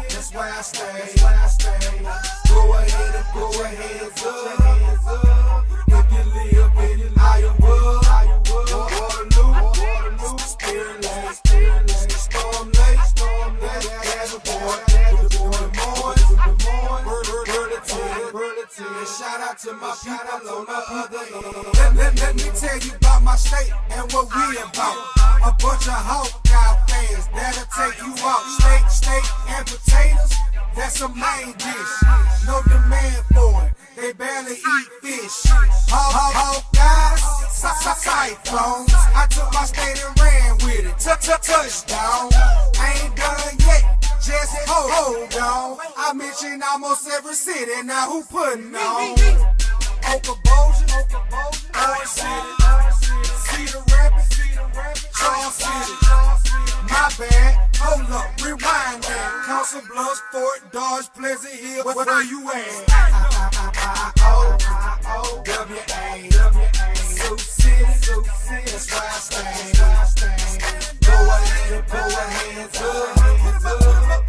that's where I stay. Go ahead and pull your hands up if you live in Iowa. Waterloo, Spirit Lake, Storm Lake, Davenport, Burlington. Shout out to my people on the other end. Let me tell you about my state and what we about. A bunch of Hawkeye fans that'll take you out. Steak and potatoes, that's a main dish. No demand for it, they barely eat fish. Hawkeyes, Cyclones. I took my state and ran with it. Touchdown. I ain't done yet, just hold on. I mentioned almost every city, now who putting on? Okoboji, Orange City, Cedar Rapids, Charles City. My bad, hold up, rewind that. bust some blunts, Fort Dodge, Pleasant Hill. Where you at? I-O-W-A. Sioux City, that's where I stay. Go ahead and put your hands up.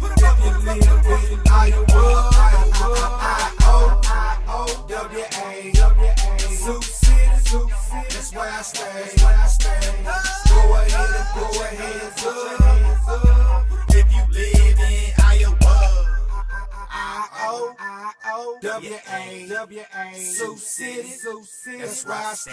If you live in Iowa, I-O-W-A. Sioux City, that's where I stay. Go ahead and put your hands up. If you live in Iowa, I-O-W-A. Sioux City, that's where I stay.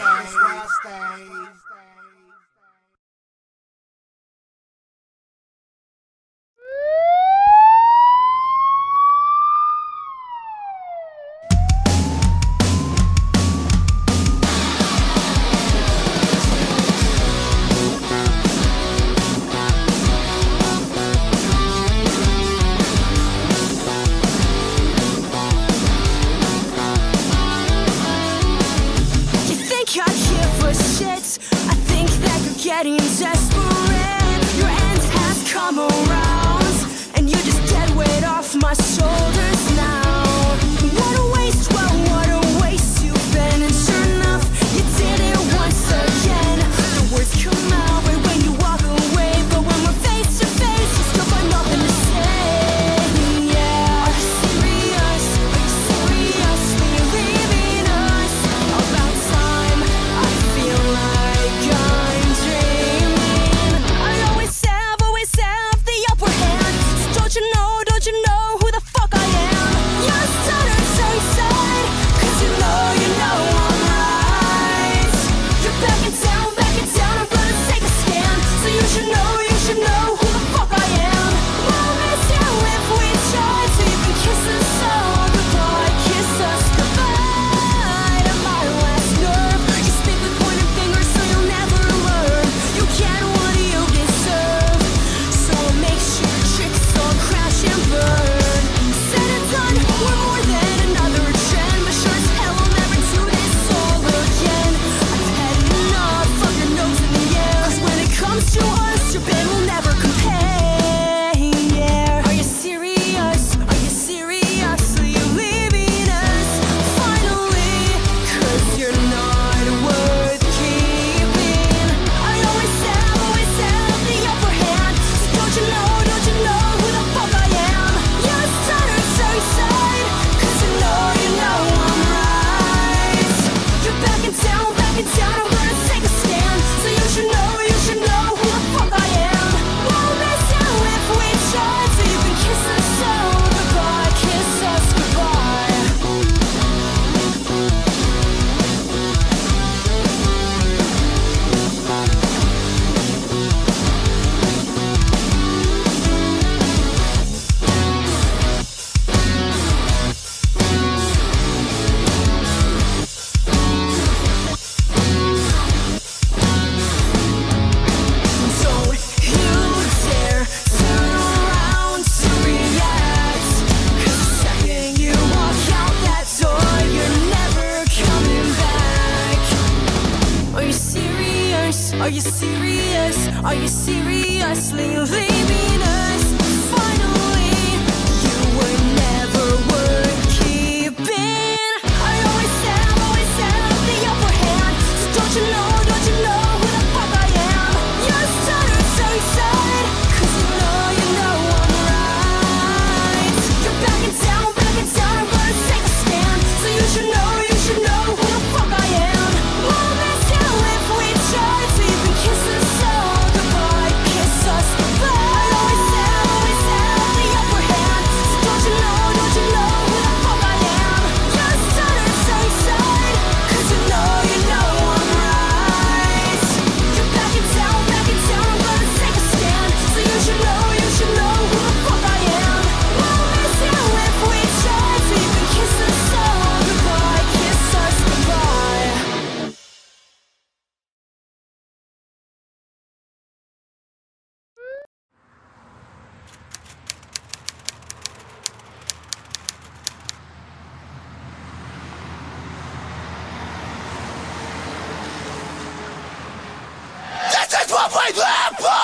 You think I care for shit? I think that you're getting desperate. Your end has come around, and you just dead weight off my shoulders now. What a waste, well, what a waste you've been. And sure enough, you did it once again. The words come out right when you walk away, but when we're face to face, you still find nothing to say. Yeah, are you serious? Are you seriously leaving us? About time, I feel like I'm dreaming. I always have the upper hand. So don't you know who the fuck I am? You're stuttered inside, 'cause you know I'm right. You're backing down, I'm gonna take a stand. So you should know who the fuck I am. We'll miss you if we try, so you can kiss us all goodbye. Kiss us goodbye to my last nerve. You speak with pointed fingers, so you'll never learn. You get what you deserve, so it makes your tricks all crash and burn. Said and done, we're more than another trend, but sure as hell I'll never do this all again. I've had enough of your nose in the air, 'cause when it comes to us, your band will never compare. Yeah. Are you serious? Are you seriously leaving us? Finally, 'cause you're not worth keeping. I always have the upper hand. So don't you know who the fuck I am? You're stuttered so inside, 'cause you know I'm right. You're backing down, I'm gonna take a stand. So you should know who the fuck I am. We'll miss you if we try, so you can kiss us all goodbye. Kiss us goodbye. Don't you dare turn around to react, 'cause the second you walk out that door, you're never coming back. Are you serious? Are you serious? Are you seriously leaving us? Finally, you were never worth keeping. I always have the upper hand. So don't you know who the fuck I am? You're stuttered so inside, 'cause you know I'm right. You're backing down, I'm gonna take a stand. So you should know who the fuck I am. We'll miss you if we try, so you can kiss us all goodbye. Kiss us goodbye. I always have the upper hand. So don't you know who the fuck I am? You're stuttered so inside, 'cause you know I'm right. You're backing down, I'm gonna take a stand. So you should know who the fuck I am. We'll miss you if we try, so you can kiss us all goodbye. Kiss us goodbye. This is what we live for!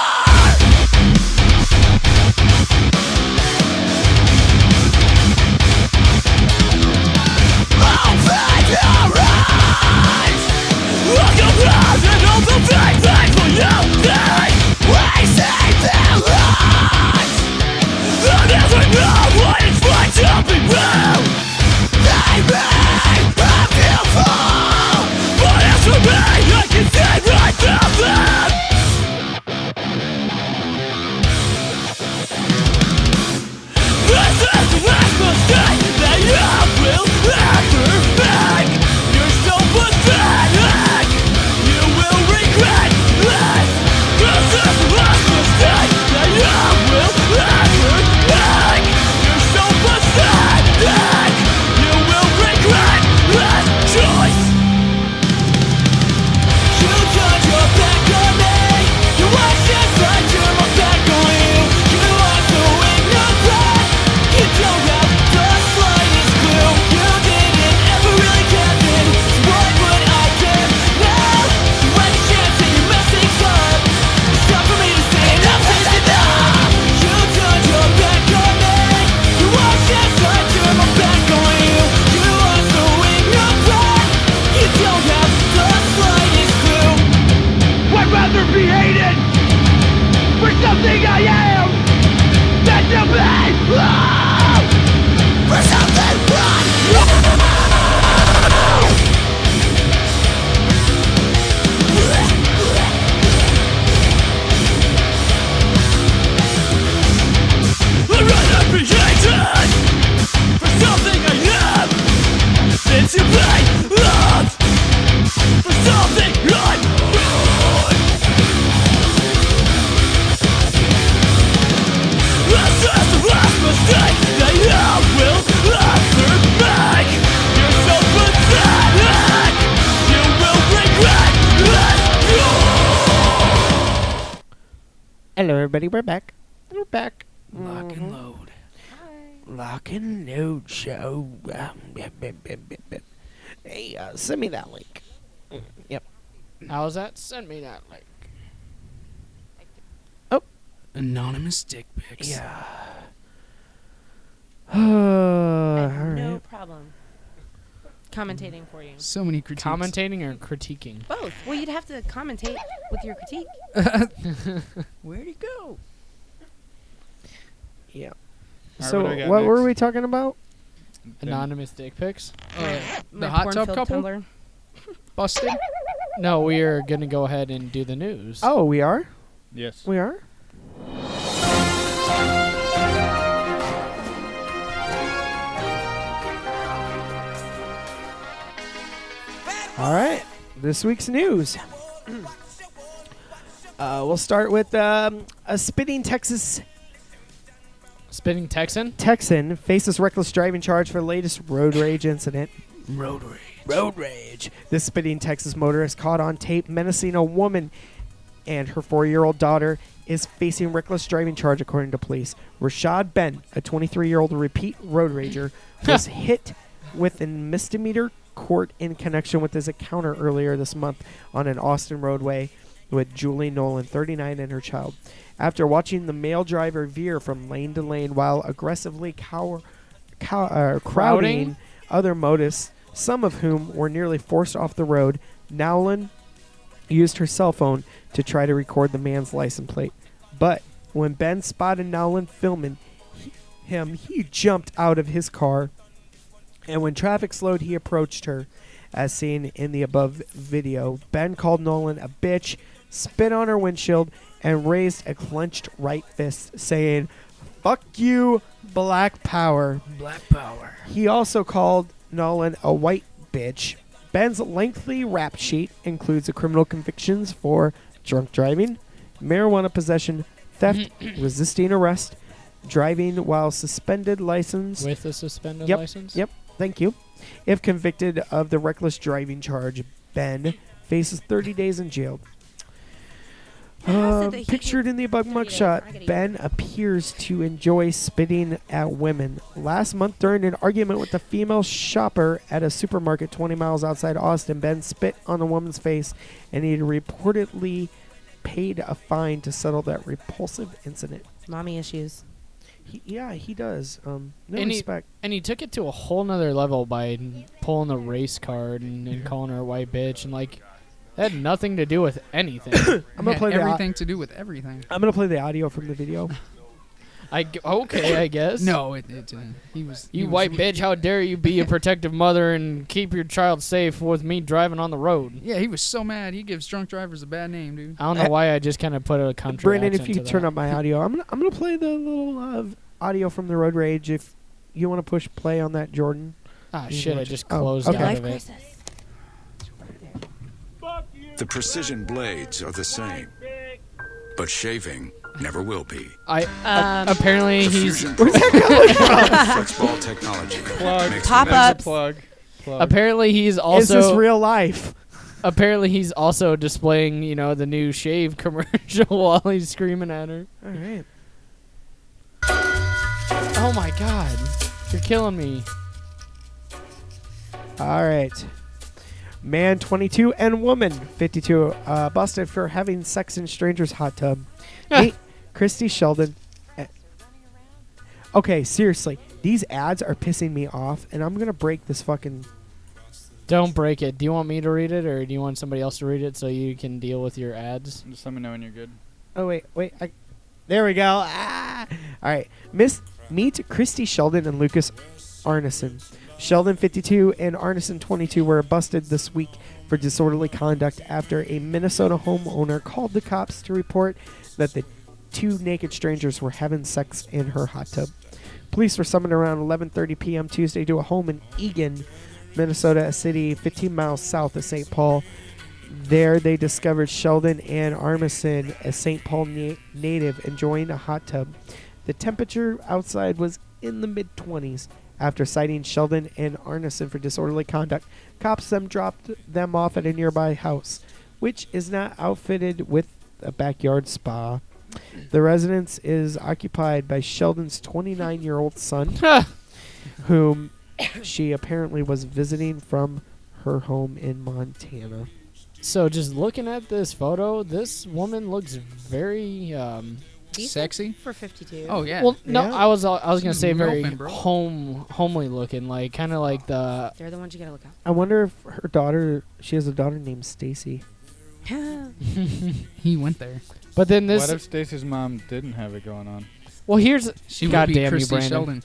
never be hated for something I am. Meant to be. For something I'd rather be hated for something I am than to be loved for something I'm not. This is the last mistake that you will ever make. You're so pathetic. You will regret this. Hello, everybody. We're back. We're back. Lock and load. Lock and load show. Hey, send me that link. Yep. How's that? Send me that link. Anonymous dick pics. Yeah. I All have no right. problem commentating for you. So many critiques. Commentating or critiquing? Both. Well, you'd have to commentate with your critique. Where'd he go? Yeah. Alright, So, what do we got what were next? we talking about? Anonymous dick pics? My The hot tub porn-filled couple Tumblr. busted. No, we are going to go ahead and do the news. Oh, we are? Yes. We are? All right. This week's news. We'll start with a spitting Spitting Texan? Texan faces reckless driving charge for latest road rage incident. Road rage. Road rage. This spitting Texas motorist caught on tape menacing a woman and her 4-year-old daughter is facing reckless driving charge, according to police. Rashad Ben, a 23-year-old repeat road rager, was hit with a misdemeanor court in connection with his encounter earlier this month on an Austin roadway with Julie Nolan, 39, and her child. After watching the male driver veer from lane to lane while aggressively crowding other motorists, some of whom were nearly forced off the road, Nolan used her cell phone to try to record the man's license plate. But when Ben spotted Nolan filming him, he jumped out of his car, and when traffic slowed, he approached her. As seen in the above video, Ben called Nolan a bitch, spit on her windshield, and raised a clenched right fist, saying, "Fuck you, Black Power." Black power. He also called Nolan a white bitch. Ben's lengthy rap sheet includes the criminal convictions for drunk driving, marijuana possession, theft, resisting arrest, driving while suspended license. With a suspended Yep, license? Yep, thank you. If convicted of the reckless driving charge, Ben faces 30 days in jail. said that he Pictured in the above 30 days. I mugshot, gotta Ben appears to enjoy spitting at women. Last month, during an argument with a female shopper at a supermarket 20 miles outside Austin, Ben spit on a woman's face, and he reportedly paid a fine to settle that repulsive incident. Mommy issues. He does. No And respect. And he took it to a whole nother level by pulling the race card and calling her a white bitch, and like that had nothing to do with anything. I'm gonna play everything to do with everything. I'm gonna play the audio from the video. Okay, I guess. No, he was. You white bitch! How dare you be a protective mother and keep your child safe with me driving on the road? Yeah, he was so mad. He gives drunk drivers a bad name, dude. I don't know why I just kind of put a country Brandon, if accent you to could turn that. up my audio, I'm gonna play the little audio from the road rage. If you want to push play on that, Jordan. Ah, You shit! can I watch just it. Oh, closed okay. out of it. The precision blades are the same, but shaving never will be. Apparently The he's. fusion Flexball technology. Plug. makes Pop men- ups. Plug. Apparently he's also. Is this real life? Apparently he's also displaying, the new shave commercial while he's screaming at her. All right. Oh my god, you're killing me. All right. Man 22 and woman 52 busted for having sex in stranger's hot tub. Meet Christy Sheldon. Okay, seriously. These ads are pissing me off, and I'm going to break this fucking Don't break it. Do you want me to read it, or do you want somebody else to read it so you can deal with your ads? Just let me know when you're good. Oh wait. There we go. Ah! All right. Meet Christy Sheldon and Lucas Arneson. Sheldon, 52, and Arneson, 22, were busted this week for disorderly conduct after a Minnesota homeowner called the cops to report that the two naked strangers were having sex in her hot tub. Police were summoned around 11:30 p.m. Tuesday to a home in Eagan, Minnesota, a city 15 miles south of St. Paul. There, they discovered Sheldon and Arneson, a St. Paul native, enjoying a hot tub. The temperature outside was in the mid-20s. After citing Sheldon and Arneson for disorderly conduct, cops then dropped them off at a nearby house, which is not outfitted with a backyard spa. The residence is occupied by Sheldon's 29-year-old son, whom she apparently was visiting from her home in Montana. So just looking at this photo, this woman looks very Decent Sexy? for 52. Oh yeah. well. No, Yeah. I was gonna She's say very milfing, bro. homely looking, like kind of like the. They're the ones you gotta look I wonder if her daughter, she has a daughter named Stacy. at. He went there. But then this. What if Stacy's mom didn't have it going on? Well, here's. She God would be damn you, Christy Brandon. Sheldon.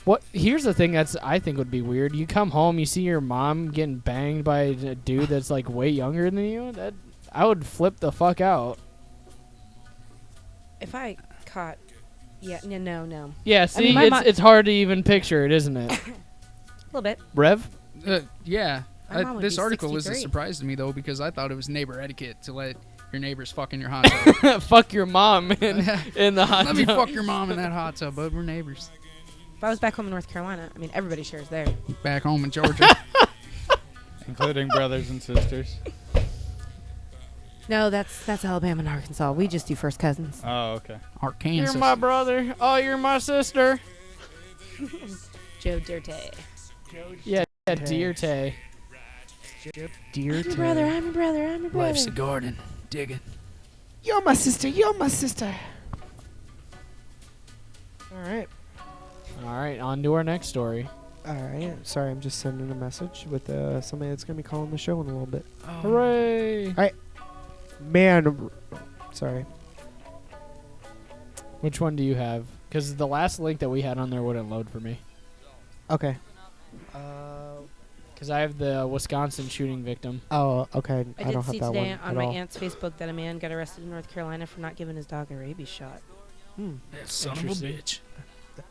What? Here's the thing that's I think would be weird. You come home, you see your mom getting banged by a dude that's like way younger than you. That I would flip the fuck out. If I caught, yeah, no, Yeah. I See, mean, my it's hard to even picture it, isn't it? a little bit. Rev. Yeah. My mom would This be article was a 63. surprise to me though because I thought it was neighbor etiquette to let your neighbors fuck in your hot tub. Fuck your mom in the hot Let me tub. fuck your mom in that hot tub, bud. We're neighbors. If I was back home in North Carolina, I mean, everybody shares there. Back home in Georgia. Including brothers and sisters. No, that's Alabama and Arkansas. We just do first cousins. Oh, okay. Arkansas. You're my brother. Oh, you're my sister. Joe Dirte. Yeah, dear Tay. Dear I'm your brother. I'm your brother. I'm your brother. Life's a garden. Dig it. You're my sister. You're my sister. All right. All right, on to our next story. All right. Sorry, I'm just sending a message with somebody that's going to be calling the show in a little bit. Hooray! Man, sorry. Which one do you have? Because the last link that we had on there wouldn't load for me. Okay. Because I have the Wisconsin shooting victim. Oh, okay. I I did don't see have that today one on at my all. aunt's Facebook that a man got arrested in North Carolina for not giving his dog a rabies shot. That son of a Interesting. bitch.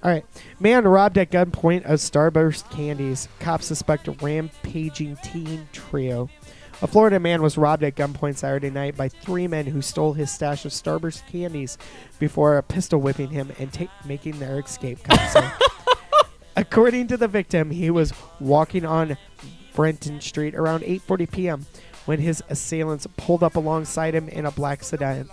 All right. Man robbed at gunpoint of Starburst candies. Cops suspect a rampaging teen trio. A Florida man was robbed at gunpoint Saturday night by three men who stole his stash of Starburst candies before pistol whipping him and making their escape, cops say. According to the victim, he was walking on Brenton Street around 8:40 p.m. when his assailants pulled up alongside him in a black sedan.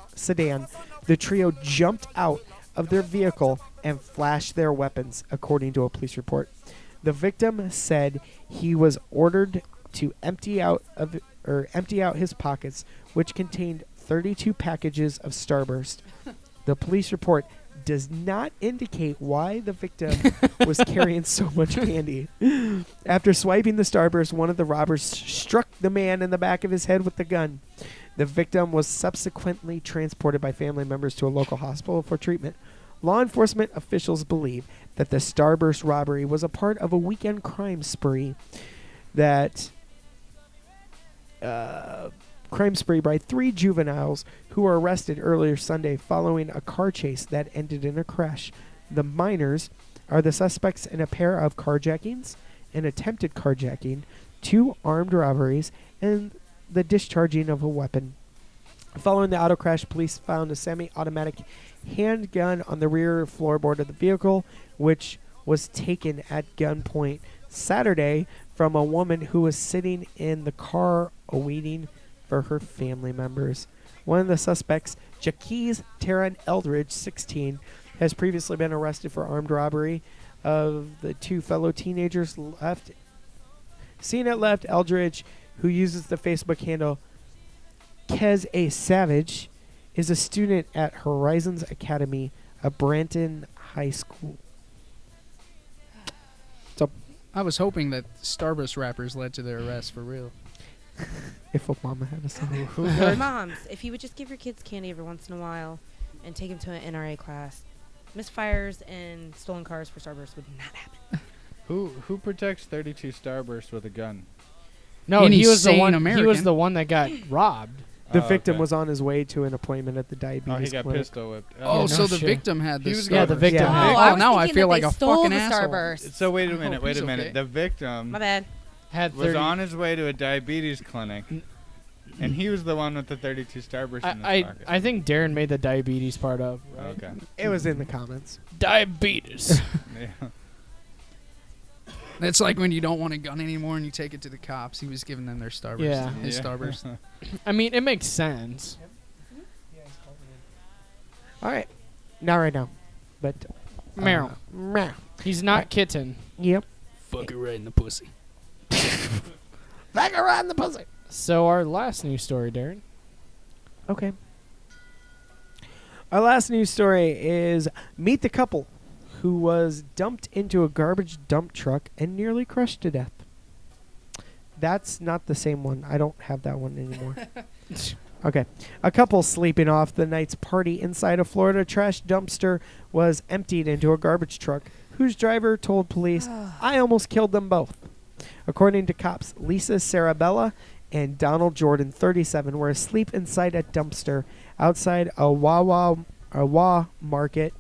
The trio jumped out of their vehicle and flashed their weapons, according to a police report. The victim said he was ordered to empty out his pockets, which contained 32 packages of Starburst. The police report does not indicate why the victim was carrying so much candy. After swiping the Starburst, one of the robbers struck the man in the back of his head with the gun. The victim was subsequently transported by family members to a local hospital for treatment. Law enforcement officials believe that the Starburst robbery was a part of a weekend crime spree by three juveniles who were arrested earlier Sunday following a car chase that ended in a crash. The minors are the suspects in a pair of carjackings, an attempted carjacking, 2 armed robberies, and the discharging of a weapon. Following the auto crash, police found a semi-automatic handgun on the rear floorboard of the vehicle, which was taken at gunpoint Saturday from a woman who was sitting in the car awaiting for her family members. One of the suspects, Jaquez Taryn Eldridge, 16, has previously been arrested for armed robbery of the 2 fellow teenagers left. Seen at left, Eldridge, who uses the Facebook handle Kez A. Savage, is a student at Horizons Academy, a Branton High School. So, I was hoping that Starburst rappers led to their arrest for real. If Obama had a son. Moms, if you would just give your kids candy every once in a while and take them to an NRA class, misfires and stolen cars for Starburst would not happen. Who protects 32 Starburst with a gun? No, Any he was the sane one. He American. was the one that got robbed. The Oh, victim okay. was on his way to an appointment at the diabetes Oh, he got clinic. pistol whipped. Oh, no so the shit. victim had He this. was Yeah, the victim. Yeah. had- Oh, I Oh, was now I thinking feel that like they a stole fucking the asshole. Starburst. So wait a hope minute. Wait he's a minute. okay. The victim My bad. had was 30 on his way to a diabetes clinic, and he was the one with the 32 Starburst in his I pocket. I think Darren made the diabetes part up. Right? Okay. It was in the comments. Diabetes. Yeah. That's like when you don't want a gun anymore and you take it to the cops. He was giving them their Starburst. Yeah. His Yeah. Starburst. I mean, it makes sense. All right. Not right now. But. Meow. Meow. He's not kitten. Yep. Fuck it right in the pussy. Back around the pussy. So our last news story, Darren. Okay. Our last news story is meet the couple who was dumped into a garbage dump truck and nearly crushed to death. That's not the same one. I don't have that one anymore. Okay. A couple sleeping off the night's party inside a Florida trash dumpster was emptied into a garbage truck whose driver told police, "I almost killed them both." According to cops, Lisa Sarabella and Donald Jordan, 37, were asleep inside a dumpster outside a Wawa market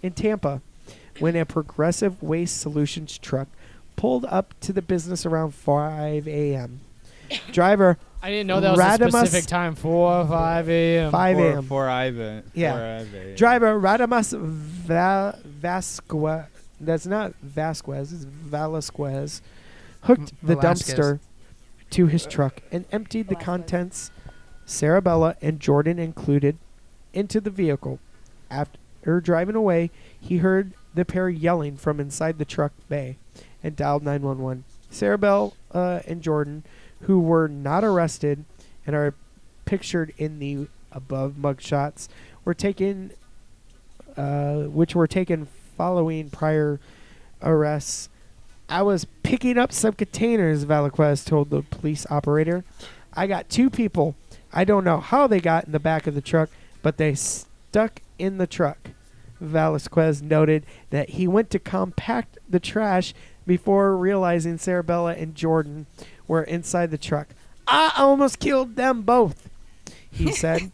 in Tampa when a Progressive Waste Solutions truck pulled up to the business around 5 a.m. Driver I didn't know that was a Radamus- specific time. 4 or 5 a.m. 5 a.m. For Ivan. Yeah. For Ivan. Driver Radamus Vasquez. That's not Vasquez. It's Velasquez. Hooked the Velasquez. dumpster to his truck and emptied the contents, Sarabella and Jordan included, into the vehicle. After driving away, he heard the pair yelling from inside the truck bay and dialed 911. Sarabella and Jordan, who were not arrested and are pictured in the above mugshots, were taken, which were taken following prior arrests. I was picking up some containers, Velasquez told the police operator. I got two people. I don't know how they got in the back of the truck, but they stuck in the truck. Velasquez noted that he went to compact the trash before realizing Sarabella and Jordan were inside the truck. I almost killed them both, he said.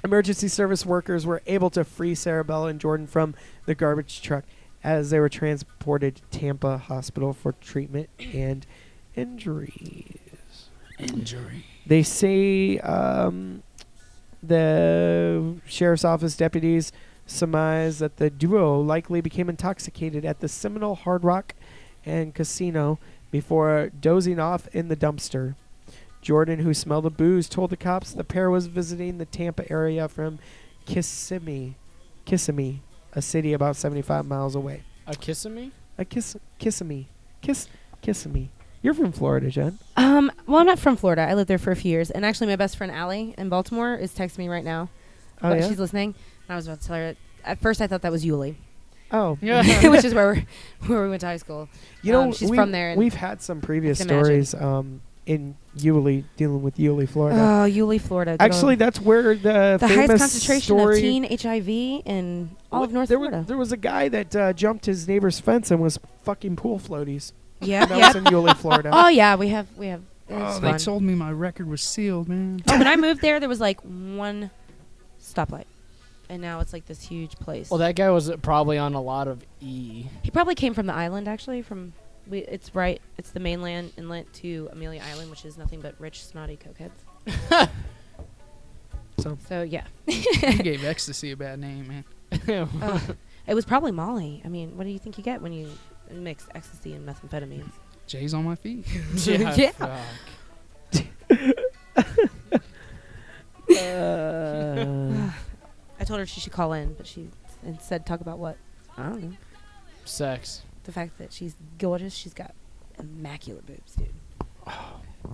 Emergency service workers were able to free Sarabella and Jordan from the garbage truck as they were transported to Tampa Hospital for treatment and injuries. They say the sheriff's office deputies surmise that the duo likely became intoxicated at the Seminole Hard Rock and Casino before dozing off in the dumpster. Jordan, who smelled the booze, told the cops the pair was visiting the Tampa area from Kissimmee, a city about 75 miles away. A Kissimmee? Kissimmee. Kissimmee. You're from Florida, Jen. Well, I'm not from Florida. I lived there for a few years, and actually, my best friend Allie in Baltimore is texting me right now. Oh, But yeah? she's listening. And I was about to tell her. At first, I thought that was Yulee, Oh. which is where we went to high school. You know, she's we- from there. And We've had some previous I can imagine. stories in Yulee, dealing with Yulee, Florida. Oh, Yulee, Florida. Good Actually, old- that's where the the famous highest concentration story of teen HIV in all of North there Florida. there was a guy that jumped his neighbor's fence and was fucking pool floaties. Yeah, That yeah. was in Yulee, Florida. Oh yeah, we have. It Oh, was they fun. told me my record was sealed, man. Oh, when I moved there was like one stoplight, and now it's like this huge place. Well, that guy was probably on a lot of E. He probably came from the island, actually. It's the mainland inlet to Amelia Island, which is nothing but rich, snotty cokeheads. So yeah. You gave ecstasy a bad name, man. It was probably Molly. I mean, what do you think you get when you mix ecstasy and methamphetamines? Jay's on my feet. Yeah. I told her she should call in, but she instead talk about what? I don't know. Sex. The fact that she's gorgeous. She's got immaculate boobs, dude.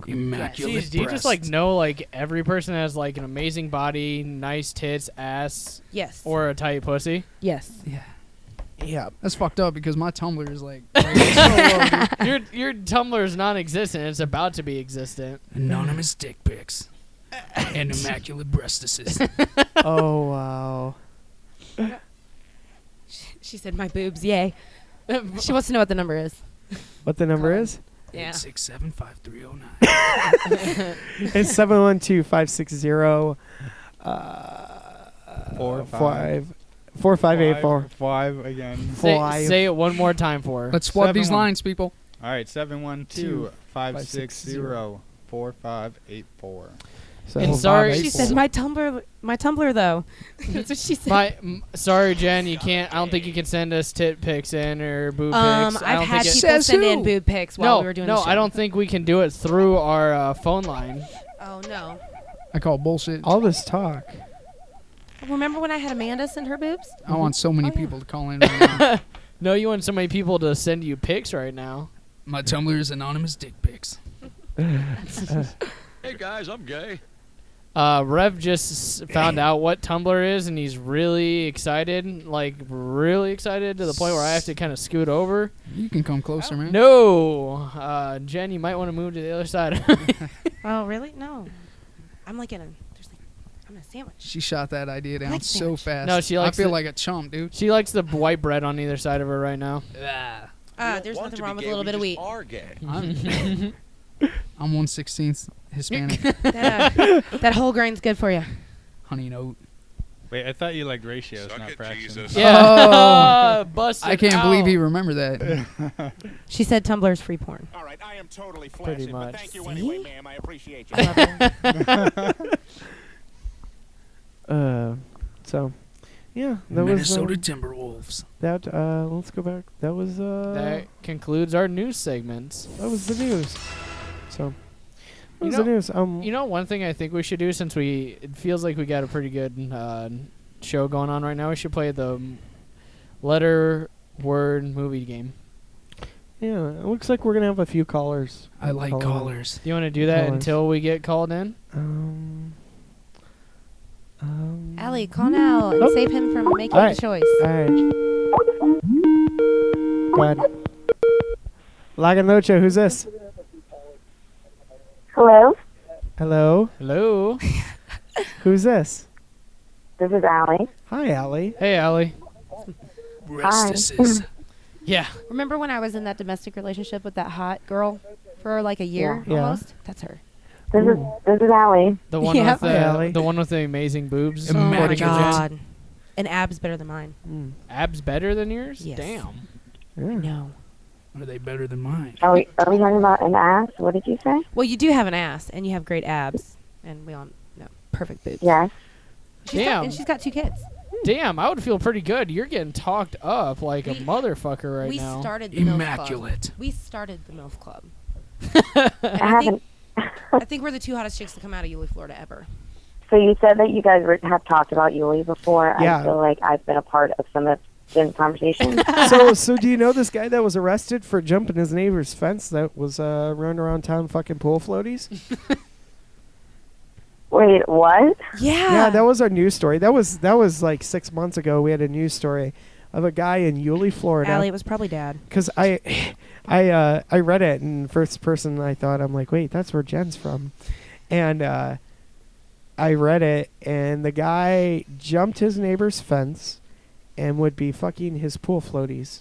Immaculate Jeez, do you just like know like every person has like an amazing body, nice tits, ass, Yes. or a tight pussy? Yes. Yeah. Yeah. That's fucked up because my Tumblr is like so low, dude. Your Tumblr is non-existent. It's about to be existent. Anonymous dick pics and immaculate breastises. Oh wow. She said, "My boobs, yay." She wants to know what the number is. What the number is? Yeah. 867-5309. It's 712-560 4584. 5 again. Say it one more time for her. Let's swap these lines, people. All right, 712-560-4584. And sorry, She said, "My Tumblr, though." That's what she said. Sorry, Jen, you can't. I don't think you can send us tit pics in or boob pics. I've had people send in boob pics while we were doing the show. I don't think we can do it through our phone line. Oh no. I call bullshit. All this talk. Remember when I had Amanda send her boobs? I want so many people to call in right now. No, you want so many people to send you pics right now. My Tumblr is anonymous dick pics. Hey guys, I'm gay. Rev just found out what Tumblr is, and he's really excited, like really excited to the point where I have to kind of scoot over. You can come closer, man. No, Jen, you might want to move to the other side. Oh, really? No. I'm like I'm in a sandwich. She shot that idea down like so sandwich. fast. No, she likes I feel the- like a chump, dude. She likes the white bread on either side of her right now. There's nothing wrong with a little bit of wheat. Are gay. I'm 1/16 Hispanic. That whole grain's good for you. Honey and oat. Wait, I thought you liked ratios, not fractions. Yeah. Busted I can't out. believe he remembered that. She said Tumblr's free porn. All right, I am totally Pretty flaccid, much. but thank you anyway, ma'am. I appreciate you. So, yeah, that Minnesota was Timberwolves. that. Let's go back. That was That concludes our news segments. that was the news. So, that You was know- the news. You know, one thing I think we should do, since it feels like we got a pretty good show going on right now, we should play the letter word movie game. Yeah, it looks like we're gonna have a few callers. I like Call in. callers. Do you want to do that Callers. until we get called in? Allie, call now and save him from making All right. a choice. All right. Go ahead. Laga Noche, who's this? Hello, Hello. Hello. Who's this? this is Allie. Hi, Allie. Hey, Allie. Breastises. Yeah. Remember when I was in that domestic relationship with that hot girl for like a year Yeah. almost? That's her. This is Allie. The one Yep. with Hi, Allie. the one with the amazing boobs. Oh my according to Jen. god. And abs better than mine. Abs better than yours? Yes. Damn. No. Are they better than mine? Are we talking about an ass? What did you say? Well, you do have an ass and you have great abs, and we all know perfect boobs. Yes. Damn. And she's got 2 kids. Damn, I would feel pretty good. You're getting talked up like a motherfucker right we now. started the Immaculate. MILF Club. We started the MILF Club. I haven't. I think we're the 2 hottest chicks to come out of Yulee, Florida ever. So you said that you guys have talked about Yuli before. Yeah. I feel like I've been a part of some of Jen's conversations. So do you know this guy that was arrested for jumping his neighbor's fence that was running around town fucking pool floaties? Wait, what? Yeah, that was our news story. That was like 6 months ago. We had a news story of a guy in Yulee, Florida. Allie, it was probably Dad. Because I read it in first person. I thought, I'm like, wait, that's where Jen's from. And I read it, and the guy jumped his neighbor's fence and would be fucking his pool floaties.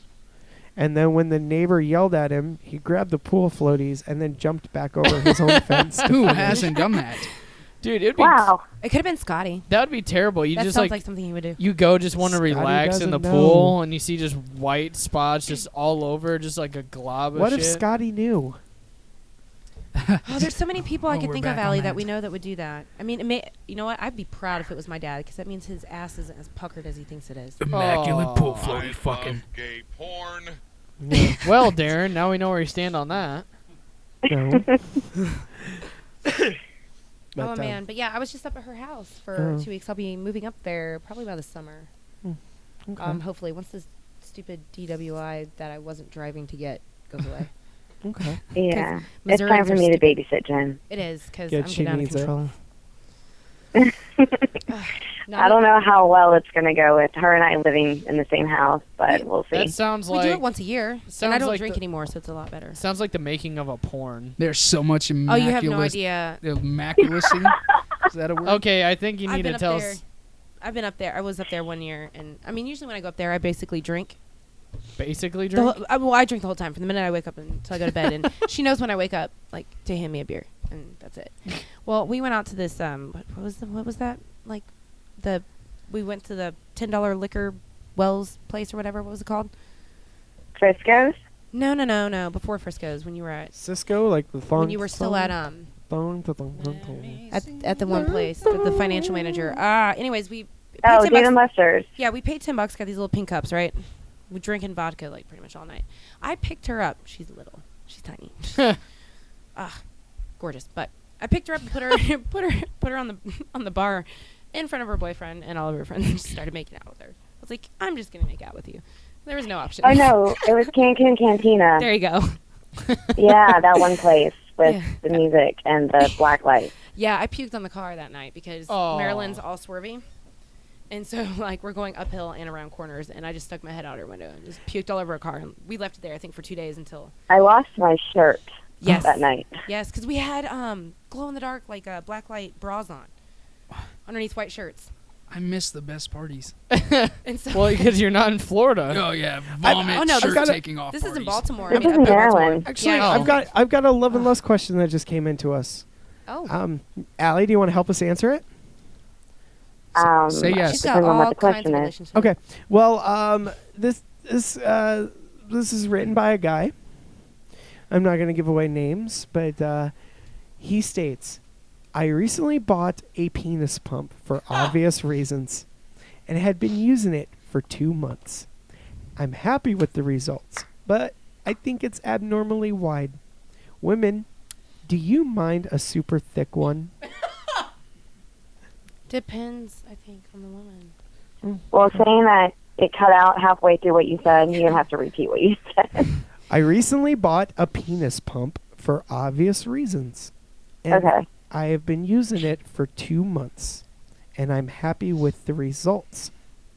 And then when the neighbor yelled at him, he grabbed the pool floaties and then jumped back over his own fence. to Who finish. hasn't done that? Dude, it'd be Wow. It could have been Scotty. that would be terrible. You That just sounds like something he would do. You go just want to Scotty relax in the doesn't pool know. and you see just white spots just all over, just like a glob of What shit. if Scotty knew? Oh, there's so many people I Oh, could we're think of, back on Allie, that. that we know that would do that. I mean, you know what? I'd be proud if it was my dad, because that means his ass isn't as puckered as he thinks it is. Immaculate pool Aw. floaty fucking. Gay porn. Well, Darren, now we know where you stand on that. No. Oh man, but yeah, I was just up at her house for Oh. 2 weeks. I'll be moving up there probably by the summer. Okay. Hopefully, once this stupid DWI that I wasn't driving to get goes away. Okay. Yeah. It's Missourians time for are me to stupid. babysit Jen. It is, because Yeah, I'm she getting out of needs it. control. I don't know how well it's going to go with her and I living in the same house, but we'll see. That sounds We like do it once a year, and I sounds don't like drink the- anymore, so it's a lot better. sounds like the making of a porn. There's so much Oh, immaculate. you have no idea. Immaculacy. Is that a word? Okay, I think you I've need been to up tell there. us. I've been up there. I was up there one year, and I mean, usually when I go up there, I basically drink. Basically The drink. whole, well, I drink the whole time from the minute I wake up until I go to bed, and she knows when I wake up, like to hand me a beer, and that's it. Well, we went out to this. What was that? Like, we went to the $10 liquor Wells place or whatever. What was it called? Frisco's? No. Before Frisco's, when you were at Cisco, like the phone. when you were still at at the one place, the financial manager. Anyways, we. paid Oh, $10 Dave and Buster's. Yeah, we paid $10. Got these little pink cups, right? We're drinking vodka like pretty much all night. I picked her up. She's little. She's tiny. Gorgeous. But I picked her up and put her on the bar in front of her boyfriend and all of her friends, and just started making out with her. I was like, I'm just gonna make out with you. There was no option. Oh, no, it was Cancun Cantina. There you go. Yeah, that one place with Yeah. the music and the black light. Yeah, I puked on the car that night because Aw. Maryland's all swervy. And so, like, we're going uphill and around corners, and I just stuck my head out her window and just puked all over her car. And we left it there, I think, for 2 days until... I lost my shirt Yes. that night. Yes, because we had glow-in-the-dark, like, black light bras on underneath white shirts. I miss the best parties. And so Well, because you're not in Florida. Oh yeah, vomit, oh, no, shirt gotta- taking off. this is in parties. Baltimore. This I mean, is up in Baltimore. Maryland. Actually, Yeah. I've got a love and lust question that just came into us. Oh. Allie, do you want to help us answer it? Say yes. She's got Depends on what all the kinds question of is. relationships. Okay. Well, this is written by a guy. I'm not going to give away names, but he states, "I recently bought a penis pump for obvious reasons, and had been using it for 2 months. I'm happy with the results, but I think it's abnormally wide. Women, do you mind a super thick one?" Depends, I think, on the woman. Well, saying that it cut out halfway through what you said, you have to repeat what you said. I recently bought a penis pump for obvious reasons. And Okay. I have been using it for 2 months, and I'm happy with the results.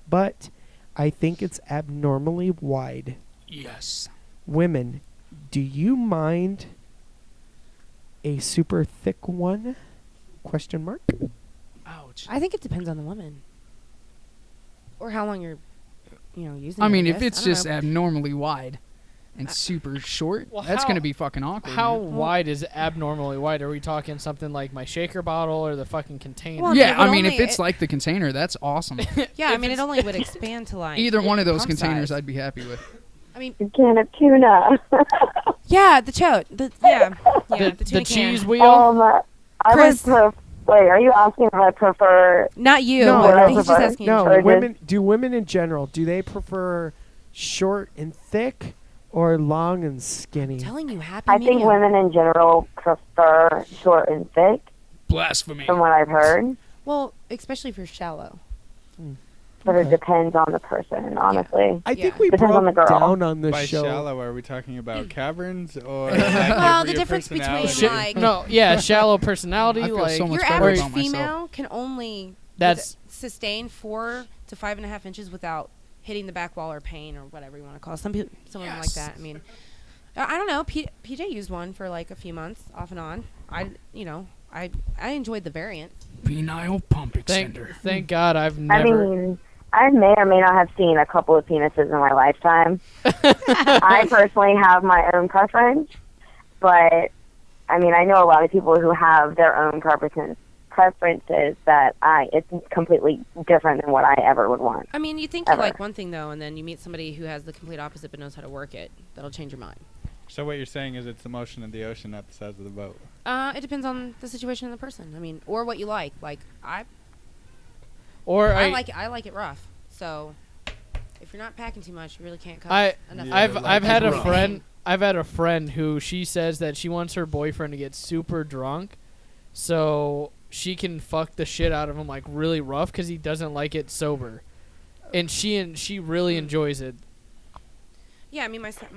But I think it's abnormally wide. Yes. Women, do you mind a super thick one? Question mark. Ouch. I think it depends on the woman. Or how long you're, using I it, mean, if guess. it's I don't just know. abnormally wide and super short, Well, that's how- gonna be fucking awkward. How man. wide is abnormally wide? Are we talking something like my shaker bottle or the fucking container? Well, Yeah, it would I mean, if only- it's like the container, that's awesome. Yeah, I mean, it only would expand to like Either one of those pump containers, size. I'd be happy with. I mean, A can of tuna. yeah, the chote. Yeah, the the tuna cheese can. wheel. I Chris. would wait, are you asking if I prefer... Not you. No, I no, think he's just asking. No, Or just- women. Do women in general, do they prefer short and thick or long and skinny? I'm telling you, happy I think medium. women in general prefer short and thick, Blasphemy. from what I've heard. Well, especially if you're shallow. But it depends on the person, honestly. I think Yeah. we Depends on the broke girl. down on the By show. shallow, are we talking about caverns or Well, the difference between like No, yeah, shallow personality. I feel like so much your better average about myself. female can only That's- sustain 4 to 5.5 inches without hitting the back wall or pain or whatever you want to call it. Some people, some women like that. I mean, I don't know. PJ used one for like a few months, off and on. I enjoyed the variant. Penile pump extender. Thank God I've I never. mean, I may or may not have seen a couple of penises in my lifetime. I personally have my own preference, but I mean, I know a lot of people who have their own preferences that it's completely different than what I ever would want. I mean, you think Ever. you like one thing though, and then you meet somebody who has the complete opposite but knows how to work it. That'll change your mind. So what you're saying is it's the motion of the ocean, not the size of the boat. It depends on the situation and the person. I mean, or what you like. Like I like it rough. So if you're not packing too much, you really can't cut enough. I've had a friend. I've had a friend who she says that she wants her boyfriend to get super drunk, so she can fuck the shit out of him like really rough because he doesn't like it sober, and she really enjoys it. Yeah, I mean, my son's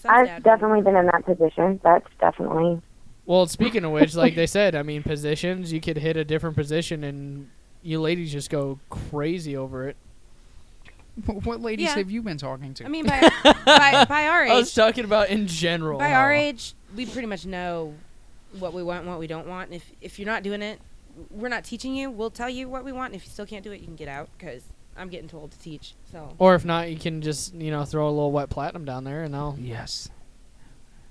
I've dad. definitely been in that position. That's definitely... Well, speaking of which, like they said, I mean, positions, you could hit a different position and you ladies just go crazy over it. What ladies Yeah. have you been talking to? I mean, by our age, I was talking about in general. by our age, we pretty much know what we want and what we don't want. And if you're not doing it, we're not teaching you. We'll tell you what we want. And if you still can't do it, you can get out because I'm getting told to teach. So. Or if not, you can just throw a little wet platinum down there and I'll. Yes.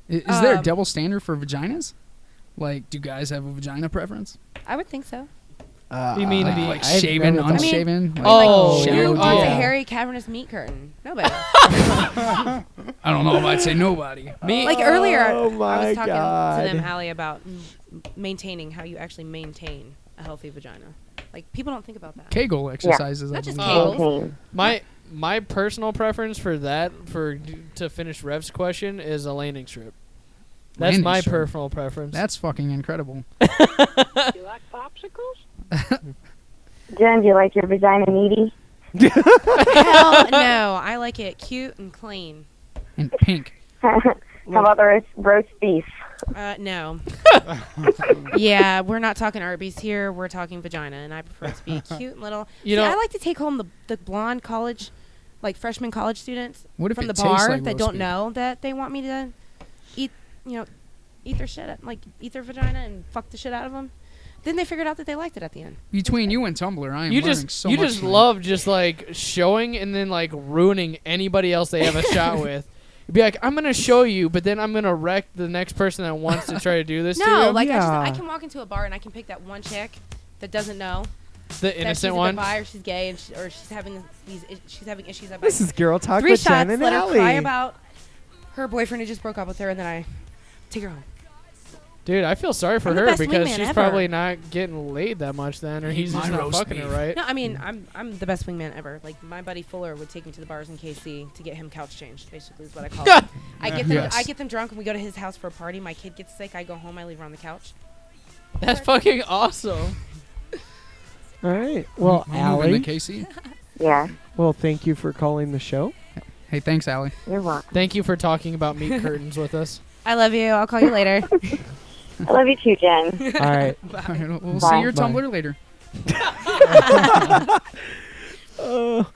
Is there a double standard for vaginas? Like, do guys have a vagina preference? I would think so. You mean like shaven, unshaven? Oh, who wants a yeah. hairy cavernous meat curtain? Nobody. I don't know if I'd say nobody. Me. Like earlier, Oh I my was talking God. to them, Allie, about maintaining how you actually maintain a healthy vagina. Like people don't think about that. Kegel exercises. Not just believe. Kegels. My personal preference for that, to finish Rev's question, is a landing strip. That's Landing my strip. personal preference. That's fucking incredible. You like popsicles? Jen, do you like your vagina needy? Hell no, I like it cute and clean. And pink. How about the roast beef? No. Yeah, we're not talking Arby's here. We're talking vagina, and I prefer it to be cute and little. You See, know- I like to take home the blonde college, like freshman college students What if from it the tastes bar like that roast don't beef? know that they want me to eat, eat their shit, like eat their vagina and fuck the shit out of them. Then they figured out that they liked it at the end. Between you and Tumblr, I am You learning just so you much. just tonight. love just like showing and then like ruining anybody else they have a shot with. You'd be like, I'm gonna show you, but then I'm gonna wreck the next person that wants to try to do this to No, you. like Yeah. I can walk into a bar and I can pick that one chick that doesn't know The that she's innocent a one. bi or she's gay and or she's having she's having issues. About This is Girl Talk 3 with shots, Jen and let her cry Allie. about her boyfriend who just broke up with her, and then I take her home. Dude, I feel sorry for I'm the her best because wingman she's ever. probably not getting laid that much then, or he's just My not roast fucking her beef. right. No, I mean I'm the best wingman ever. Like my buddy Fuller would take me to the bars in KC to get him couch changed. Basically, is what I call it. I get them. Yes. I get them drunk, and we go to his house for a party. My kid gets sick. I go home. I leave her on the couch. That's fucking awesome. All right. Well, I'm moving Allie. to KC. Yeah, Well, thank you for calling the show. Hey, thanks, Allie. you're welcome. Thank you for talking about meat curtains with us. I love you. I'll call you later. I love you too, Jen. All right. All right, we'll Bye. see your Bye. Tumblr later. Wow,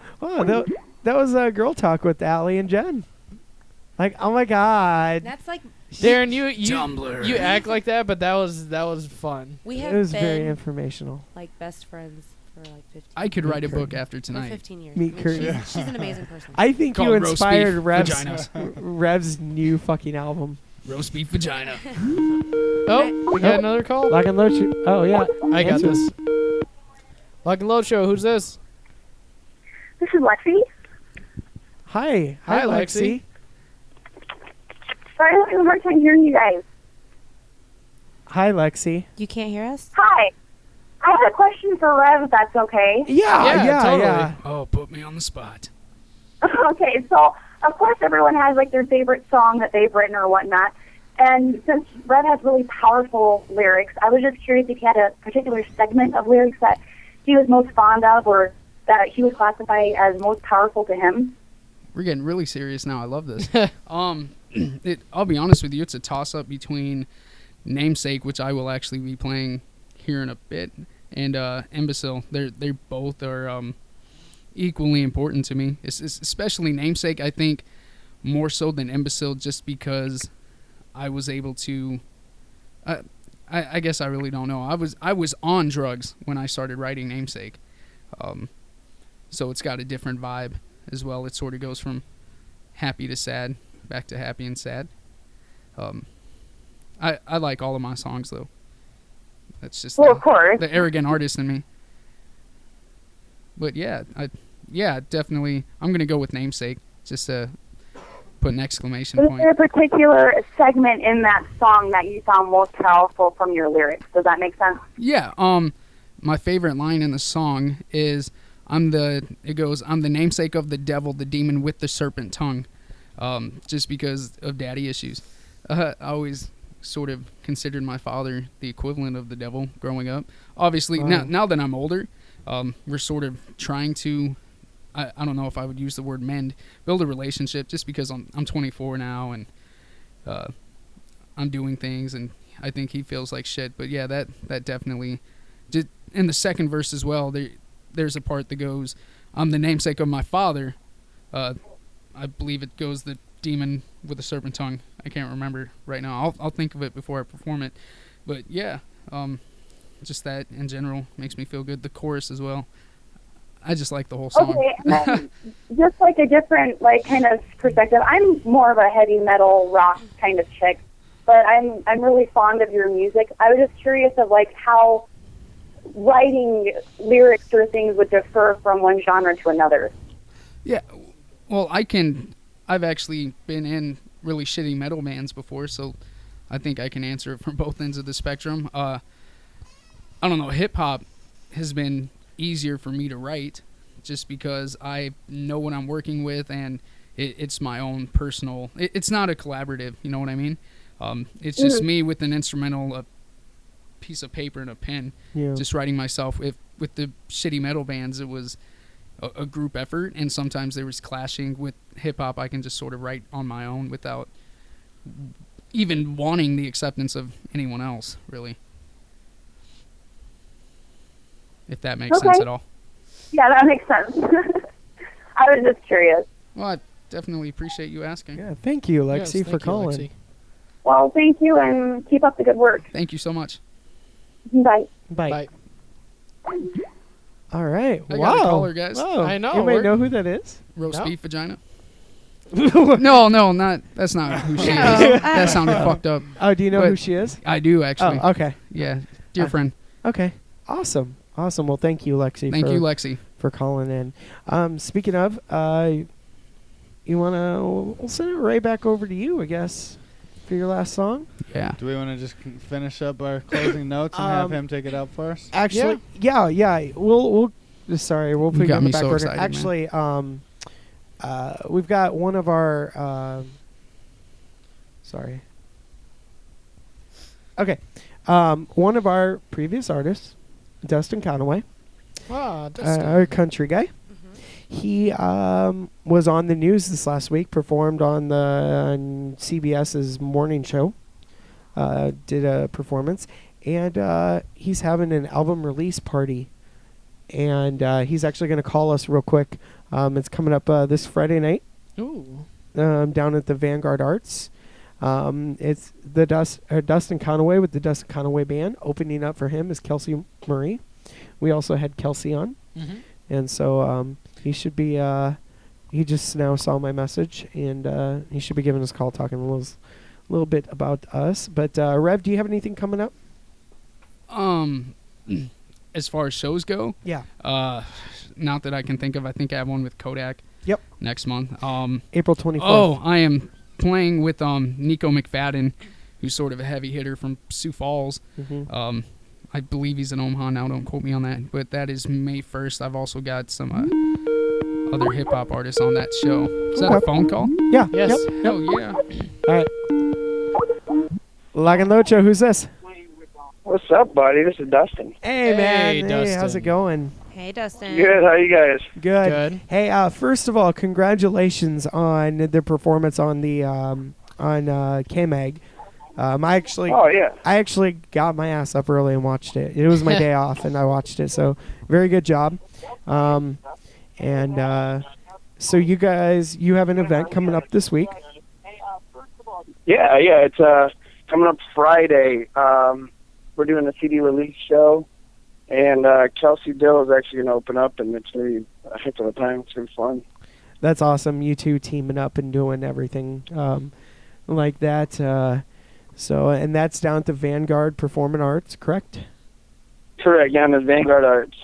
that was Girl Talk with Allie and Jen. Like, oh my God. That's like Darren, you Tumblr. you act like that, but that was fun. we It have was been very informational. like best friends for like 15. I could write a book curtain. after for tonight. 15 years. Meat curtain. She's an amazing person. I think you Called roast inspired beef Rev's, vaginas. Rev's new fucking album. Roast beef vagina. Oh, we got Oh. another call. Lock and load. Oh yeah. I got Answer. this. Lock and load show. Who's this? This is Lexi. Hi. Hi, Lexi. Lexi. Sorry, I'm having a hard time hearing you guys. Hi, Lexi. You can't hear us? Hi. I have a question for Rev, if that's okay. Yeah, Yeah, totally. yeah. Oh, put me on the spot. Okay, so of course everyone has like their favorite song that they've written or whatnot. And since Rev has really powerful lyrics, I was just curious if he had a particular segment of lyrics that he was most fond of or that he would classify as most powerful to him. We're getting really serious now. I love this. I'll be honest with you. It's a toss-up between Namesake, which I will actually be playing here in a bit, and Imbecile. They both are equally important to me. It's especially Namesake, I think, more so than Imbecile, just because I was able to. I guess I really don't know. I was on drugs when I started writing Namesake, so it's got a different vibe as well. It sort of goes from happy to sad, back to happy and sad. I like all of my songs though. That's just Well, of course. the arrogant artist in me. But yeah, definitely. I'm gonna go with Namesake. Just to put an exclamation Is point. there a particular segment in that song that you found most powerful from your lyrics? Does that make sense? Yeah. My favorite line in the song is I'm the namesake of the devil, the demon with the serpent tongue. Just because of daddy issues. I always sort of considered my father the equivalent of the devil growing up. Obviously, Wow. now that I'm older, we're sort of trying to, I don't know if I would use the word mend, build a relationship, just because I'm 24 now and I'm doing things and I think he feels like shit. But yeah, that definitely, in the second verse as well, there's a part that goes, "I'm the namesake of my father." I believe it goes, "The demon with a serpent tongue." I can't remember right now. I'll think of it before I perform it. But yeah, just that in general makes me feel good. The chorus as well. I just like the whole song. Okay, and then just like a different like kind of perspective. I'm more of a heavy metal rock kind of chick, but I'm really fond of your music. I was just curious of like how writing lyrics or things would differ from one genre to another. Yeah, well, I've actually been in really shitty metal bands before, so I think I can answer it from both ends of the spectrum. I don't know, hip-hop has been easier for me to write just because I know what I'm working with, and it's my own personal... It's not a collaborative, you know what I mean? It's just me with an instrumental, a piece of paper and a pen, just writing myself. With the shitty metal bands, it was a group effort, and sometimes there was clashing. With hip-hop, I can just sort of write on my own without even wanting the acceptance of anyone else, really. If that makes sense at all. Yeah, that makes sense. I was just curious. Well, I definitely appreciate you asking. Yeah, thank you, Lexi, for calling. Lexi. Well, thank you, and keep up the good work. Thank you so much. Bye. Bye. All right. I wow. got a caller, guys. Whoa. I know. Anybody know who that is? Roast No. beef vagina. No, not. That's not who she is. That sounded fucked up. Oh, do you know But who she is? I do, actually. Oh, okay. Yeah, dear friend. Okay. Awesome. Well, thank you, Lexi. Thank you, Lexi, for calling in. Speaking of, you wanna? We'll send it right back over to you, I guess, for your last song. Yeah. Do we want to just finish up our closing notes and have him take it out for us? Actually, yeah. We'll. Sorry, we'll put you got on the me back so burner. excited, Actually, we've got one of our. Sorry. Okay, one of our previous artists, Dustin Conaway, our country guy. He was on the news this last week, performed on on CBS's morning show, did a performance, and he's having an album release party. And he's actually going to call us real quick. It's coming up this Friday night. Ooh. Down at the Vanguard Arts. It's the Dustin Conaway with the Dustin Conaway Band. Opening up for him is Kelsey Murray. We also had Kelsey on. Mm-hmm. And so he should be... he just now saw my message, and he should be giving us a call, talking a little bit about us. But Rev, do you have anything coming up? As far as shows go, yeah. Not that I can think of. I think I have one with Kodak. Yep. Next month. April 24th. Oh, I am playing with Nico McFadden, who's sort of a heavy hitter from Sioux Falls. Mm-hmm. I believe he's in Omaha now. Don't quote me on that. But that is May 1st. I've also got some other hip hop artists on that show. Is that a phone call? Yeah. Yes. Yep. Oh yeah. All right. Laganocho, who's this? What's up, buddy? This is Dustin. Hey, man. Hey, Dustin. how's it going? Hey, Dustin. Good. How you guys? Good. Hey, first of all, congratulations on the performance on the K-Mag. I actually got my ass up early and watched it. It was my day off, and I watched it. So very good job. So you guys, you have an event coming up this week. Yeah. It's coming up Friday. We're doing a CD release show, and Kelsey Dill is actually going to open up, and it's going to be a heck of a time. It's going to be fun. That's awesome. You two teaming up and doing everything like that. So, and that's down at the Vanguard Performing Arts, correct? Correct. Yeah, the Vanguard Arts.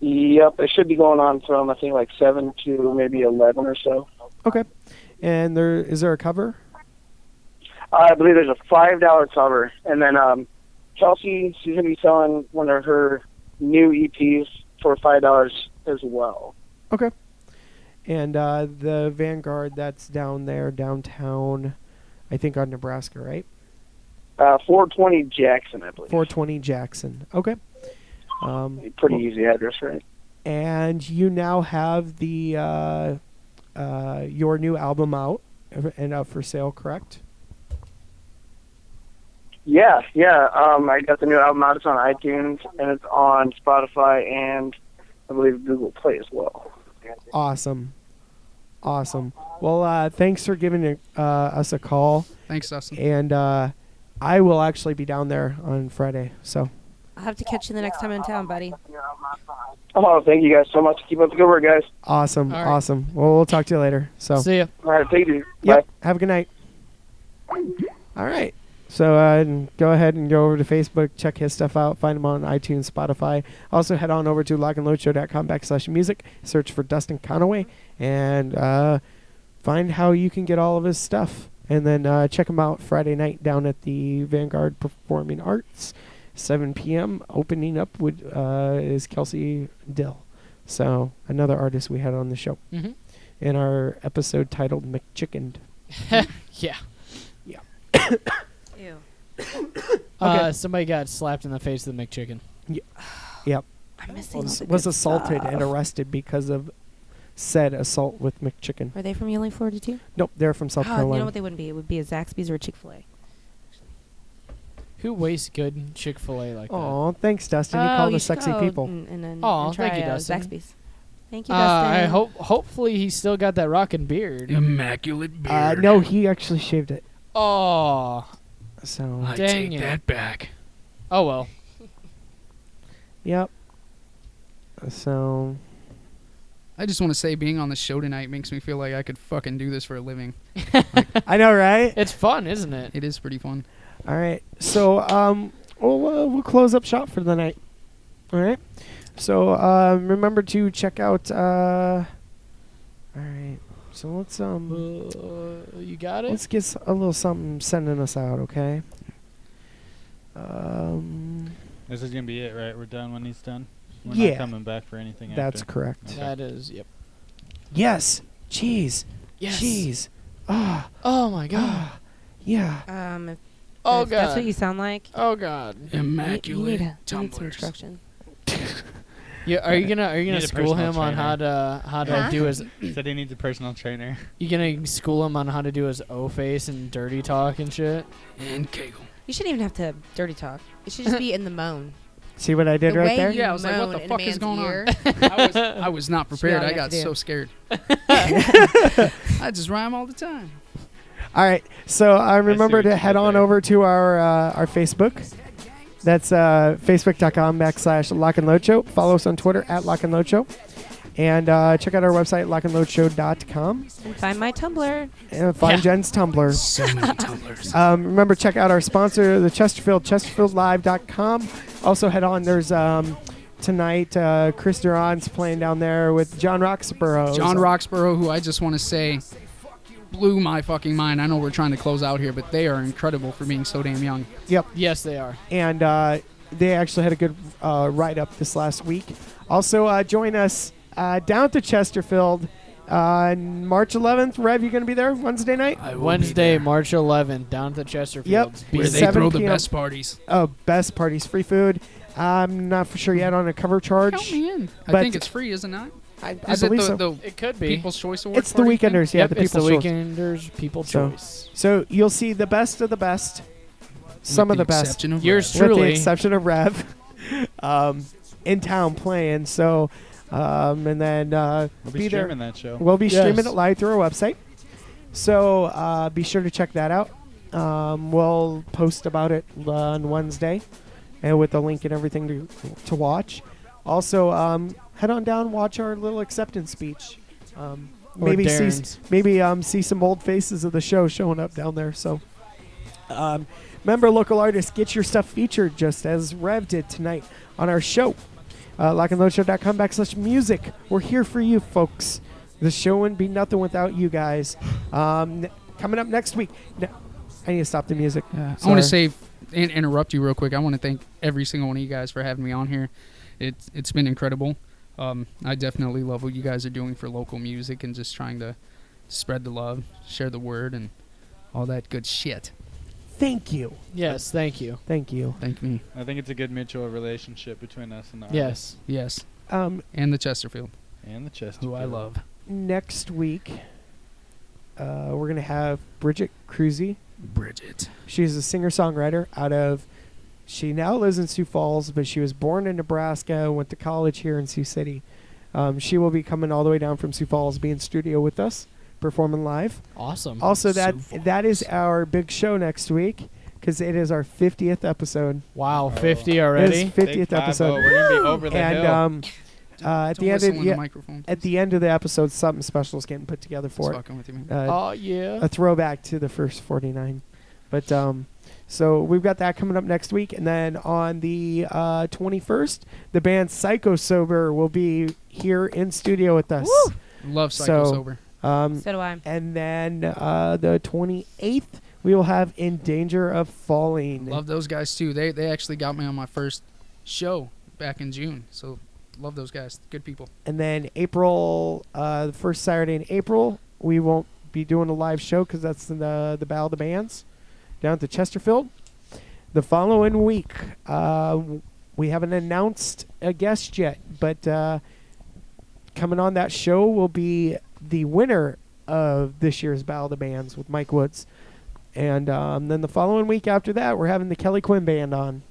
Yep, it should be going on from, I think, like 7 to maybe 11 or so. Okay. And is there a cover? I believe there's a $5 cover. And then Kelsey, she's going to be selling one of her new EPs for $5 as well. Okay. And the Vanguard, that's down there, downtown, I think on Nebraska, right? 420 Jackson, I believe. 420 Jackson. Okay. Pretty easy address, right? And you now have the your new album out and up for sale, correct? Yeah. I got the new album out. It's on iTunes and it's on Spotify and I believe Google Play as well. Awesome. Well, thanks for giving us a call. Thanks, Dustin. And I will actually be down there on Friday. So. I'll have to catch you the next time in town, buddy. Oh, thank you guys so much. Keep up the good work, guys. Awesome. All right. Awesome. Well, we'll talk to you later. So. See ya. All right, thank you. Yep. Bye. Have a good night. All right. So go ahead and go over to Facebook, check his stuff out, find him on iTunes, Spotify. Also head on over to lockandloadshow.com/music, search for Dustin Conaway, and find how you can get all of his stuff. And then check him out Friday night down at the Vanguard Performing Arts, 7 p.m. Opening up with is Kelsey Dill. So another artist we had on the show. Mhm. In our episode titled McChickened. Yeah. Yeah. Ew. Okay. Somebody got slapped in the face with the McChicken. Yep. I'm missing all the Was good assaulted stuff. and arrested because of said assault with McChicken. Are they from Ely, Florida too? Nope, they're from South Carolina. You know what they wouldn't be? It would be a Zaxby's or a Chick-fil-A. Who wastes good Chick-fil-A like that? Oh, thanks, Dustin. You called us sexy people. And Aw, try, thank you, Dustin. Zaxby's. Thank you, Dustin. I hopefully he's still got that rockin' beard. Immaculate beard. No, he actually shaved it. Oh, So. I dang take it. that back. Oh well. Yep. So. I just want to say being on the show tonight makes me feel like I could fucking do this for a living. I know, right? It's fun, isn't it? It is pretty fun. All right. So, we'll close up shop for the night. All right. So, remember to check out. All right. So let's you got it. let's get a little something sending us out, okay? This is gonna be it, right? We're done when he's done. We're Yeah. not coming back for anything. That's after. correct. Okay. That is, yep. Yes. Cheese. Yes. Cheese. Ah. Oh my god. Yeah. If, Oh if that's god. what you sound like, Oh god. Immaculate you need some tumblers. instruction. Yeah. Are you gonna Need a school personal him on how to do his? Said he needs a personal trainer. You gonna school him on how to do his O face and dirty talk and shit? And Kegel. You shouldn't even have to dirty talk. It should just be in the moan. See what I did The right way there? you Yeah, I was like, what moan the in a fuck is man's going ear. on? I was not Should be prepared. all I you have got to do. so scared. I just rhyme all the time. All right. So remember what to you head did on there. over to our Facebook. That's facebook.com/Lock and Load Show. Follow us on Twitter at Lock and Load Show. And check out our website, lockandloadshow.com. And find my Tumblr. And find Yeah. Jen's Tumblr. So many tumblers. Remember, check out our sponsor, the Chesterfield, chesterfieldlive.com. Also, head on. There's tonight, Chris Duran's playing down there with John Roxborough. John Roxborough, who I just want to say blew my fucking mind. I know we're trying to close out here, but they are incredible for being so damn young. Yep. Yes, they are. And they actually had a good write-up this last week. Also, join us down at the Chesterfield on March 11th. Rev, you going to be there Wednesday night? Wednesday, March 11th, down at the Chesterfield. Yep. Where they 7 throw the p.m. best parties. Oh, best parties, free food. I'm not for sure yet on a cover charge. Count me in. I But think it's free, is it not? I Is believe it so. the It could be. People's Choice Award? It's the Weekenders, yeah, Yep, the it's the People's Choice. Weekenders People So- Choice. So you'll see the best of the best, some of the best, Of Yours with the truly. exception of Rev, in town playing. So, and then We'll be be there. streaming that show. We'll be streaming Yes. it live through our website. So be sure to check that out. We'll post about it on Wednesday, and with the link and everything to watch. Also, head on down, watch our little acceptance speech. Maybe Darren's. see some old faces of the show showing up down there. So, remember, local artists, get your stuff featured just as Rev did tonight on our show. lockandloadshow.com/music. We're here for you, folks. The show wouldn't be nothing without you guys. Coming up next week. I need to stop the music. I Sorry. want to say and interrupt you real quick. I want to thank every single one of you guys for having me on here. It's been incredible. I definitely love what you guys are doing for local music and just trying to spread the love, share the word, and all that good shit. Thank you. Yes, thank you. Thank you. Thank me. I think it's a good mutual relationship between us and the Yes. Yes. Um, And the Chesterfield, and the Chesterfield. who I love. Next week, we're going to have Bridget Cruzy Bridget. She's a singer-songwriter out of. She now lives in Sioux Falls, but she was born in Nebraska. Went to college here in Sioux City. She will be coming all the way down from Sioux Falls, be in studio with us, performing live. Awesome. Also, that is our big show next week because it is our 50th episode. Wow, 50 already? It is 50th episode. We're gonna be over the and, hill. At the end of at the end of the episode, something special is getting put together for Just it. fucking with you, man. Oh, yeah. A throwback to the first 49. But so we've got that coming up next week, and then on the 21st, the band Psycho Sober will be here in studio with us. Woo! Love Psycho Sober. So do I. And then the 28th, we will have In Danger of Falling. Love those guys too. They actually got me on my first show back in June. So love those guys. Good people. And then April, the first Saturday in April, we won't be doing a live show because that's the Battle of the Bands down at the Chesterfield. The following week, we haven't announced a guest yet, but coming on that show will be the winner of this year's Battle of the Bands with Mike Woods. And then the following week after that, we're having the Kelly Quinn Band on.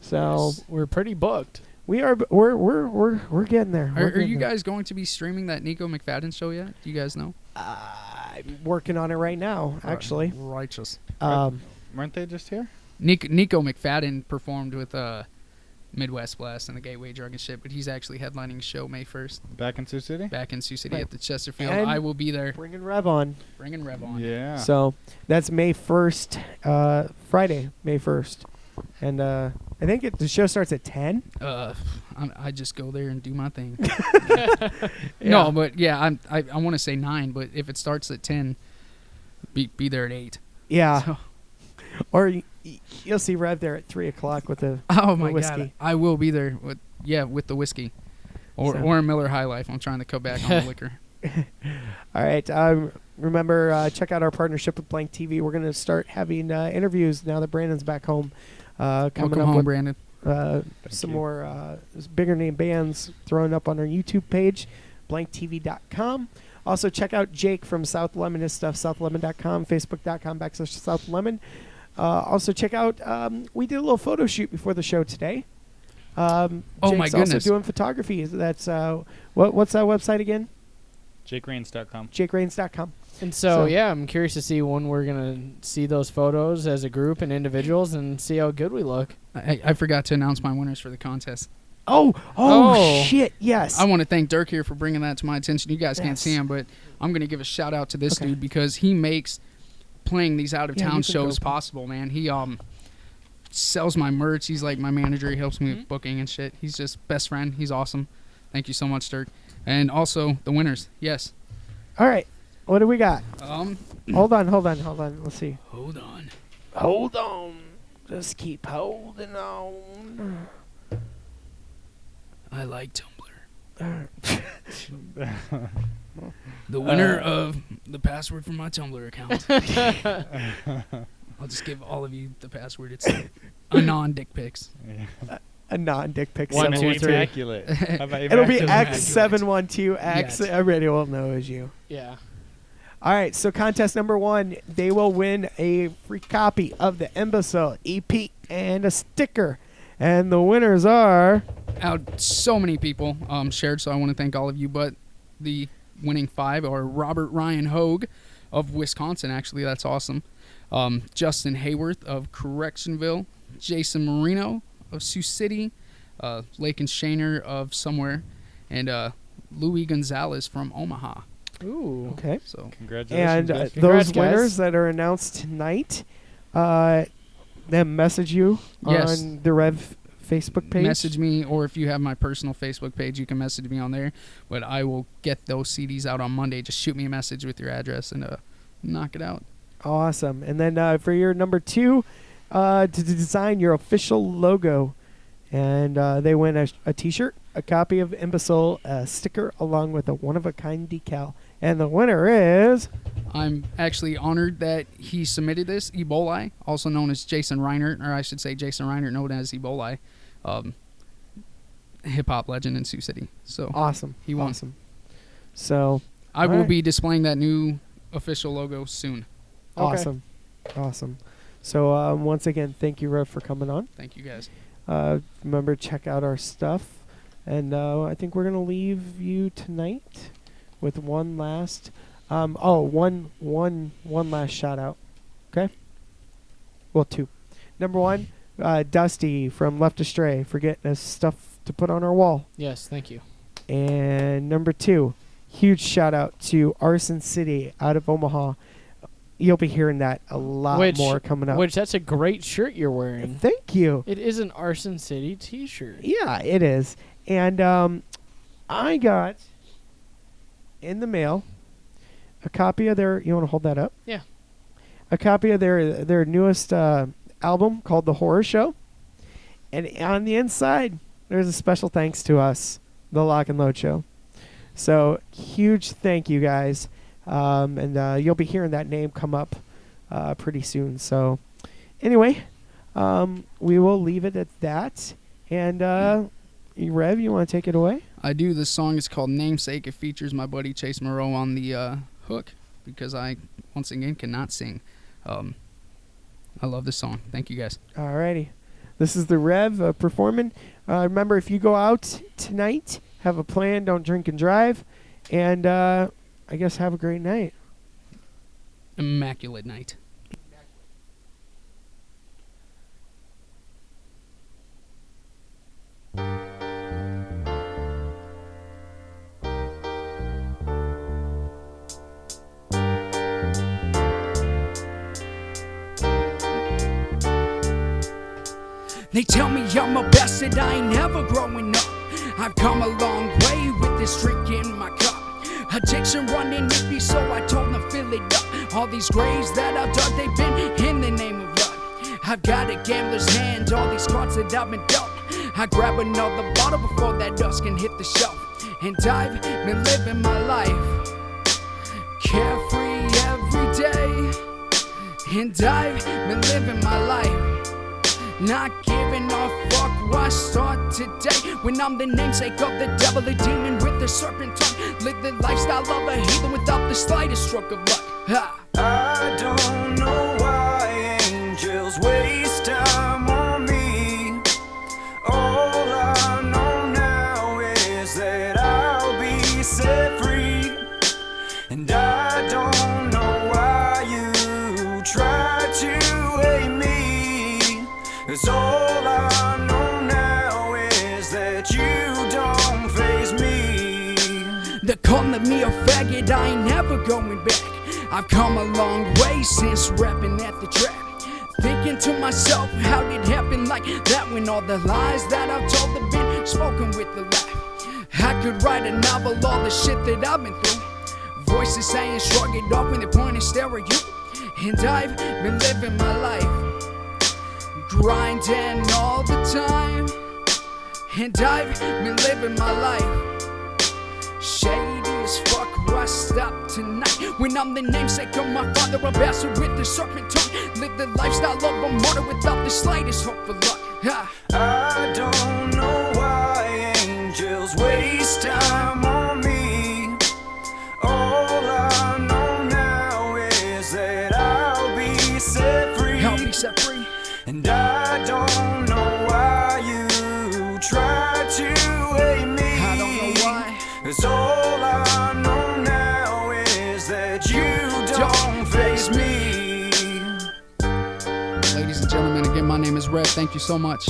So we're pretty booked. We are. We're getting there. Are you guys going to be streaming that Nico McFadden show yet? Do you guys know? I'm working on it right now, actually. Righteous. Weren't they just here? Nico McFadden performed with Midwest Blast and the Gateway Drug and shit, but he's actually headlining a show May 1st. Back in Sioux City? Back in Sioux City Right. at the Chesterfield. And I will be there. Bringing Rev on. Bringing Rev on. Yeah. So that's May 1st, Friday, May 1st. And I think the show starts at 10. I just go there and do my thing. Yeah. No, but yeah, I want to say 9, but if it starts at 10, be there at 8. Yeah. So. Or you'll see Rev there at 3 o'clock with the whiskey. God, I will be there with the whiskey, or a Miller High Life. I'm trying to cut back on the liquor. All right. Remember, check out our partnership with Blank TV. We're going to start having interviews now that Brandon's back home. Coming Welcome up home, with Brandon. some more bigger name bands thrown up on our YouTube page, blanktv.com. Also, check out Jake from South Lemon, his stuff, southlemon.com, facebook.com/southlemon. Also, check out, we did a little photo shoot before the show today. Oh, Jake's my goodness. also doing photography. That's what's that website again? JakeRains.com. JakeRains.com. And so, yeah, I'm curious to see when we're going to see those photos as a group and individuals and see how good we look. I forgot to announce my winners for the contest. Oh, shit, yes. I want to thank Dirk here for bringing that to my attention. You guys can't Yes. see him, but I'm going to give a shout out to this Okay. dude because he makes playing these out of Yeah, town you can shows go. possible, man. He sells my merch. He's like my manager. He helps me with booking and shit. He's just best friend. He's awesome. Thank you so much, Dirk. And also the winners. Yes. All right. What do we got? Hold on. Let's see. Hold on. Hold on. Just keep holding on. I like Tumblr. The winner of the password for my Tumblr account. I'll just give all of you the password. It's a non-dick pics. A non-dick pic. 1, 2, 3. It'll It'll be X712X. Yes. Everybody will know as you. Yeah. All right. So contest number 1, they will win a free copy of the Imbecile EP and a sticker. And the winners are Out so many people shared, so I want to thank all of you. But the winning 5 are Robert Ryan Hogue of Wisconsin. Actually, that's awesome. Justin Hayworth of Correctionville, Jason Marino of Sioux City, Lake and Shaner of somewhere, and Louis Gonzalez from Omaha. Ooh. okay. So Congratulations. And guys. those Congrats, winners guys. that are announced tonight, them message you Yes. on the Rev Facebook page. message me, or if you have my personal Facebook page, you can message me on there. But I will get those CDs out on Monday. Just shoot me a message with your address and knock it out. Awesome. And then for your number 2, to design your official logo. And they win a T-shirt, a copy of Imbecile, a sticker, along with a one-of-a-kind decal. And the winner is... I'm actually honored that he submitted this, Ebola, also known as Jason Reinert, or I should say Jason Reinert, known as Ebola, hip-hop legend in Sioux City. So Awesome. He won. Awesome. So... I will Alright. be displaying that new official logo soon. Awesome. Awesome. So once again, thank you, Rev, for coming on. Thank you, guys. Remember, check out our stuff. And I think we're going to leave you tonight with one last... one last shout-out. Okay? Well, two. Number one, Dusty from Left Astray for getting us stuff to put on our wall. Yes, thank you. And number two, huge shout-out to Arson City out of Omaha. You'll be hearing that a lot more coming up. Which, that's a great shirt you're wearing. Thank you. It is an Arson City t-shirt. Yeah, it is. And I got in the mail a copy of their... You want to hold that up? Yeah. A copy of their newest album called The Horror Show. And on the inside, there's a special thanks to us, The Lock and Load Show. So, huge thank you, guys. And you'll be hearing that name come up pretty soon. So, anyway, we will leave it at that. And, Rev, you want to take it away? I do. This song is called Namesake. It features my buddy Chase Moreau on the hook because I, once again, cannot sing. I love this song. Thank you, guys. Alrighty. This is the Rev performing. Remember, if you go out tonight, have a plan. Don't drink and drive. And I guess have a great night. Immaculate night. They tell me I'm a bastard, I ain't never growing up. I've come a long way with this drink in my cup. Addiction running in me, so I told them fill it up. All these graves that I've dug, they've been in the name of love. I've got a gambler's hand, all these cards that I've been dealt. I grab another bottle before that dust can hit the shelf. And I've been living my life carefree every day. And I've been living my life not giving a fuck why start today. When I'm the namesake of the devil, a demon with a serpent tongue. Live the lifestyle of a heathen without the slightest stroke of luck. Ha. I don't know why angels waste time on me. All I know now is that I'll be set free. And I don't know why you try to hate me. 'Cause all I know now is that you don't faze me. They're calling me a faggot, I ain't never going back. I've come a long way since rapping at the track. Thinking to myself, how did it happen like that? When all the lies that I've told have been spoken with a laugh. I could write a novel, all the shit that I've been through. Voices saying shrug it off when they point and stare at you. And I've been living my life grinding all the time. And I've been living my life shady as fuck where I stop tonight. When I'm the namesake of my father, a bastard with the serpent tongue. Live the lifestyle of a martyr without the slightest hope for luck. Ha. I don't know why angels waste time on me. All I know now is that I'll be set free. I'll be set free. And I don't know why you try to hate me. I don't know why. 'Cause all I know now is that you don't faze me. Ladies and gentlemen, again, my name is Rev. Thank you so much.